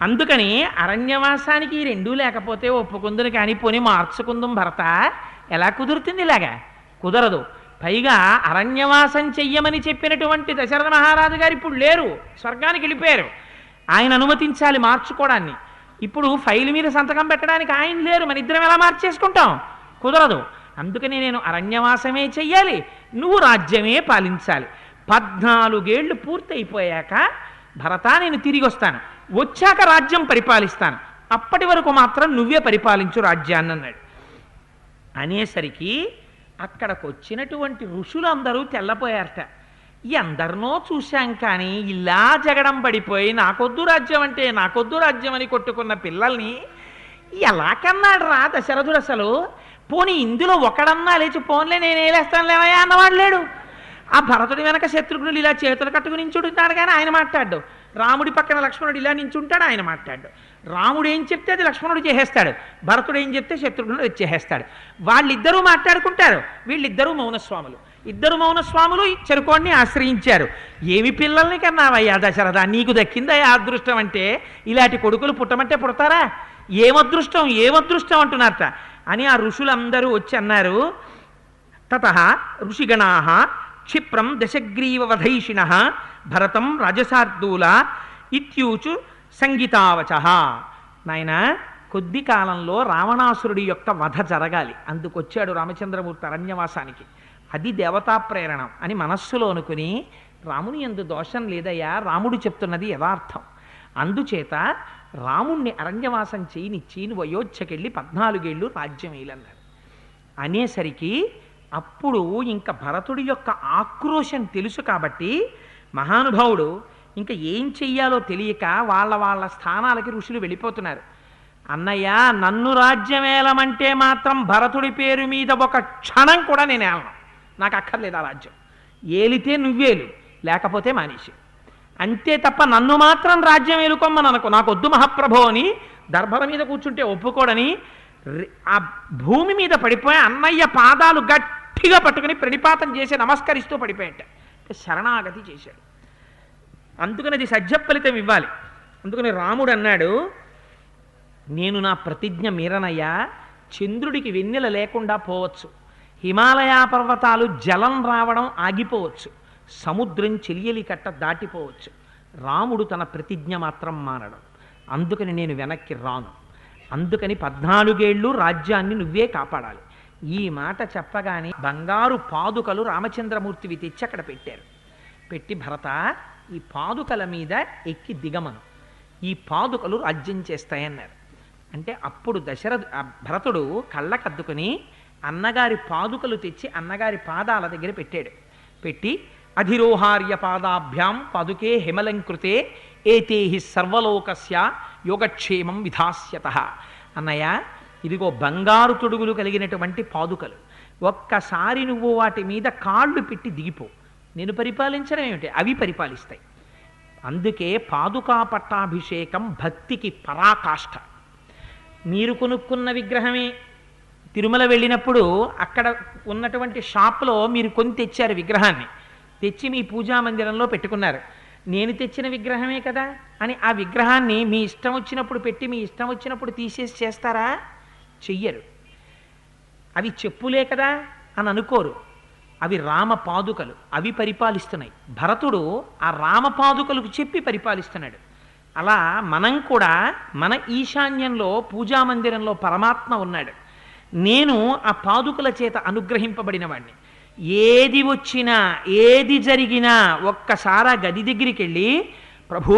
అందుకని అరణ్యవాసానికి ఈ రెండూ లేకపోతే ఒప్పుకుందును కానీ పోనీ మార్చుకుందాం భరత, ఎలా కుదురుతుంది? ఇలాగా కుదరదు. పైగా అరణ్యవాసం చెయ్యమని చెప్పినటువంటి దశరథ మహారాజు గారు ఇప్పుడు లేరు, స్వర్గానికి వెళ్ళిపోయారు. ఆయన అనుమతించాలి మార్చుకోవడాన్ని. ఇప్పుడు ఫైల్ మీద సంతకం పెట్టడానికి ఆయన లేరు, మన ఇద్దరం ఎలా మార్చేసుకుంటాం? కుదరదు. అందుకని నేను అరణ్యవాసమే చెయ్యాలి, నువ్వు రాజ్యమే పాలించాలి. 14 ఏళ్ళు పూర్తయిపోయాక భరత నేను తిరిగి వస్తాను, వచ్చాక రాజ్యం పరిపాలిస్తాను, అప్పటి వరకు మాత్రం నువ్వే పరిపాలించు రాజ్యాన్ని అన్నాడు. అనేసరికి అక్కడికి వచ్చినటువంటి ఋషులందరూ తెల్లపోయారట. ఎందరినో చూశాం కానీ ఇలా జగడం పడిపోయి నాకొద్దు రాజ్యం అంటే నాకొద్దు రాజ్యం అని కొట్టుకున్న పిల్లల్ని ఎలా కన్నాడు రా దశరథుడు అసలు? పోనీ ఇందులో ఒకడన్నా లేచి పోన్లే నేను ఏలేస్తాను లేవయా అన్నవాడు లేడు. ఆ భరతుడి వెనక శత్రుఘ్నుడు ఇలా చేతులు కట్టుకుని నించుంటాడు కానీ ఆయన మాట్లాడు, రాముడి పక్కన లక్ష్మణుడు ఇలా నించుంటాడు, ఆయన మాట్లాడు. రాముడు ఏం చెప్తే అది లక్ష్మణుడు చేసేస్తాడు, భరతుడు ఏం చెప్తే శత్రుఘ్నుడు వచ్చేస్తాడు. వాళ్ళిద్దరూ మాట్లాడుకుంటారు, వీళ్ళిద్దరూ మౌనస్వాములు. ఇద్దరు మౌనస్వాములు చెరుకోడిని ఆశ్రయించారు. ఏమి పిల్లల్ని కన్నావయ్యా దశరథ, నీకు దక్కిందయ్యా అదృష్టం అంటే, ఇలాంటి కొడుకులు పుట్టమంటే పుడతారా? ఏమదృష్టం ఏమదృష్టం అంటున్నారట అని ఆ ఋషులందరూ వచ్చి అన్నారు. తతః ఋషిగణాః క్షిప్రం దశగ్రీవవధైషిణః భరతం రాజసార్దూల ఇత్యూచు సంగీతావచః. నాయన కొద్ది కాలంలో రావణాసురుడి యొక్క వధ జరగాలి, అందుకొచ్చాడు రామచంద్రమూర్తి అరణ్యవాసానికి, అది దేవతా ప్రేరణం అని మనస్సులో అనుకుని, రాముని యందు దోషం లేదయ్యా, రాముడు చెప్తున్నది యథార్థం, అందుచేత రాముణ్ణి అరణ్యవాసం చేయనిచ్చి నువ్వు అయోధ్యకెళ్ళి 14 ఏళ్ళు రాజ్యం వేయాలన్నాడు. అనేసరికి అప్పుడు ఇంకా భరతుడి యొక్క ఆక్రోశం తెలుసు కాబట్టి మహానుభావుడు ఇంకా ఏం చెయ్యాలో తెలియక వాళ్ళ స్థానాలకి ఋషులు వెళ్ళిపోతున్నారు. అన్నయ్య నన్ను రాజ్యం ఏలమంటే మాత్రం భరతుడి పేరు మీద ఒక క్షణం కూడా నేను ఏలను, నాకు అక్కర్లేదు ఆ రాజ్యం, ఏలితే నువ్వేలు లేకపోతే మానేసి, అంతే తప్ప నన్ను మాత్రం రాజ్యం ఏలుకోమని అనుకో, నాకు వద్దు మహాప్రభో అని దర్భల మీద కూర్చుంటే ఒప్పుకోడని ఆ భూమి మీద పడిపోయి అన్నయ్య పాదాలు గట్టిగా పట్టుకుని ప్రణిపాతం చేసి నమస్కరిస్తూ పడిపోయాట. శరణాగతి చేశాడు. అందుకని అది సజ్జ ఫలితం ఇవ్వాలి. అందుకని రాముడు అన్నాడు, నేను నా ప్రతిజ్ఞ మీరనయ్యా, చంద్రుడికి వెన్నెల లేకుండా పోవచ్చు, హిమాలయ పర్వతాలు జలం రావడం ఆగిపోవచ్చు, సముద్రం చెలియలి కట్ట దాటిపోవచ్చు, రాముడు తన ప్రతిజ్ఞ మాత్రం మానడం. అందుకని నేను వెనక్కి రాను. అందుకని 14 ఏళ్ళు రాజ్యాన్ని నువ్వే కాపాడాలి. ఈ మాట చెప్పగానే బంగారు పాదుకలు రామచంద్రమూర్తివి తెచ్చి అక్కడ పెట్టారు. పెట్టి భరత ఈ పాదుకల మీద ఎక్కి దిగమను, ఈ పాదుకలు రాజ్యం చేస్తాయన్నారు. అంటే అప్పుడు భరతుడు కళ్ళకద్దుకుని అన్నగారి పాదుకలు తెచ్చి అన్నగారి పాదాల దగ్గర పెట్టాడు. పెట్టి అధిరోహార్య పాదాభ్యాం పాదుకే హిమలంకృతే ఏతేహి సర్వలోకస్య యోగక్షేమం విధాస్యతః. అన్నయ్య ఇదిగో బంగారు తొడుగులు కలిగినటువంటి పాదుకలు, ఒక్కసారి నువ్వు వాటి మీద కాళ్ళు పెట్టి దిగిపో, నేను పరిపాలించడం ఏమిటి, అవి పరిపాలిస్తాయి. అందుకే పాదుకా పట్టాభిషేకం భక్తికి పరాకాష్ఠ. మీరు కొనుక్కున్న విగ్రహమే తిరుమల వెళ్ళినప్పుడు అక్కడ ఉన్నటువంటి షాప్లో మీరు కొని తెచ్చారు విగ్రహాన్ని, తెచ్చి మీ పూజా మందిరంలో పెట్టుకున్నారు. నేను తెచ్చిన విగ్రహమే కదా అని ఆ విగ్రహాన్ని మీ ఇష్టం వచ్చినప్పుడు పెట్టి మీ ఇష్టం వచ్చినప్పుడు తీసేసి చేస్తారా? చెయ్యరు. అవి చెప్పులే కదా అని అనుకోరు, అవి రామ పాదుకలు, అవి పరిపాలిస్తున్నాయి. భరతుడు ఆ రామ పాదుకలకు చెప్పి పరిపాలిస్తున్నాడు. అలా మనం కూడా మన ఈశాన్యంలో పూజామందిరంలో పరమాత్మ ఉన్నాడు. నేను ఆ పాదుకల చేత అనుగ్రహింపబడిన వాడిని. ఏది వచ్చినా ఏది జరిగినా ఒక్కసారి గది దగ్గరికి వెళ్ళి, ప్రభు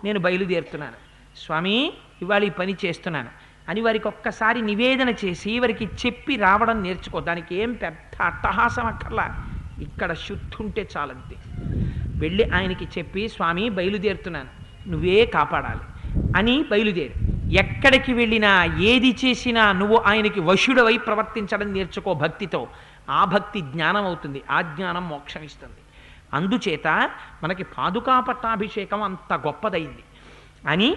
నేను బయలుదేరుతున్నాను, స్వామి ఇవాళ ఈ పని చేస్తున్నాను అని వారికి ఒక్కసారి నివేదన చేసి వారికి చెప్పి రావడం నేర్చుకో. దానికి ఏం పెద్ద అట్టహాసం అక్కర్లా, ఇక్కడ శుద్ధి ఉంటే చాలంతే. వెళ్ళి ఆయనకి చెప్పి, స్వామి బయలుదేరుతున్నాను, నువ్వే కాపాడాలి అని బయలుదేరు. ఎక్కడికి వెళ్ళినా ఏది చేసినా నువ్వు ఆయనకి వశుడవై ప్రవర్తించడం నేర్చుకో భక్తితో. ఆ భక్తి జ్ఞానం అవుతుంది, ఆ జ్ఞానం మోక్షం ఇస్తుంది. అందుచేత మనకి పాదుకా పట్టాభిషేకం అంత గొప్పదైంది అని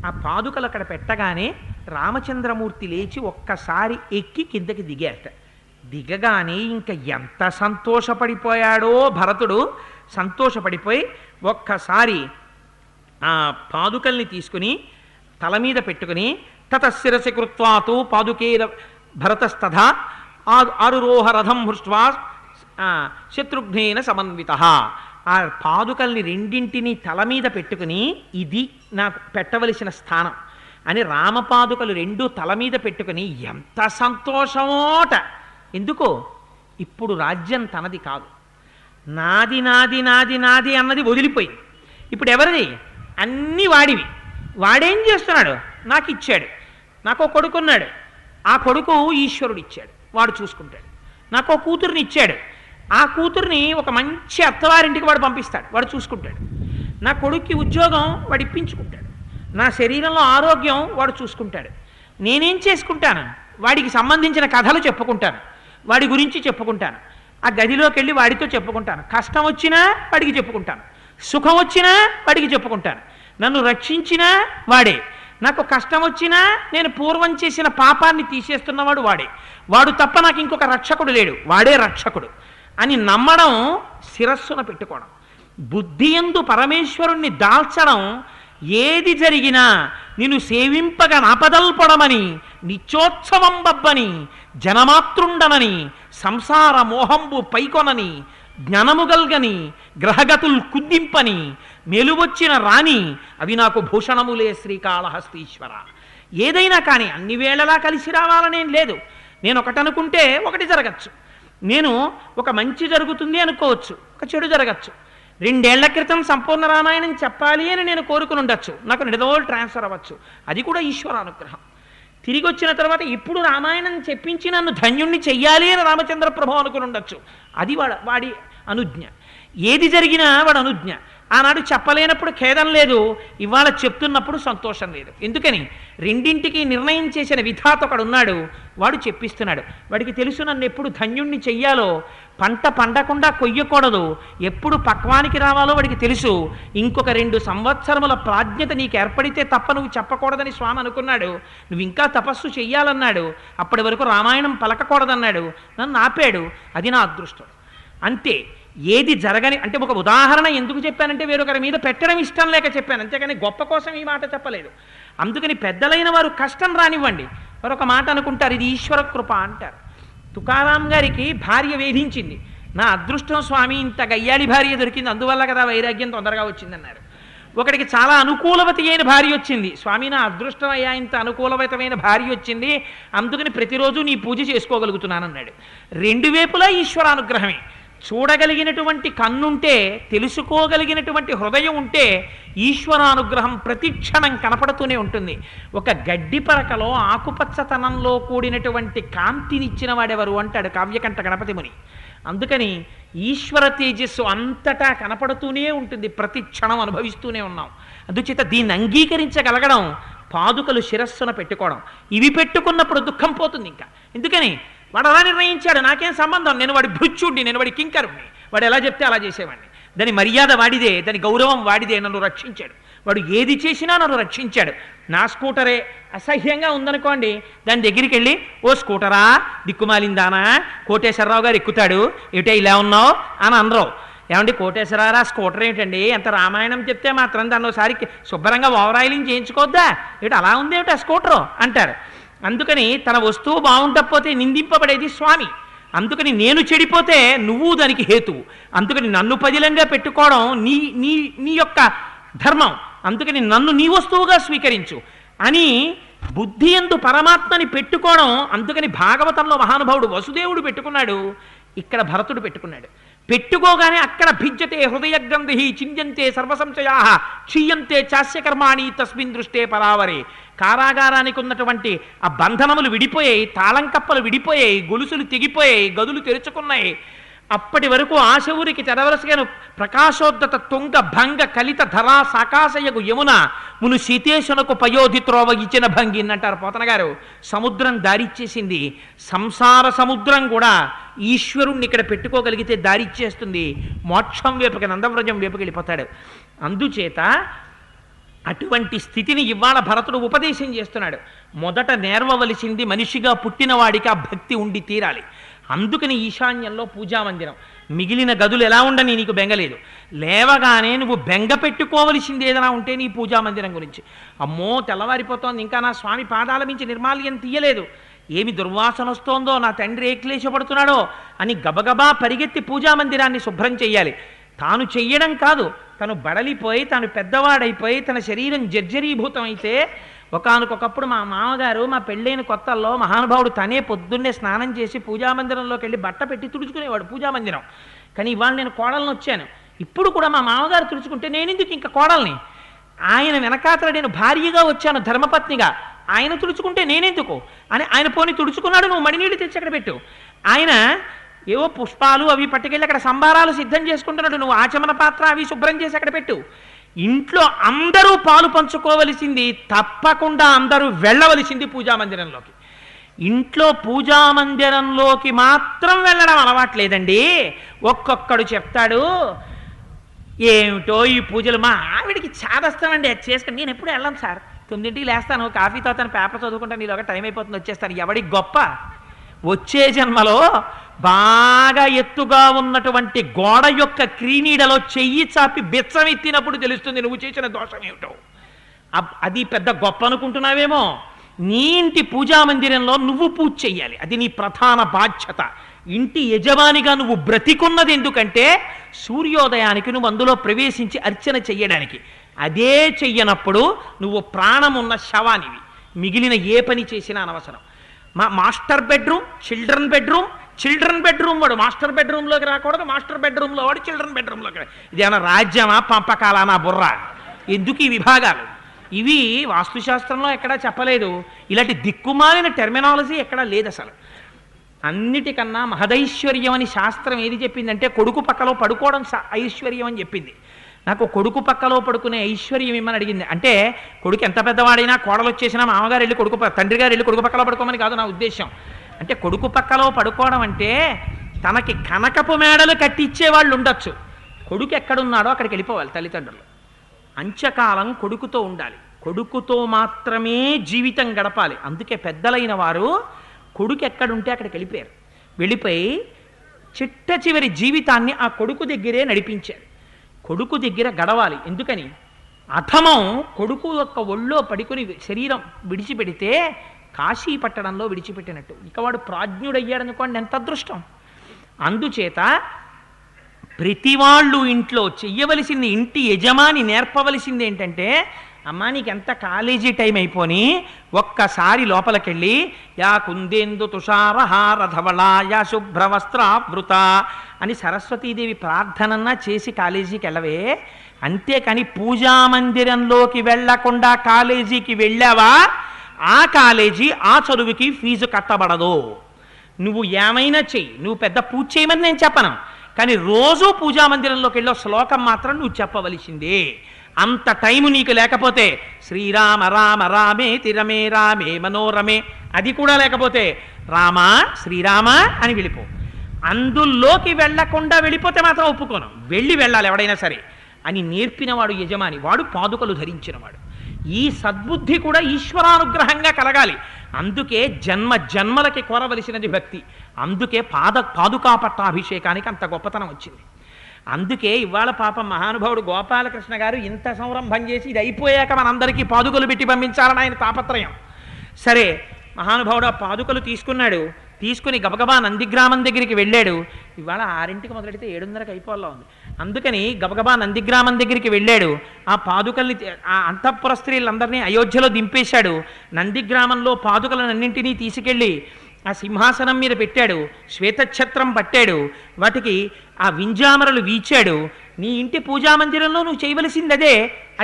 ఆ పాదుకలు అక్కడ పెట్టగానే రామచంద్రమూర్తి లేచి ఒక్కసారి ఎక్కి కిందకి దిగాట. దిగగానే ఇంకా ఎంత సంతోషపడిపోయాడో భరతుడు. సంతోషపడిపోయి ఒక్కసారి ఆ పాదుకల్ని తీసుకుని తల మీద పెట్టుకుని తతశిరసి కృత్వాతు పాదుకే భరతస్తథా ఆరురోహ రథం హృష్ట్వా శత్రుఘ్నేన సమన్విత. ఆ పాదుకల్ని రెండింటినీ తల మీద పెట్టుకుని ఇది నాకు పెట్టవలసిన స్థానం అని రామపాదుకలు రెండు తల మీద పెట్టుకుని ఎంత సంతోషమోట. ఎందుకో ఇప్పుడు రాజ్యం తనది కాదు, నాది నాది నాది నాది అన్నది వదిలిపోయింది. ఇప్పుడు ఎవరిది? అన్నీ వాడివి. వాడేం చేస్తున్నాడు? నాకు ఇచ్చాడు. నాకు కొడుకున్నాడు, ఆ కొడుకు ఈశ్వరుడు ఇచ్చాడు, వాడు చూసుకుంటాడు. నాకు కూతుర్ని ఇచ్చాడు, ఆ కూతుర్ని ఒక మంచి అత్తవారింటికి వాడు పంపిస్తాడు, వాడు చూసుకుంటాడు. నా కొడుక్కి ఉద్యోగం వాడు ఇప్పించుకుంటాడు, నా శరీరంలో ఆరోగ్యం వాడు చూసుకుంటాడు. నేనేం చేసుకుంటాను? వాడికి సంబంధించిన కథలు చెప్పుకుంటాను, వాడి గురించి చెప్పుకుంటాను, ఆ గదిలోకి వెళ్ళి వాడితో చెప్పుకుంటాను. కష్టం వచ్చినా వాడికి చెప్పుకుంటాను, సుఖం వచ్చినా వాడికి చెప్పుకుంటాను. నన్ను రక్షించినా వాడే, నాకు కష్టం వచ్చినా నేను పూర్వం చేసిన పాపాన్ని తీసేస్తున్నవాడు వాడే, వాడు తప్ప నాకు ఇంకొక రక్షకుడు లేడు, వాడే రక్షకుడు అని నమ్మడం, శిరస్సున పెట్టుకోవడం, బుద్ధి యందు పరమేశ్వరుణ్ణి దాల్చడం. ఏది జరిగినా నిన్ను సేవింపగా నాపదల్పడమని, నిత్యోత్సవం బబ్బని, జనమాతృండనని, సంసార మోహంబు పైకొనని, జ్ఞానముగల్గని, గ్రహగతులు కుద్దింపని, మెలువొచ్చిన రాణి అవి నాకు భూషణములే శ్రీకాళహస్తీశ్వర. ఏదైనా కానీ అన్ని వేళలా కలిసి రావాలనేం లేదు. నేను ఒకటనుకుంటే ఒకటి జరగచ్చు, నేను ఒక మంచి జరుగుతుంది అనుకోవచ్చు, ఒక చెడు జరగచ్చు. 2 ఏళ్ల క్రితం సంపూర్ణ రామాయణం చెప్పాలి అని నేను కోరుకుని ఉండొచ్చు, నాకు నిడదవోలు ట్రాన్స్ఫర్ అవ్వచ్చు, అది కూడా ఈశ్వరానుగ్రహం. తిరిగి వచ్చిన తర్వాత ఇప్పుడు రామాయణం చెప్పించి నన్ను ధన్యుణ్ణి చెయ్యాలి అని రామచంద్ర ప్రభు అనుకుని ఉండొచ్చు, అది వాడి అనుజ్ఞ. ఏది జరిగినా వాడు అనుజ్ఞ. ఆనాడు చెప్పలేనప్పుడు ఖేదం లేదు, ఇవాళ చెప్తున్నప్పుడు సంతోషం లేదు. ఎందుకని? రెండింటికి నిర్ణయం చేసిన విధాత ఒకడున్నాడు, వాడు చెప్పిస్తున్నాడు. వాడికి తెలుసు నన్ను ఎప్పుడు ధన్యుణ్ణి చెయ్యాలో, పంట పండకుండా కొయ్యకూడదు, ఎప్పుడు పక్వానికి రావాలో వాడికి తెలుసు. ఇంకొక 2 సంవత్సరముల ప్రాజ్ఞత నీకు ఏర్పడితే తప్ప నువ్వు చెప్పకూడదని స్వామి అనుకున్నాడు. నువ్వు ఇంకా తపస్సు చెయ్యాలన్నాడు, అప్పటి వరకు రామాయణం పలకకూడదన్నాడు, నన్ను ఆపాడు. అది నా అదృష్టం. అంతే. ఏది జరగని అంటే ఒక ఉదాహరణ ఎందుకు చెప్పానంటే వేరొకరి మీద పెట్టడం ఇష్టం లేక చెప్పాను, అంతేకాని గొప్ప కోసం ఈ మాట చెప్పలేదు. అందుకని పెద్దలైన వారు కష్టం రానివ్వండి. వారు ఒక మాట అనుకుంటారు, ఇది ఈశ్వర కృప అంటారు. తుకారాం గారికి భార్య వేధించింది, నా అదృష్టం స్వామి ఇంత గయ్యాలి భార్య దొరికింది, అందువల్ల కదా వైరాగ్యం తొందరగా వచ్చిందన్నారు. ఒకడికి చాలా అనుకూలవతి అయిన భార్య వచ్చింది, స్వామి నా అదృష్టం అయ్యా ఇంత అనుకూలవతమైన భార్య వచ్చింది, అందుకని ప్రతిరోజు నీ పూజ చేసుకోగలుగుతున్నానన్నాడు. 2 వైపులా ఈశ్వరానుగ్రహమే. చూడగలిగినటువంటి కన్నుంటే, తెలుసుకోగలిగినటువంటి హృదయం ఉంటే ఈశ్వరానుగ్రహం ప్రతి క్షణం కనపడుతూనే ఉంటుంది. ఒక గడ్డి పరకలో ఆకుపచ్చతనంలో కూడినటువంటి కాంతినిచ్చిన వాడెవరు అంటాడు కావ్యకంఠ గణపతి ముని. అందుకని ఈశ్వర తేజస్సు అంతటా కనపడుతూనే ఉంటుంది, ప్రతి క్షణం అనుభవిస్తూనే ఉన్నాం. అందుచేత దీన్ని అంగీకరించగలగడం, పాదుకలు శిరస్సున పెట్టుకోవడం, ఇవి పెట్టుకున్నప్పుడు దుఃఖం పోతుంది. ఇంకా ఎందుకని? వాడు అలా నిర్ణయించాడు, నాకేం సంబంధం, నేను వాడి భృత్యుడిని, నేను వాడి కింకరుణ్ణి, వాడు ఎలా చెప్తే అలా చేసేవాడిని, దాని మర్యాద వాడిదే, దాని గౌరవం వాడిదే, నన్ను రక్షించాడు, వాడు ఏది చేసినా నన్ను రక్షించాడు. నా స్కూటరే అసహ్యంగా ఉందనుకోండి, దాని దగ్గరికి వెళ్ళి, ఓ స్కూటరా దిక్కుమాలిందానా, కోటేశ్వరరావు గారు ఎక్కుతాడు, ఏమిటో ఇలా ఉన్నావు అని అనరు. ఏమండి కోటేశ్వరరా స్కూటర్ ఏమిటండి, ఎంత రామాయణం చెప్తే మాత్రం దాన్ని ఒకసారి శుభ్రంగా ఓవరాయిలింగ్ చేయించుకోవద్దా, ఏమిటి అలా ఉంది ఏమిటి ఆ స్కూటరు అంటారు. అందుకని తన వస్తువు బాగుండకపోతే నిందింపబడేది స్వామి. అందుకని నేను చెడిపోతే నువ్వు దానికి హేతువు. అందుకని నన్ను పదిలంగా పెట్టుకోవడం నీ నీ నీ యొక్క ధర్మం. అందుకని నన్ను నీ వస్తువుగా స్వీకరించు అని బుద్ధి యందు పరమాత్మని పెట్టుకోవడం. అందుకని భాగవతంలో మహానుభావుడు వసుదేవుడు పెట్టుకున్నాడు, ఇక్కడ భరతుడు పెట్టుకున్నాడు. పెట్టుకోగానే అక్కడ భిజ్యతే హృదయగ్రంథి చింద్యంతే సర్వసంశయా క్షీయంతే చాస్యకర్మాణి తస్మిన్ దృష్టే పరావరే. కారాగారానికి ఉన్నటువంటి ఆ బంధనములు విడిపోయాయి, తాళం కప్పలు విడిపోయాయి, గొలుసులు తెగిపోయాయి, గదులు తెరుచుకున్నాయి. అప్పటి వరకు ఆశవురికి తెరవలసిన ప్రకాశోద్ధత తుంగ భంగ కలిత ధరా సాకాశయగు యమున మును సీతేశునకు పయోధి త్రోవ ఇచ్చిన భంగిన్ అంటారు పోతన గారు. సముద్రం దారిచ్చేసింది. సంసార సముద్రం కూడా ఈశ్వరుణ్ణి ఇక్కడ పెట్టుకోగలిగితే దారిచ్చేస్తుంది. మోక్షం వైపుకి, నందవ్రజం వైపుకి వెళ్ళిపోతాడు. అందుచేత అటువంటి స్థితిని ఇవాళ భరతుడు ఉపదేశం చేస్తున్నాడు. మొదట నేర్వవలసింది మనిషిగా పుట్టినవాడికి ఆ భక్తి ఉండి తీరాలి. అందుకని ఈశాన్యంలో పూజామందిరం. మిగిలిన గదులు ఎలా ఉండని నీకు బెంగలేదు. లేవగానే నువ్వు బెంగ పెట్టుకోవలసింది ఏదైనా ఉంటే నీ పూజామందిరం గురించి. అమ్మో తెల్లవారిపోతోంది, ఇంకా నా స్వామి పాదాల మించి నిర్మాల్యం తీయలేదు, ఏమి దుర్వాసన వస్తోందో, నా తండ్రి ఏ క్లేశపడుతున్నాడో అని గబగబా పరిగెత్తి పూజామందిరాన్ని శుభ్రం చెయ్యాలి. తాను చెయ్యడం కాదు, తను బడలిపోయి, తాను పెద్దవాడైపోయి, తన శరీరం జర్జరీభూతం అయితే, ఒకానొకప్పుడు మా మామగారు మా పెళ్ళైన కొత్తల్లో మహానుభావుడు తనే పొద్దున్నే స్నానం చేసి పూజామందిరంలోకి వెళ్ళి బట్ట పెట్టి తుడుచుకునేవాడు పూజామందిరం. కానీ ఇవాళ నేను కోడలను వచ్చాను, ఇప్పుడు కూడా మా మామగారు తుడుచుకుంటే నేనెందుకు ఇంకా కోడల్ని? ఆయన వెనకాతల నేను భార్యగా వచ్చాను, ధర్మపత్నిగా, ఆయన తుడుచుకుంటే నేనెందుకు అని ఆయన పోని తుడుచుకున్నాడు. నువ్వు మడినీళ్ళు తెచ్చి అక్కడ పెట్టు. ఆయన ఏవో పుష్పాలు అవి పట్టుకెళ్ళి అక్కడ సంబారాలు సిద్ధం చేసుకుంటున్నాడు, నువ్వు ఆచమన పాత్ర అవి శుభ్రం చేసి అక్కడ పెట్టు. ఇంట్లో అందరూ పాలు పంచుకోవలసింది, తప్పకుండా అందరూ వెళ్ళవలసింది పూజామందిరంలోకి. ఇంట్లో పూజామందిరంలోకి మాత్రం వెళ్ళడం అలవాట్లేదండి. ఒక్కొక్కడు చెప్తాడు, ఏమిటో ఈ పూజలు, మా ఆవిడికి చాదస్తామండి అది చేసుకుని. నేను ఎప్పుడు వెళ్ళాను సార్, 9ంటికి లేస్తాను, కాఫీ తాగుతాను, పేపర్ చదువుకుంటాను, నీలోగా టైం అయిపోతుంది, వచ్చేస్తాను. ఎవడికి గొప్ప? వచ్చే జన్మలో బాగా ఎత్తుగా ఉన్నటువంటి గోడ యొక్క క్రీనీడలో చెయ్యి చాపి బిచ్చం ఎత్తినప్పుడు తెలుస్తుంది నువ్వు చేసిన దోషం ఏమిటో. అది పెద్ద గొప్ప అనుకుంటున్నావేమో. నీ ఇంటి పూజామందిరంలో నువ్వు పూజ చెయ్యాలి, అది నీ ప్రధాన బాధ్యత. ఇంటి యజమానిగా నువ్వు బ్రతికున్నది ఎందుకంటే సూర్యోదయానికి నువ్వు అందులో ప్రవేశించి అర్చన చెయ్యడానికి. అదే చెయ్యనప్పుడు నువ్వు ప్రాణమున్న శవానివి. మిగిలిన ఏ పని చేసినా అనవసరం. Master bedroom, children bedroom, children bedroom వాడు మాస్టర్ బెడ్రూమ్లోకి రాకూడదు, మాస్టర్ బెడ్రూమ్లో వాడు చిల్డ్రన్ బెడ్రూమ్లోకి రా. ఇదేమన్నా రాజ్యమా, పంపకాలనా, బుర్ర? ఎందుకు ఈ విభాగాలు? ఇవి వాస్తుశాస్త్రంలో ఎక్కడా చెప్పలేదు. ఇలాంటి దిక్కుమాలిన టెర్మినాలజీ ఎక్కడా లేదు అసలు. అన్నిటికన్నా మహదైశ్వర్యం అని శాస్త్రం ఏది చెప్పిందంటే కొడుకు పక్కలో పడుకోవడం ఐశ్వర్యం అని చెప్పింది. నాకు కొడుకు పక్కలో పడుకునే ఐశ్వర్యం ఏమని అడిగింది. అంటే కొడుకు ఎంత పెద్దవాడైనా, కోడలు వచ్చేసినా మామగారు వెళ్ళి తండ్రి గారు వెళ్ళి కొడుకు పక్కలో పడుకోమని కాదు నా ఉద్దేశం. అంటే కొడుకు పక్కలో పడుకోవడం అంటే తనకి కనకపు మేడలు కట్టించే వాళ్ళు ఉండొచ్చు, కొడుకు ఎక్కడున్నాడో అక్కడికి వెళ్ళిపోవాలి తల్లిదండ్రులు. అంచకాలం కొడుకుతో ఉండాలి, కొడుకుతో మాత్రమే జీవితం గడపాలి. అందుకే పెద్దలైన వారు కొడుకు ఎక్కడుంటే అక్కడికి వెళ్ళిపోయారు. వెళ్ళిపోయి చిట్ట చివరి జీవితాన్ని ఆ కొడుకు దగ్గరే నడిపించారు. కొడుకు దగ్గర గడవాలి. ఎందుకని? అధమం కొడుకు యొక్క ఒళ్ళో పడుకుని శరీరం విడిచిపెడితే కాశీ పట్టణంలో విడిచిపెట్టినట్టు. ఇక వాడు ప్రాజ్ఞుడయ్యాడనుకోండి, ఎంత అదృష్టం. అందుచేత ప్రతి వాళ్ళు ఇంట్లో చెయ్యవలసింది, ఇంటి యజమాని నేర్పవలసింది ఏంటంటే, అమ్మా నీకు ఎంత కాలేజీ టైం అయిపోని ఒక్కసారి లోపలికెళ్ళి యా కుందేందు తుషారహార ధవళా యా శుభ్రవస్త్రావృత అని సరస్వతీదేవి ప్రార్థనన్నా చేసి కాలేజీకి వెళ్ళవే. అంతేకాని పూజామందిరంలోకి వెళ్లకుండా కాలేజీకి వెళ్ళావా, ఆ కాలేజీ ఆ చదువుకి ఫీజు కట్టబడదు. నువ్వు ఏమైనా చెయ్యి, నువ్వు పెద్ద పూజ చేయమని నేను చెప్పను, కానీ రోజు పూజామందిరంలోకి వెళ్ళో శ్లోకం మాత్రం నువ్వు చెప్పవలసిందే. అంత టైము నీకు లేకపోతే శ్రీరామ రామ రామే తిరమే రామే మనోరమే అది కూడా లేకపోతే రామా శ్రీరామ అని వెళ్ళిపో. అందులోకి వెళ్లకుండా వెళ్ళిపోతే మాత్రం ఒప్పుకోను. వెళ్ళాలి ఎవడైనా సరే అని నేర్పినవాడు యజమాని, వాడు పాదుకలు ధరించినవాడు. ఈ సద్బుద్ధి కూడా ఈశ్వరానుగ్రహంగా కలగాలి. అందుకే జన్మ జన్మలకి కోరవలసినది భక్తి. అందుకే పాదుకా పట్టాభిషేకానికి అంత గొప్పతనం వచ్చింది. అందుకే ఇవాళ పాపం మహానుభావుడు గోపాలకృష్ణ గారు ఇంత సంరంభం చేసి ఇది అయిపోయాక మనందరికీ పాదుకలు పెట్టి పంపించాలని ఆయన తాపత్రయం. సరే మహానుభావుడు ఆ పాదుకలు తీసుకుని గబగబా నందిగ్రామం దగ్గరికి వెళ్ళాడు. ఇవాళ 6ంటికి మొదలెడితే 7:30కి అయిపోవాలా ఉంది. అందుకని గబగబా నందిగ్రామం దగ్గరికి వెళ్ళాడు. ఆ పాదుకల్ని, ఆ అంతఃపుర స్త్రీలందరినీ అయోధ్యలో దింపేశాడు. నందిగ్రామంలో పాదుకలన్నింటినీ తీసుకెళ్ళి ఆ సింహాసనం మీద పెట్టాడు. శ్వేతఛత్రం పట్టాడు, వాటికి ఆ వింజామరలు వీచాడు. నీ ఇంటి పూజామందిరంలో నువ్వు చేయవలసింది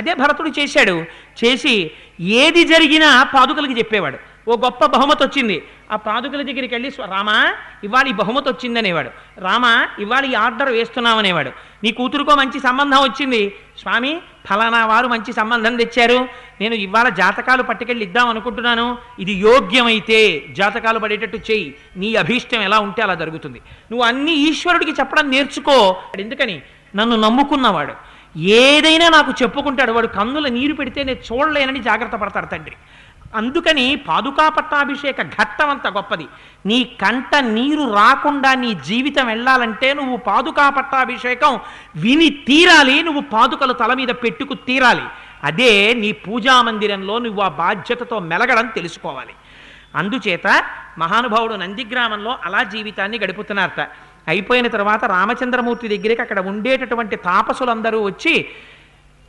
అదే భరతుడు చేశాడు. చేసి ఏది జరిగినా పాదుకలకి చెప్పేవాడు. ఓ గొప్ప బహుమతి వచ్చింది. ఆ పాదుకల దగ్గరికి వెళ్ళి రామా ఇవాళ ఈ బహుమతి వచ్చిందనేవాడు. రామా ఇవాళ ఈ ఆర్డర్ వేస్తున్నామనేవాడు. నీ కూతురుకో మంచి సంబంధం వచ్చింది. స్వామి ఫలానా వారు మంచి సంబంధం తెచ్చారు, నేను ఇవాళ జాతకాలు పట్టుకెళ్ళి ఇద్దాం అనుకుంటున్నాను, ఇది యోగ్యమైతే జాతకాలు పడేటట్టు చెయ్యి, నీ అభీష్టం ఎలా ఉంటే అలా జరుగుతుంది. నువ్వు అన్ని ఈశ్వరుడికి చెప్పడం నేర్చుకో. ఎందుకని? నన్ను నమ్ముకున్నవాడు ఏదైనా నాకు చెప్పుకుంటాడు. వాడు కన్నుల నీరు పెడితే నేను చూడలేనని జాగ్రత్త పడతాడు తండ్రి. అందుకని పాదుకా పట్టాభిషేక ఘట్టం అంత గొప్పది. నీ కంట నీరు రాకుండా నీ జీవితం వెళ్ళాలంటే నువ్వు పాదుకా పట్టాభిషేకం విని తీరాలి, నువ్వు పాదుకలు తల మీద పెట్టుకు తీరాలి. అదే నీ పూజా మందిరంలో నువ్వు ఆ బాధ్యతతో మెలగడం తెలుసుకోవాలి. అందుచేత మహానుభావుడు నందిగ్రామంలో అలా జీవితాన్ని గడుపుతున్నారట. అయిపోయిన తర్వాత రామచంద్రమూర్తి దగ్గరికి అక్కడ ఉండేటటువంటి తాపసులందరూ వచ్చి,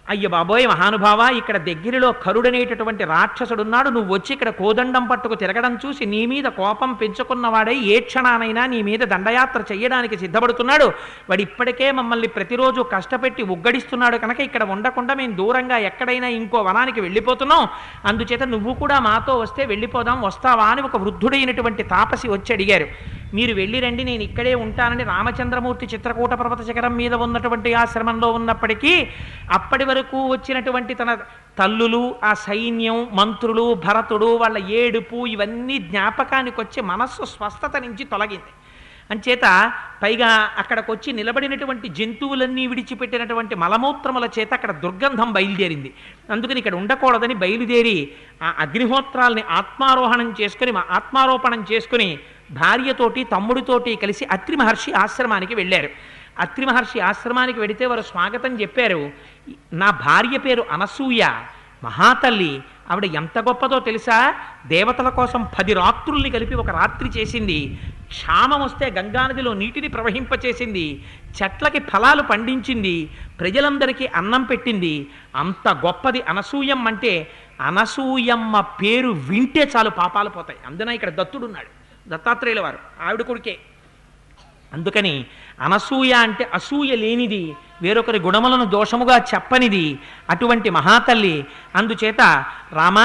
అయ్య బాబోయ్ మహానుభావ, ఇక్కడ దగ్గరలో కరుడనేటటువంటి రాక్షసుడున్నాడు, నువ్వు వచ్చి ఇక్కడ కోదండం పట్టుకు తిరగడం చూసి నీ మీద కోపం పెంచుకున్నవాడై ఏ క్షణానైనా నీ మీద దండయాత్ర చెయ్యడానికి సిద్ధపడుతున్నాడు. వాడు ఇప్పటికే మమ్మల్ని ప్రతిరోజు కష్టపెట్టి ఉగ్గడిస్తున్నాడు కనుక ఇక్కడ ఉండకుండా మేము దూరంగా ఎక్కడైనా ఇంకో వనానికి వెళ్ళిపోతున్నాం. అందుచేత నువ్వు కూడా మాతో వస్తే వెళ్ళిపోదాం, వస్తావా అని ఒక వృద్ధుడైనటువంటి తాపసి వచ్చి అడిగారు. మీరు వెళ్ళి రండి, నేను ఇక్కడే ఉంటానని రామచంద్రమూర్తి చిత్రకూట పర్వత శిఖరం మీద ఉన్నటువంటి ఆశ్రమంలో ఉన్నప్పటికీ అప్పటి వరకు వచ్చినటువంటి తన తల్లులు, ఆ సైన్యం, మంత్రులు, భరతుడు, వాళ్ళ ఏడుపు ఇవన్నీ జ్ఞాపకానికి వచ్చి మనస్సు స్వస్థత నుంచి తొలగింది. అంచేత పైగా అక్కడికి వచ్చి నిలబడినటువంటి జంతువులన్నీ విడిచిపెట్టినటువంటి మలమూత్రముల చేత అక్కడ దుర్గంధం బయలుదేరింది. అందుకని ఇక్కడ ఉండకూడదని బయలుదేరి ఆ అగ్నిహోత్రాల్ని ఆత్మారోపణం చేసుకుని భార్యతోటి తమ్ముడితోటి కలిసి అత్రి మహర్షి ఆశ్రమానికి వెళ్ళారు. అత్రి మహర్షి ఆశ్రమానికి వెడితే వారు స్వాగతం చెప్పారు. నా భార్య పేరు అనసూయ, మహాతల్లి. ఆవిడ ఎంత గొప్పదో తెలుసా? దేవతల కోసం 10 రాత్రుల్ని కలిపి ఒక రాత్రి చేసింది. క్షామం వస్తే గంగానదిలో నీటిని ప్రవహింపచేసింది, చెట్లకి ఫలాలు పండించింది, ప్రజలందరికీ అన్నం పెట్టింది. అంత గొప్పది అనసూయమ్మ. అంటే అనసూయమ్మ పేరు వింటే చాలు పాపాలు పోతాయి. అందున ఇక్కడ దత్తుడున్నాడు, దత్తాత్రేయుల వారు, ఆవిడ కొడుకే. అందుకని అనసూయ అంటే అసూయ లేనిది, వేరొకరి గుణములను దోషముగా చెప్పనిది, అటువంటి మహాతల్లి. అందుచేత రామ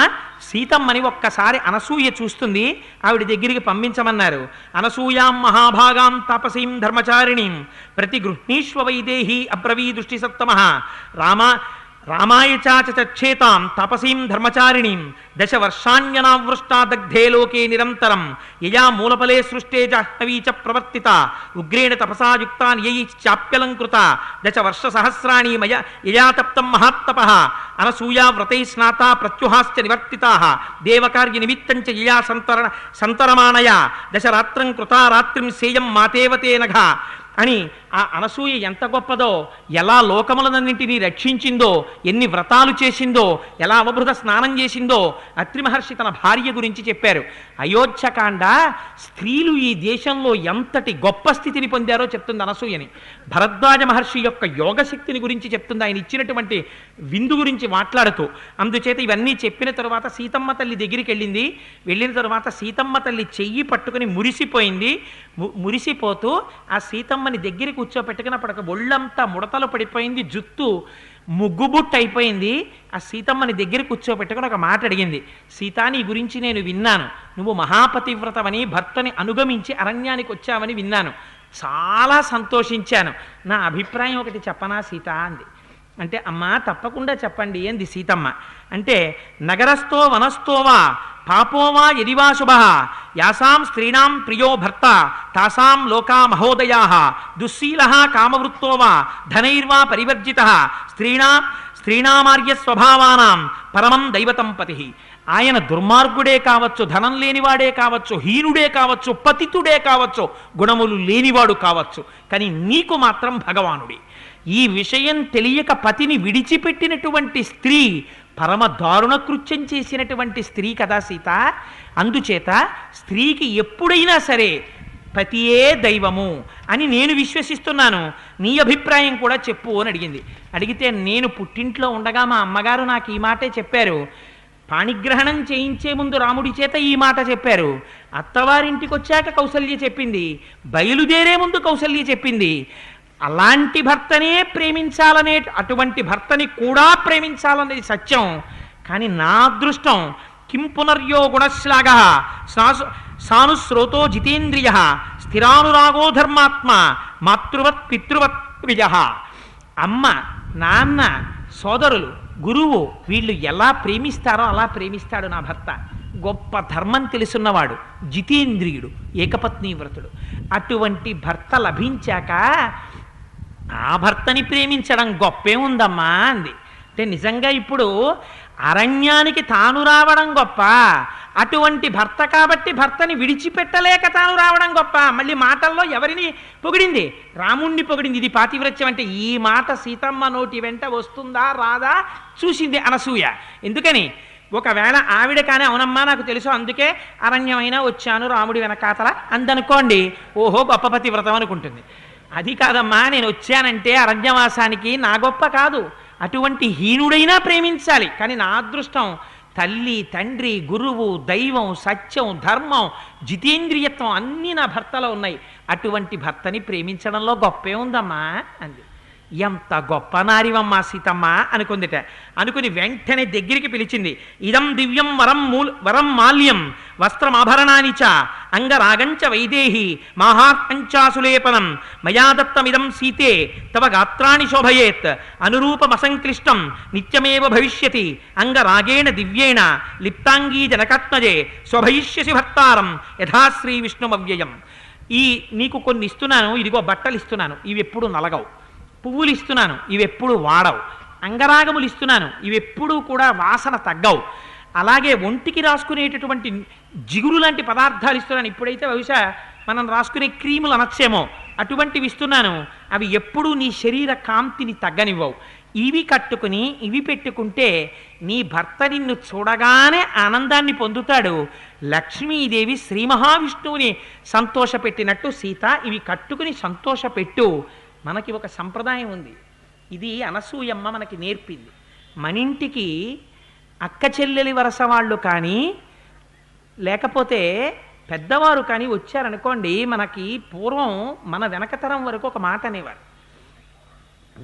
సీతమ్మని ఒక్కసారి అనసూయ చూస్తుంది, ఆవిడ దగ్గరికి పంపించమన్నారు. అనసూయాం మహాభాగాం తపసీం ధర్మచారిణీం ప్రతిగృహ్ణీష్వ వైదేహి అబ్రవీ దృష్టి సప్తమః రామాయ చాచేతాం తపసీం ధర్మచారిణీం 10 వర్షాణ్యనావృష్టా దగ్ధే లోకే నిరంతరం యయా మూలఫలే సృష్టే జాహ్నవీ చ ప్రవర్తిత ఉగ్రేణ తపసా యుక్తాన్ యై చాప్యలంకృత 10 వర్షసహస్రాణి యయా తప్తం మహాత్తపః అనసూయా వ్రతై స్నాతా ప్రత్యుహాశ్చ నివర్తితాః దేవకార్య నిమిత్తం చ యయా సంతరమాణయా 10 రాత్రం కృతా రాత్రిం సేయం మాతేవతే నఘ అని ఆ అనసూయ ఎంత గొప్పదో, ఎలా లోకములనన్నింటినీ రక్షించిందో, ఎన్ని వ్రతాలు చేసిందో, ఎలా అవబృత స్నానం చేసిందో అత్రి మహర్షి తన భార్య గురించి చెప్పారు. అయోధ్యకాండ స్త్రీలు ఈ దేశంలో ఎంతటి గొప్ప స్థితిని పొందారో చెప్తుంది అనసూయని. భరద్వాజ మహర్షి యొక్క యోగశక్తిని గురించి చెప్తుంది, ఆయన ఇచ్చినటువంటి విందు గురించి మాట్లాడుతూ. అందుచేత ఇవన్నీ చెప్పిన తరువాత సీతమ్మ తల్లి దగ్గరికి వెళ్ళింది. వెళ్ళిన తరువాత సీతమ్మ తల్లి చెయ్యి పట్టుకుని మురిసిపోయింది. మురిసిపోతూ ఆ సీతమ్మని దగ్గరికి కూర్చోపెట్టుకున్నప్పటిక ఒళ్ళంతా ముడతలు పడిపోయింది, జుత్తు ముగ్గుబుట్టు అయిపోయింది. ఆ సీతమ్మని దగ్గర కూర్చోపెట్టుకుని ఒక మాట అడిగింది. సీతా, నీ గురించి నేను విన్నాను, నువ్వు మహాపతివ్రతమని భర్తని అనుగమించి అరణ్యానికి వచ్చావని విన్నాను, చాలా సంతోషించాను. నా అభిప్రాయం ఒకటి చెప్పనా సీత అంది. అంటే అమ్మా తప్పకుండా చెప్పండి అంది సీతమ్మ. అంటే నగరస్థో వనస్థోవా పాపోవా యదివా శుభః యాసాం స్త్రీణాం ప్రియో భర్త తాసాం లోకా మహోదయాః దుశ్శీలః కామవృత్తోవా ధనైర్వా పరివర్జితః స్త్రీణామార్య స్వభావానాం పరమం దైవతం పతిః. ఆయన దుర్మార్గుడే కావచ్చు, ధనం లేనివాడే కావచ్చు, హీనుడే కావచ్చు, పతితుడే కావచ్చు, గుణములు లేనివాడు కావచ్చు, కానీ నీకు మాత్రం భగవానుడే. ఈ విషయం తెలియక పతిని విడిచిపెట్టినటువంటి స్త్రీ పరమ దారుణ కృత్యం చేసినటువంటి స్త్రీ కదా సీత. అందుచేత స్త్రీకి ఎప్పుడైనా సరే పతియే దైవము అని నేను విశ్వసిస్తున్నాను, నీ అభిప్రాయం కూడా చెప్పు అని అడిగింది. అడిగితే నేను పుట్టింట్లో ఉండగా మా అమ్మగారు నాకు ఈ మాటే చెప్పారు, పాణిగ్రహణం చేయించే ముందు రాముడి చేత ఈ మాట చెప్పారు, అత్తవారింటికి వచ్చాక కౌసల్య చెప్పింది, బయలుదేరే ముందు కౌసల్య చెప్పింది. అలాంటి భర్తనే ప్రేమించాలనే, అటువంటి భర్తని కూడా ప్రేమించాలనేది సత్యం. కానీ నా అదృష్టం కిం పునర్యో గుణశ్లాఘ సానుశ్రోతో జితేంద్రియ స్థిరానురాగో ధర్మాత్మ మాతృవత్ పితృవత్ ప్రియ. అమ్మ, నాన్న, సోదరులు, గురువు వీళ్ళు ఎలా ప్రేమిస్తారో అలా ప్రేమిస్తాడు నా భర్త. గొప్ప ధర్మం తెలుసున్నవాడు, జితేంద్రియుడు, ఏకపత్ని వ్రతుడు. అటువంటి భర్త లభించాక ఆ భర్తని ప్రేమించడం గొప్పే ఉందమ్మా అంది. అంటే నిజంగా ఇప్పుడు అరణ్యానికి తాను రావడం గొప్ప, అటువంటి భర్త కాబట్టి భర్తని విడిచిపెట్టలేక తాను రావడం గొప్ప. మళ్ళీ మాటల్లో ఎవరిని పొగిడింది? రాముణ్ణి పొగిడింది. ఇది పాతివ్రత్యం అంటే. ఈ మాట సీతమ్మ నోటి వెంట వస్తుందా రాదా చూసింది అనసూయ. ఎందుకని? ఒకవేళ ఆవిడ కానీ అవునమ్మా నాకు తెలుసు అందుకే అరణ్యమైనా వచ్చాను రాముడి వెనకాతల అందనుకోండి, ఓహో గొప్ప పతివ్రతం అనుకుంటుంది. అది కాదమ్మా, నేను వచ్చానంటే అరణ్యవాసానికి నా గొప్ప కాదు, అటువంటి హీనుడైనా ప్రేమించాలి. కానీ నా అదృష్టం తల్లి, తండ్రి, గురువు, దైవం, సత్యం, ధర్మం, జితేంద్రియత్వం అన్నీ నా భర్తలో ఉన్నాయి. అటువంటి భర్తని ప్రేమించడంలో గొప్పే ఉందమ్మా అంది. ఎంత గొప్ప నారివమ్మా సీతమ్మ అనుకుందిట. అనుకుని వెంటనే దగ్గరికి పిలిచింది. ఇదం దివ్యం వరం మాల్యం వస్త్రమాభరణాని చ అంగరాగంచ వైదేహి మాహాత్మంచాసులేపనం మయా దత్తమిదం సీతే తవ గాత్రాణి శోభయేత్ అనురూపమసంక్లిష్టం నిత్యమేవ భవిష్యతి అంగరాగేణ దివ్యేణ లిప్తాంగీ జనకాత్మజే శోభయిష్యసి భర్తారం యథాశ్రీ విష్ణుమవ్యయం. ఈ నీకు కొన్ని ఇస్తున్నాను, ఇదిగో బట్టలు ఇస్తున్నాను, ఇవి ఎప్పుడు నలగవు. పువ్వులు ఇస్తున్నాను, ఇవి ఎప్పుడు వాడవు. అంగరాగములు ఇస్తున్నాను, ఇవి ఎప్పుడూ కూడా వాసన తగ్గవు. అలాగే ఒంటికి రాసుకునేటటువంటి జిగురు లాంటి పదార్థాలు ఇస్తున్నాను. ఇప్పుడైతే బహుశా మనం రాసుకునే క్రీములు అనొచ్చేమో, అటువంటివి ఇస్తున్నాను. అవి ఎప్పుడూ నీ శరీర కాంతిని తగ్గనివ్వవు. ఇవి కట్టుకుని ఇవి పెట్టుకుంటే నీ భర్త నిన్ను చూడగానే ఆనందాన్ని పొందుతాడు. లక్ష్మీదేవి శ్రీ మహావిష్ణువుని సంతోషపెట్టినట్టు సీత ఇవి కట్టుకుని సంతోషపెట్టు. మనకి ఒక సంప్రదాయం ఉంది, ఇది అనసూయమ్మ మనకి నేర్పింది. మనింటికి అక్క చెల్లెలి వరస వాళ్ళు కానీ లేకపోతే పెద్దవారు కానీ వచ్చారనుకోండి, మనకి పూర్వం మన వెనకతరం వరకు ఒక మాట అనేవారు.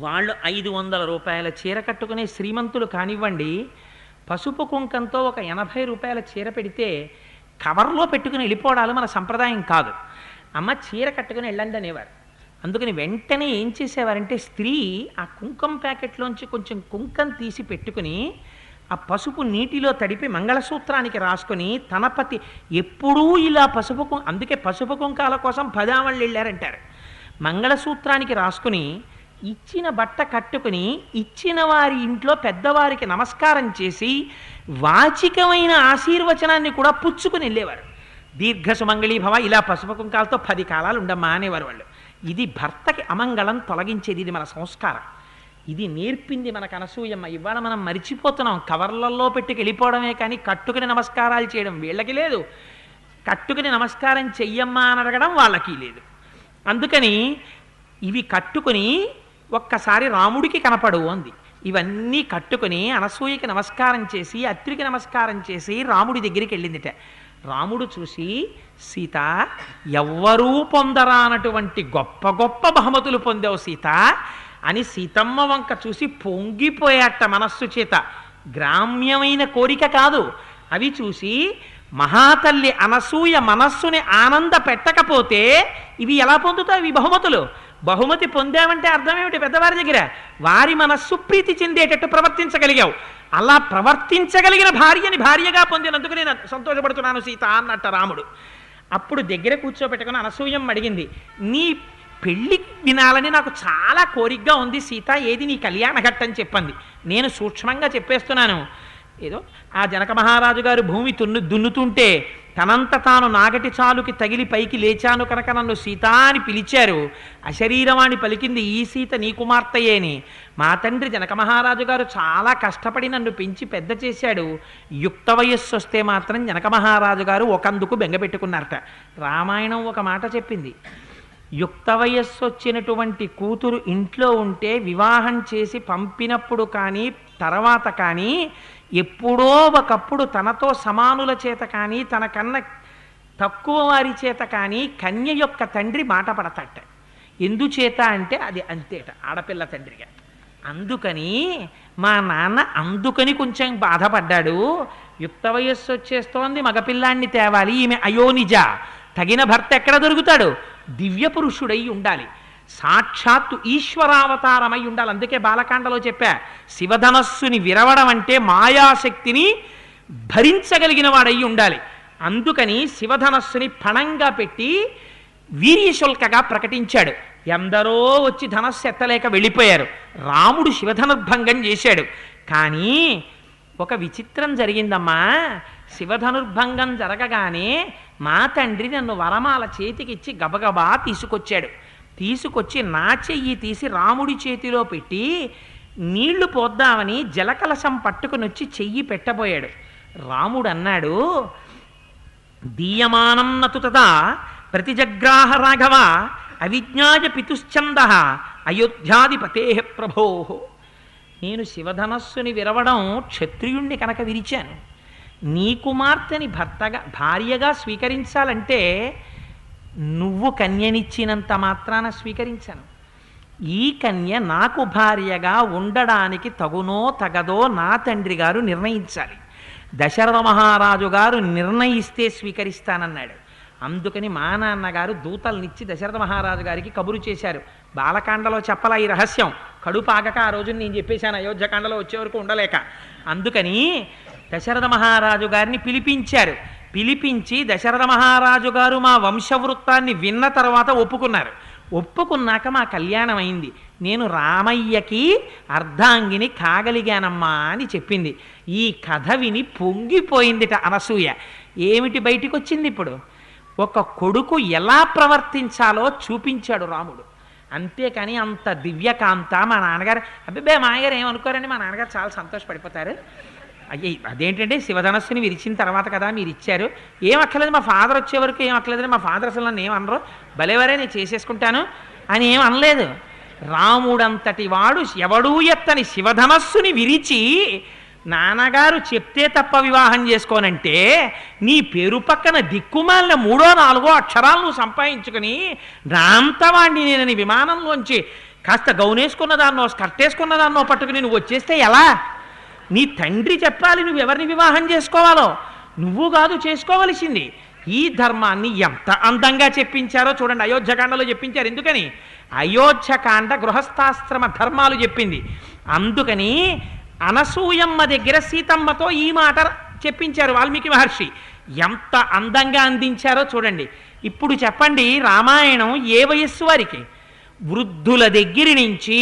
వాళ్ళు 500 రూపాయల చీర కట్టుకునే శ్రీమంతులు కానివ్వండి, పసుపు కుంకంతో ఒక 80 రూపాయల చీర పెడితే కవర్లో పెట్టుకుని వెళ్ళిపోవడాలు మన సంప్రదాయం కాదు. అమ్మ చీర కట్టుకుని వెళ్ళండి అనేవారు. అందుకని వెంటనే ఏం చేసేవారంటే స్త్రీ ఆ కుంకం ప్యాకెట్లోంచి కొంచెం కుంకం తీసి పెట్టుకుని ఆ పసుపు నీటిలో తడిపి మంగళసూత్రానికి రాసుకొని తన పతి ఎప్పుడూ ఇలా అందుకే పసుపు కుంకాల కోసం 10 ఆమళ్ళు వెళ్ళారంటారు. మంగళసూత్రానికి రాసుకుని ఇచ్చిన బట్ట కట్టుకుని ఇచ్చిన వారి ఇంట్లో పెద్దవారికి నమస్కారం చేసి వాచికమైన ఆశీర్వచనాన్ని కూడా పుచ్చుకుని వెళ్ళేవారు. దీర్ఘసుమంగళీ భవ, ఇలా పసుపు కుంకాలతో 10 కాలాలు ఉండమ్మా అనేవారు వాళ్ళు. ఇది భర్తకి అమంగళం తొలగించేది, ఇది మన సంస్కారం. ఇది నేర్పింది మనకు అనసూయమ్మ. ఇవాళ మనం మరిచిపోతున్నాం, కవర్లలో పెట్టుకు వెళ్ళిపోవడమే కానీ కట్టుకుని నమస్కారాలు చేయడం వీళ్ళకి లేదు, కట్టుకుని నమస్కారం చెయ్యమ్మా అని అడగడం వాళ్ళకి లేదు. అందుకని ఇవి కట్టుకుని ఒక్కసారి రాముడికి కనపడు అంది. ఇవన్నీ కట్టుకుని అనసూయకి నమస్కారం చేసి అత్రికి నమస్కారం చేసి రాముడి దగ్గరికి వెళ్ళిందిట. రాముడు చూసి, సీత ఎవ్వరూ పొందరానటువంటి గొప్ప గొప్ప బహుమతులు పొందావు సీత అని సీతమ్మ వంక చూసి పొంగిపోయాట మనస్సు చేత. గ్రామ్యమైన కోరిక కాదు, అవి చూసి మహాతల్లి అనసూయ మనస్సుని ఆనంద పెట్టకపోతే ఇవి ఎలా పొందుతావు? ఇవి బహుమతులు. బహుమతి పొందామంటే అర్థం ఏమిటి? పెద్దవారి దగ్గర వారి మనస్సు ప్రీతి చెందేటట్టు ప్రవర్తించగలిగావు. అలా ప్రవర్తించగలిగిన భార్యని భార్యగా పొందినందుకు నేను సంతోషపడుతున్నాను సీత అన్నట్ట రాముడు. అప్పుడు దగ్గర కూర్చోబెట్టుకుని అనసూయం అడిగింది, నీ పెళ్ళి వినాలని నాకు చాలా కోరికగా ఉంది సీత, ఏది నీ కళ్యాణ ఘట్టని చెప్పింది. నేను సూక్ష్మంగా చెప్పేస్తున్నాను. ఏదో ఆ జనక మహారాజు గారు భూమి దున్నుతుంటే తనంత తాను నాగటి చాలుకి తగిలి పైకి లేచాను కనుక నన్ను సీత అని పిలిచారు. అశరీరవాణి పలికింది, ఈ సీత నీ కుమార్తెయేని. మా తండ్రి జనక మహారాజు గారు చాలా కష్టపడి నన్ను పెంచి పెద్ద చేశాడు. యుక్త వయస్సు వస్తే మాత్రం జనక మహారాజు గారు ఒకందుకు బెంగపెట్టుకున్నారట. రామాయణం ఒక మాట చెప్పింది, యుక్త వయస్సు వచ్చినటువంటి కూతురు ఇంట్లో ఉంటే వివాహం చేసి పంపినప్పుడు కానీ తర్వాత కానీ ఎప్పుడో ఒకప్పుడు తనతో సమానుల చేత కానీ తనకన్నా తక్కువ వారి చేత కానీ కన్య యొక్క తండ్రి మాట పడతాట. ఎందుచేత అంటే అది అంతేట, ఆడపిల్ల తండ్రిగా. అందుకని మా నాన్న అందుకని కొంచెం బాధపడ్డాడు. యుక్త వయస్సు వచ్చేస్తోంది, మగపిల్లాన్ని తేవాలి, ఈమె అయోనిజ, తగిన భర్త ఎక్కడ దొరుకుతాడు? దివ్య పురుషుడై ఉండాలి, సాక్షాత్తు ఈశ్వరావతారమై ఉండాలి. అందుకే బాలకాండలో చెప్పా, శివధనస్సుని విరవడం అంటే మాయాశక్తిని భరించగలిగిన వాడై ఉండాలి. అందుకని శివధనస్సుని పణంగా పెట్టి వీర్యశుల్కగా ప్రకటించాడు. ఎందరో వచ్చి ధనస్సు ఎత్తలేక వెళ్ళిపోయారు. రాముడు శివధనుర్భంగం చేశాడు. కానీ ఒక విచిత్రం జరిగిందమ్మా. శివధనుర్భంగం జరగగానే మా తండ్రి నన్ను వరమాల చేతికిచ్చి గబగబా తీసుకొచ్చాడు. తీసుకొచ్చి నా చెయ్యి తీసి రాముడి చేతిలో పెట్టి నీళ్లు పోద్దామని జలకలశం పట్టుకుని వచ్చి చెయ్యి పెట్టబోయాడు. రాముడు అన్నాడు, దీయమానం నతు తదా ప్రతిజగ్రాహ రాఘవ అవిజ్ఞాయ పితుశ్చంద అయోధ్యాధిపతే ప్రభో. నేను శివధనస్సుని విరవడం క్షత్రియుణ్ణి కనుక విరిచాను. నీ కుమార్తెని భార్యగా స్వీకరించాలంటే నువ్వు కన్యనిచ్చినంత మాత్రాన స్వీకరించను. ఈ కన్య నాకు భార్యగా ఉండడానికి తగునో తగదో నా తండ్రి గారు నిర్ణయించాలి. దశరథ మహారాజు గారు నిర్ణయిస్తే స్వీకరిస్తానన్నాడు. అందుకని మా నాన్నగారు దూతల్నిచ్చి దశరథ మహారాజు గారికి కబురు చేశారు. బాలకాండలో చెప్పలా ఈ రహస్యం, కడుపాగక ఆ రోజున నేను చెప్పేశాను, అయోధ్యకాండలో వచ్చే వరకు ఉండలేక. అందుకని దశరథ మహారాజు గారిని పిలిపించారు. పిలిపించి దశరథ మహారాజు గారు మా వంశవృత్తాన్ని విన్న తర్వాత ఒప్పుకున్నారు. ఒప్పుకున్నాక మా కళ్యాణం అయింది. నేను రామయ్యకి అర్ధాంగిని కాగలిగానమ్మా అని చెప్పింది. ఈ కథ విని పొంగిపోయిందిట అనసూయ. ఏమిటి బయటికి వచ్చింది ఇప్పుడు? ఒక కొడుకు ఎలా ప్రవర్తించాలో చూపించాడు రాముడు. అంతేకాని అంత దివ్యకాంత మా నాన్నగారు, అబ్బే మా నాన్నగారు ఏమనుకోరండి, మా నాన్నగారు చాలా సంతోషపడిపోతారు. అయ్యే అదేంటంటే శివధనస్సుని విరిచిన తర్వాత కదా మీరు ఇచ్చారు, ఏం అక్కర్లేదు, మా ఫాదర్ వచ్చే వరకు ఏం అక్కర్లేదని మా ఫాదర్ అసలు నన్ను ఏమనరు, భలేవరే నేను చేసేసుకుంటాను అని ఏం అనలేదు. రాముడంతటి వాడు ఎవడూ ఎత్తని శివధనస్సుని విరిచి నాన్నగారు చెప్తే తప్ప వివాహం చేసుకోనంటే నీ పేరు పక్కన దిక్కుమాలిన 3, 4 అక్షరాలు నువ్వు సంపాదించుకుని నాంతవాణ్ణి నేనని విమానంలోంచి కాస్త గౌనేసుకున్న దాన్నో స్కర్ట్ వేసుకున్న దాన్నో పట్టుకుని నువ్వు వచ్చేస్తే ఎలా? నీ తండ్రి చెప్పాలి నువ్వు ఎవరిని వివాహం చేసుకోవాలో, నువ్వు కాదు చేసుకోవలసింది. ఈ ధర్మాన్ని ఎంత అందంగా చెప్పించారో చూడండి. అయోధ్యకాండలో చెప్పించారు. ఎందుకని? అయోధ్యకాండ గృహస్థాశ్రమ ధర్మాలు చెప్పింది. అందుకని అనసూయమ్మ దగ్గర సీతమ్మతో ఈ మాట చెప్పించారు వాల్మీకి మహర్షి. ఎంత అందంగా అందించారో చూడండి. ఇప్పుడు చెప్పండి, రామాయణం ఏ వయస్సు వారికి? వృద్ధుల దగ్గర నుంచి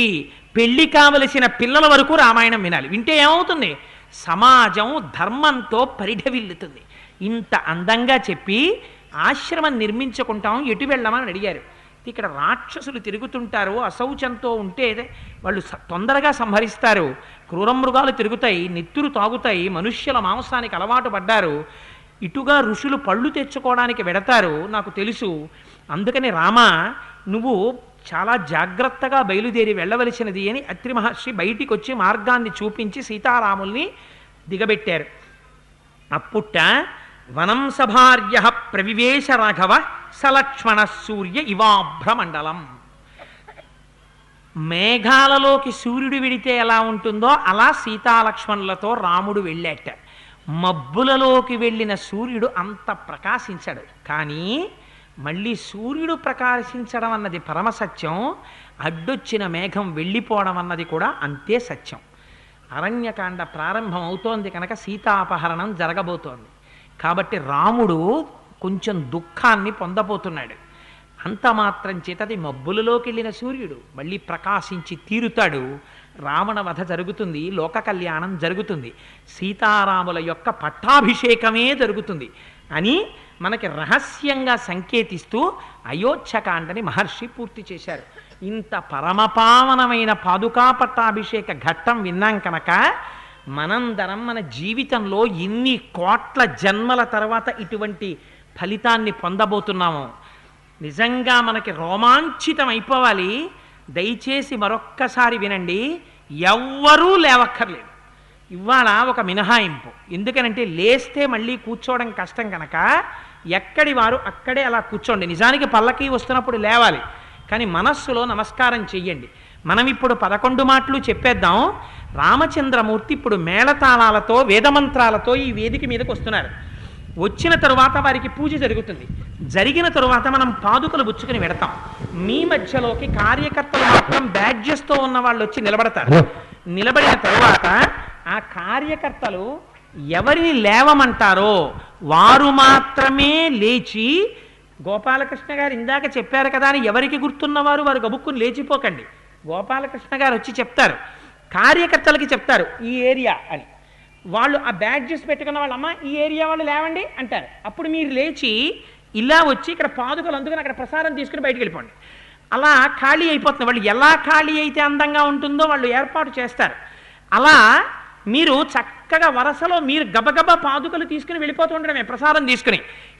పెళ్లి కావలసిన పిల్లల వరకు రామాయణం వినాలి. వింటే ఏమవుతుంది? సమాజం ధర్మంతో పరిఢవిల్లుతుంది. ఇంత అందంగా చెప్పి ఆశ్రమం నిర్మించుకుంటాం, ఎటు వెళ్ళమని అడిగారు. ఇక్కడ రాక్షసులు తిరుగుతుంటారు, అశౌచంతో ఉంటే వాళ్ళు తొందరగా సంహరిస్తారు. క్రూరమృగాలు తిరుగుతాయి, నెత్తురు తాగుతాయి, మనుష్యుల మాంసానికి అలవాటు పడ్డారు. ఇటుగా ఋషులు పళ్ళు తెచ్చుకోవడానికి వెడతారు, నాకు తెలుసు. అందుకని రామా నువ్వు చాలా జాగ్రత్తగా బయలుదేరి వెళ్ళవలసినది అని అత్రి మహర్షి బయటికి వచ్చి మార్గాన్ని చూపించి సీతారాముల్ని దిగబెట్టారు. అప్పుట్ట వనం సభార్య ప్రవివేశ రాఘవ సలక్ష్మణ సూర్య ఇవాభ్రమండలం. మేఘాలలోకి సూర్యుడు విడితే ఎలా ఉంటుందో అలా సీతాలక్ష్మణులతో రాముడు వెళ్ళాట. మబ్బులలోకి వెళ్ళిన సూర్యుడు అంత ప్రకాశించాడు. కానీ మళ్ళీ సూర్యుడు ప్రకాశించడం అన్నది పరమసత్యం, అడ్డొచ్చిన మేఘం వెళ్ళిపోవడం అన్నది కూడా అంతే సత్యం. అరణ్యకాండ ప్రారంభం అవుతోంది కనుక సీతాపహరణం జరగబోతోంది. కాబట్టి రాముడు కొంచెం దుఃఖాన్ని పొందబోతున్నాడు. అంత మాత్రం చేతది మబ్బులలోకి వెళ్ళిన సూర్యుడు మళ్ళీ ప్రకాశించి తీరుతాడు. రావణ వధ జరుగుతుంది, లోక కళ్యాణం జరుగుతుంది, సీతారాముల యొక్క పట్టాభిషేకమే జరుగుతుంది అని మనకి రహస్యంగా సంకేతిస్తూ అయోధ్యకాండని మహర్షి పూర్తి చేశారు. ఇంత పరమపావనమైన పాదుకా పట్టాభిషేక ఘట్టం విన్నాం కనుక మనందరం మన జీవితంలో ఇన్ని కోట్ల జన్మల తర్వాత ఇటువంటి ఫలితాన్ని పొందబోతున్నాము. నిజంగా మనకి రోమాంచితం అయిపోవాలి. దయచేసి మరొక్కసారి వినండి, ఎవ్వరూ లేవక్కర్లేదు. ఇవాళ ఒక మినహాయింపు. ఎందుకనంటే లేస్తే మళ్ళీ కూర్చోవడం కష్టం కనుక ఎక్కడి వారు అక్కడే అలా కూర్చోండి. నిజానికి పల్లకి వస్తున్నప్పుడు లేవాలి, కానీ మనస్సులో నమస్కారం చెయ్యండి. మనం ఇప్పుడు 11 మాటలు చెప్పేద్దాం. రామచంద్రమూర్తి ఇప్పుడు మేళతాళాలతో వేదమంత్రాలతో ఈ వేదిక మీదకి వస్తున్నారు. వచ్చిన తరువాత వారికి పూజ జరుగుతుంది. జరిగిన తరువాత మనం పాదుకలు బుచ్చుకుని వెడతాం. మీ మధ్యలోకి కార్యకర్తలు మాత్రం బ్యాడ్జెస్తో ఉన్న వాళ్ళు వచ్చి నిలబడతారు. నిలబడిన తరువాత ఆ కార్యకర్తలు ఎవరిని లేవమంటారో వారు మాత్రమే లేచి, గోపాలకృష్ణ గారు ఇందాక చెప్పారు కదా అని ఎవరికి గుర్తున్నవారు వారు గబుక్కుని లేచిపోకండి. గోపాలకృష్ణ గారు వచ్చి చెప్తారు, కార్యకర్తలకి చెప్తారు ఈ ఏరియా అని. వాళ్ళు ఆ బ్యాడ్జెస్ పెట్టుకున్న వాళ్ళు, అమ్మ ఈ ఏరియా వాళ్ళు లేవండి అంటారు. అప్పుడు మీరు లేచి ఇలా వచ్చి ఇక్కడ పాదుకలు అందుకని అక్కడ ప్రసాదం తీసుకుని బయటికి వెళ్ళిపోండి. అలా ఖాళీ అయిపోతుంది. వాళ్ళు ఎలా ఖాళీ అయితే అందంగా ఉంటుందో వాళ్ళు ఏర్పాటు చేస్తారు. అలా మీరు చక్కగా వరసలో మీరు గబగబా పాదుకలు తీసుకుని వెళ్ళిపోతూ ఉండడమే ప్రసాదం తీసుకుని.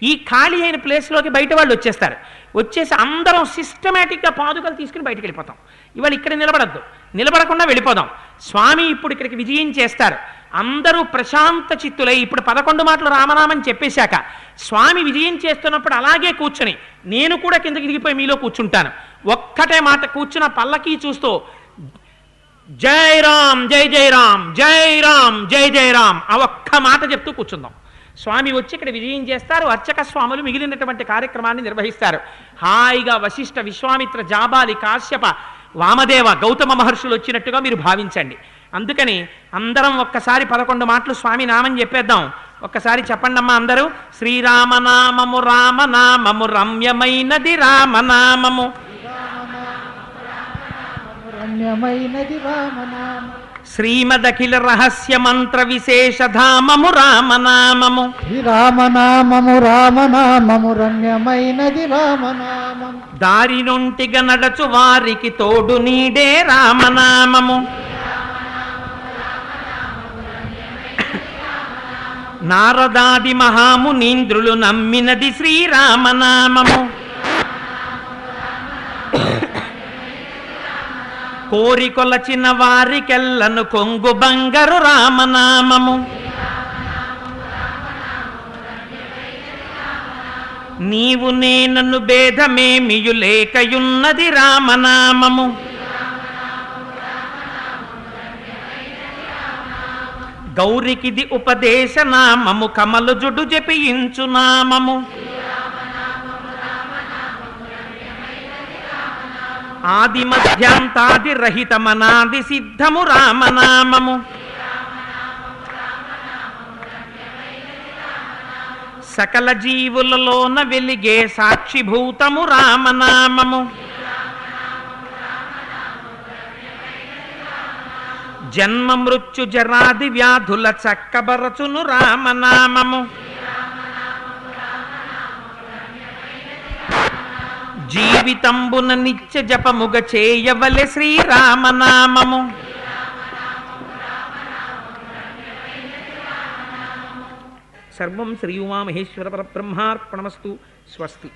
ఈ ఖాళీ అయిన ప్లేస్లోకి బయట వాళ్ళు వచ్చేస్తారు. వచ్చేసి అందరం సిస్టమేటిక్గా పాదుకలు తీసుకుని బయటికి వెళ్ళిపోతాం. ఇవాళ ఇక్కడ నిలబడద్దు, నిలబడకుండా వెళ్ళిపోదాం. స్వామి ఇప్పుడు ఇక్కడికి విజయం చేస్తారు. అందరూ ప్రశాంత చిత్తులై ఇప్పుడు 11 మాటలు రామనామం చెప్పేశాక స్వామి విజయం చేస్తున్నప్పుడు అలాగే కూర్చుని నేను కూడా కిందకి దిగిపోయి మీలో కూర్చుంటాను. ఒక్కటే మాట కూర్చున్న పల్లకి చూస్తూ జై రామ్ జై జై రామ్, జై రామ్ జై జై రామ్ ఆ ఒక్క మాట చెప్తూ కూర్చుందాం. స్వామి వచ్చి ఇక్కడ విజయం చేస్తారు. అర్చక స్వాములు మిగిలినటువంటి కార్యక్రమాన్ని నిర్వహిస్తారు. హాయిగా వశిష్ఠ, విశ్వామిత్ర, జాబాలి, కాశ్యప, వామదేవ, గౌతమ మహర్షులు వచ్చినట్టుగా మీరు భావించండి. అందుకని అందరం ఒక్కసారి 11 మాటలు స్వామి నామం చెప్పేద్దాం. ఒక్కసారి చెప్పండమ్మా అందరూ. శ్రీరామనామము రామనామము రమ్యమైనది రామనామము, రమ్యమైనది రామనామము, శ్రీమదఖిల రహస్య మంత్ర విశేషధామము రామనామము. శ్రీరామనామము రామనామము రమ్యమైనది రామనామము, దారి నొంటిగా నడచు వారికి తోడు నీడే రామనామము. నారదాది మహామునీంద్రులు నమ్మినది శ్రీరామనామము. కోరికొలచిన వారికెల్లను కొంగు బంగారు రామనామము. నీవు నేనను భేదమేమియు లేకయున్నది రామనామము. గౌరికిది ఉపదేశ నామము, కమలు జుడు జపించు నామము. ఆది మధ్యాంతాది రహితమనాది సిద్ధము రామనామము. సకల జీవులలోన వెలిగే సాక్షిభూతము రామనామము. జన్మ మృత్యు జరాది వ్యాధుల చక్కబరచును రామనామము. జీవితంబున నిత్య జపముగ చేయవలె శ్రీరామనామము. సర్వం శ్రీ ఉమామహేశ్వర పరబ్రహ్మార్పణమస్తు. స్వస్తి.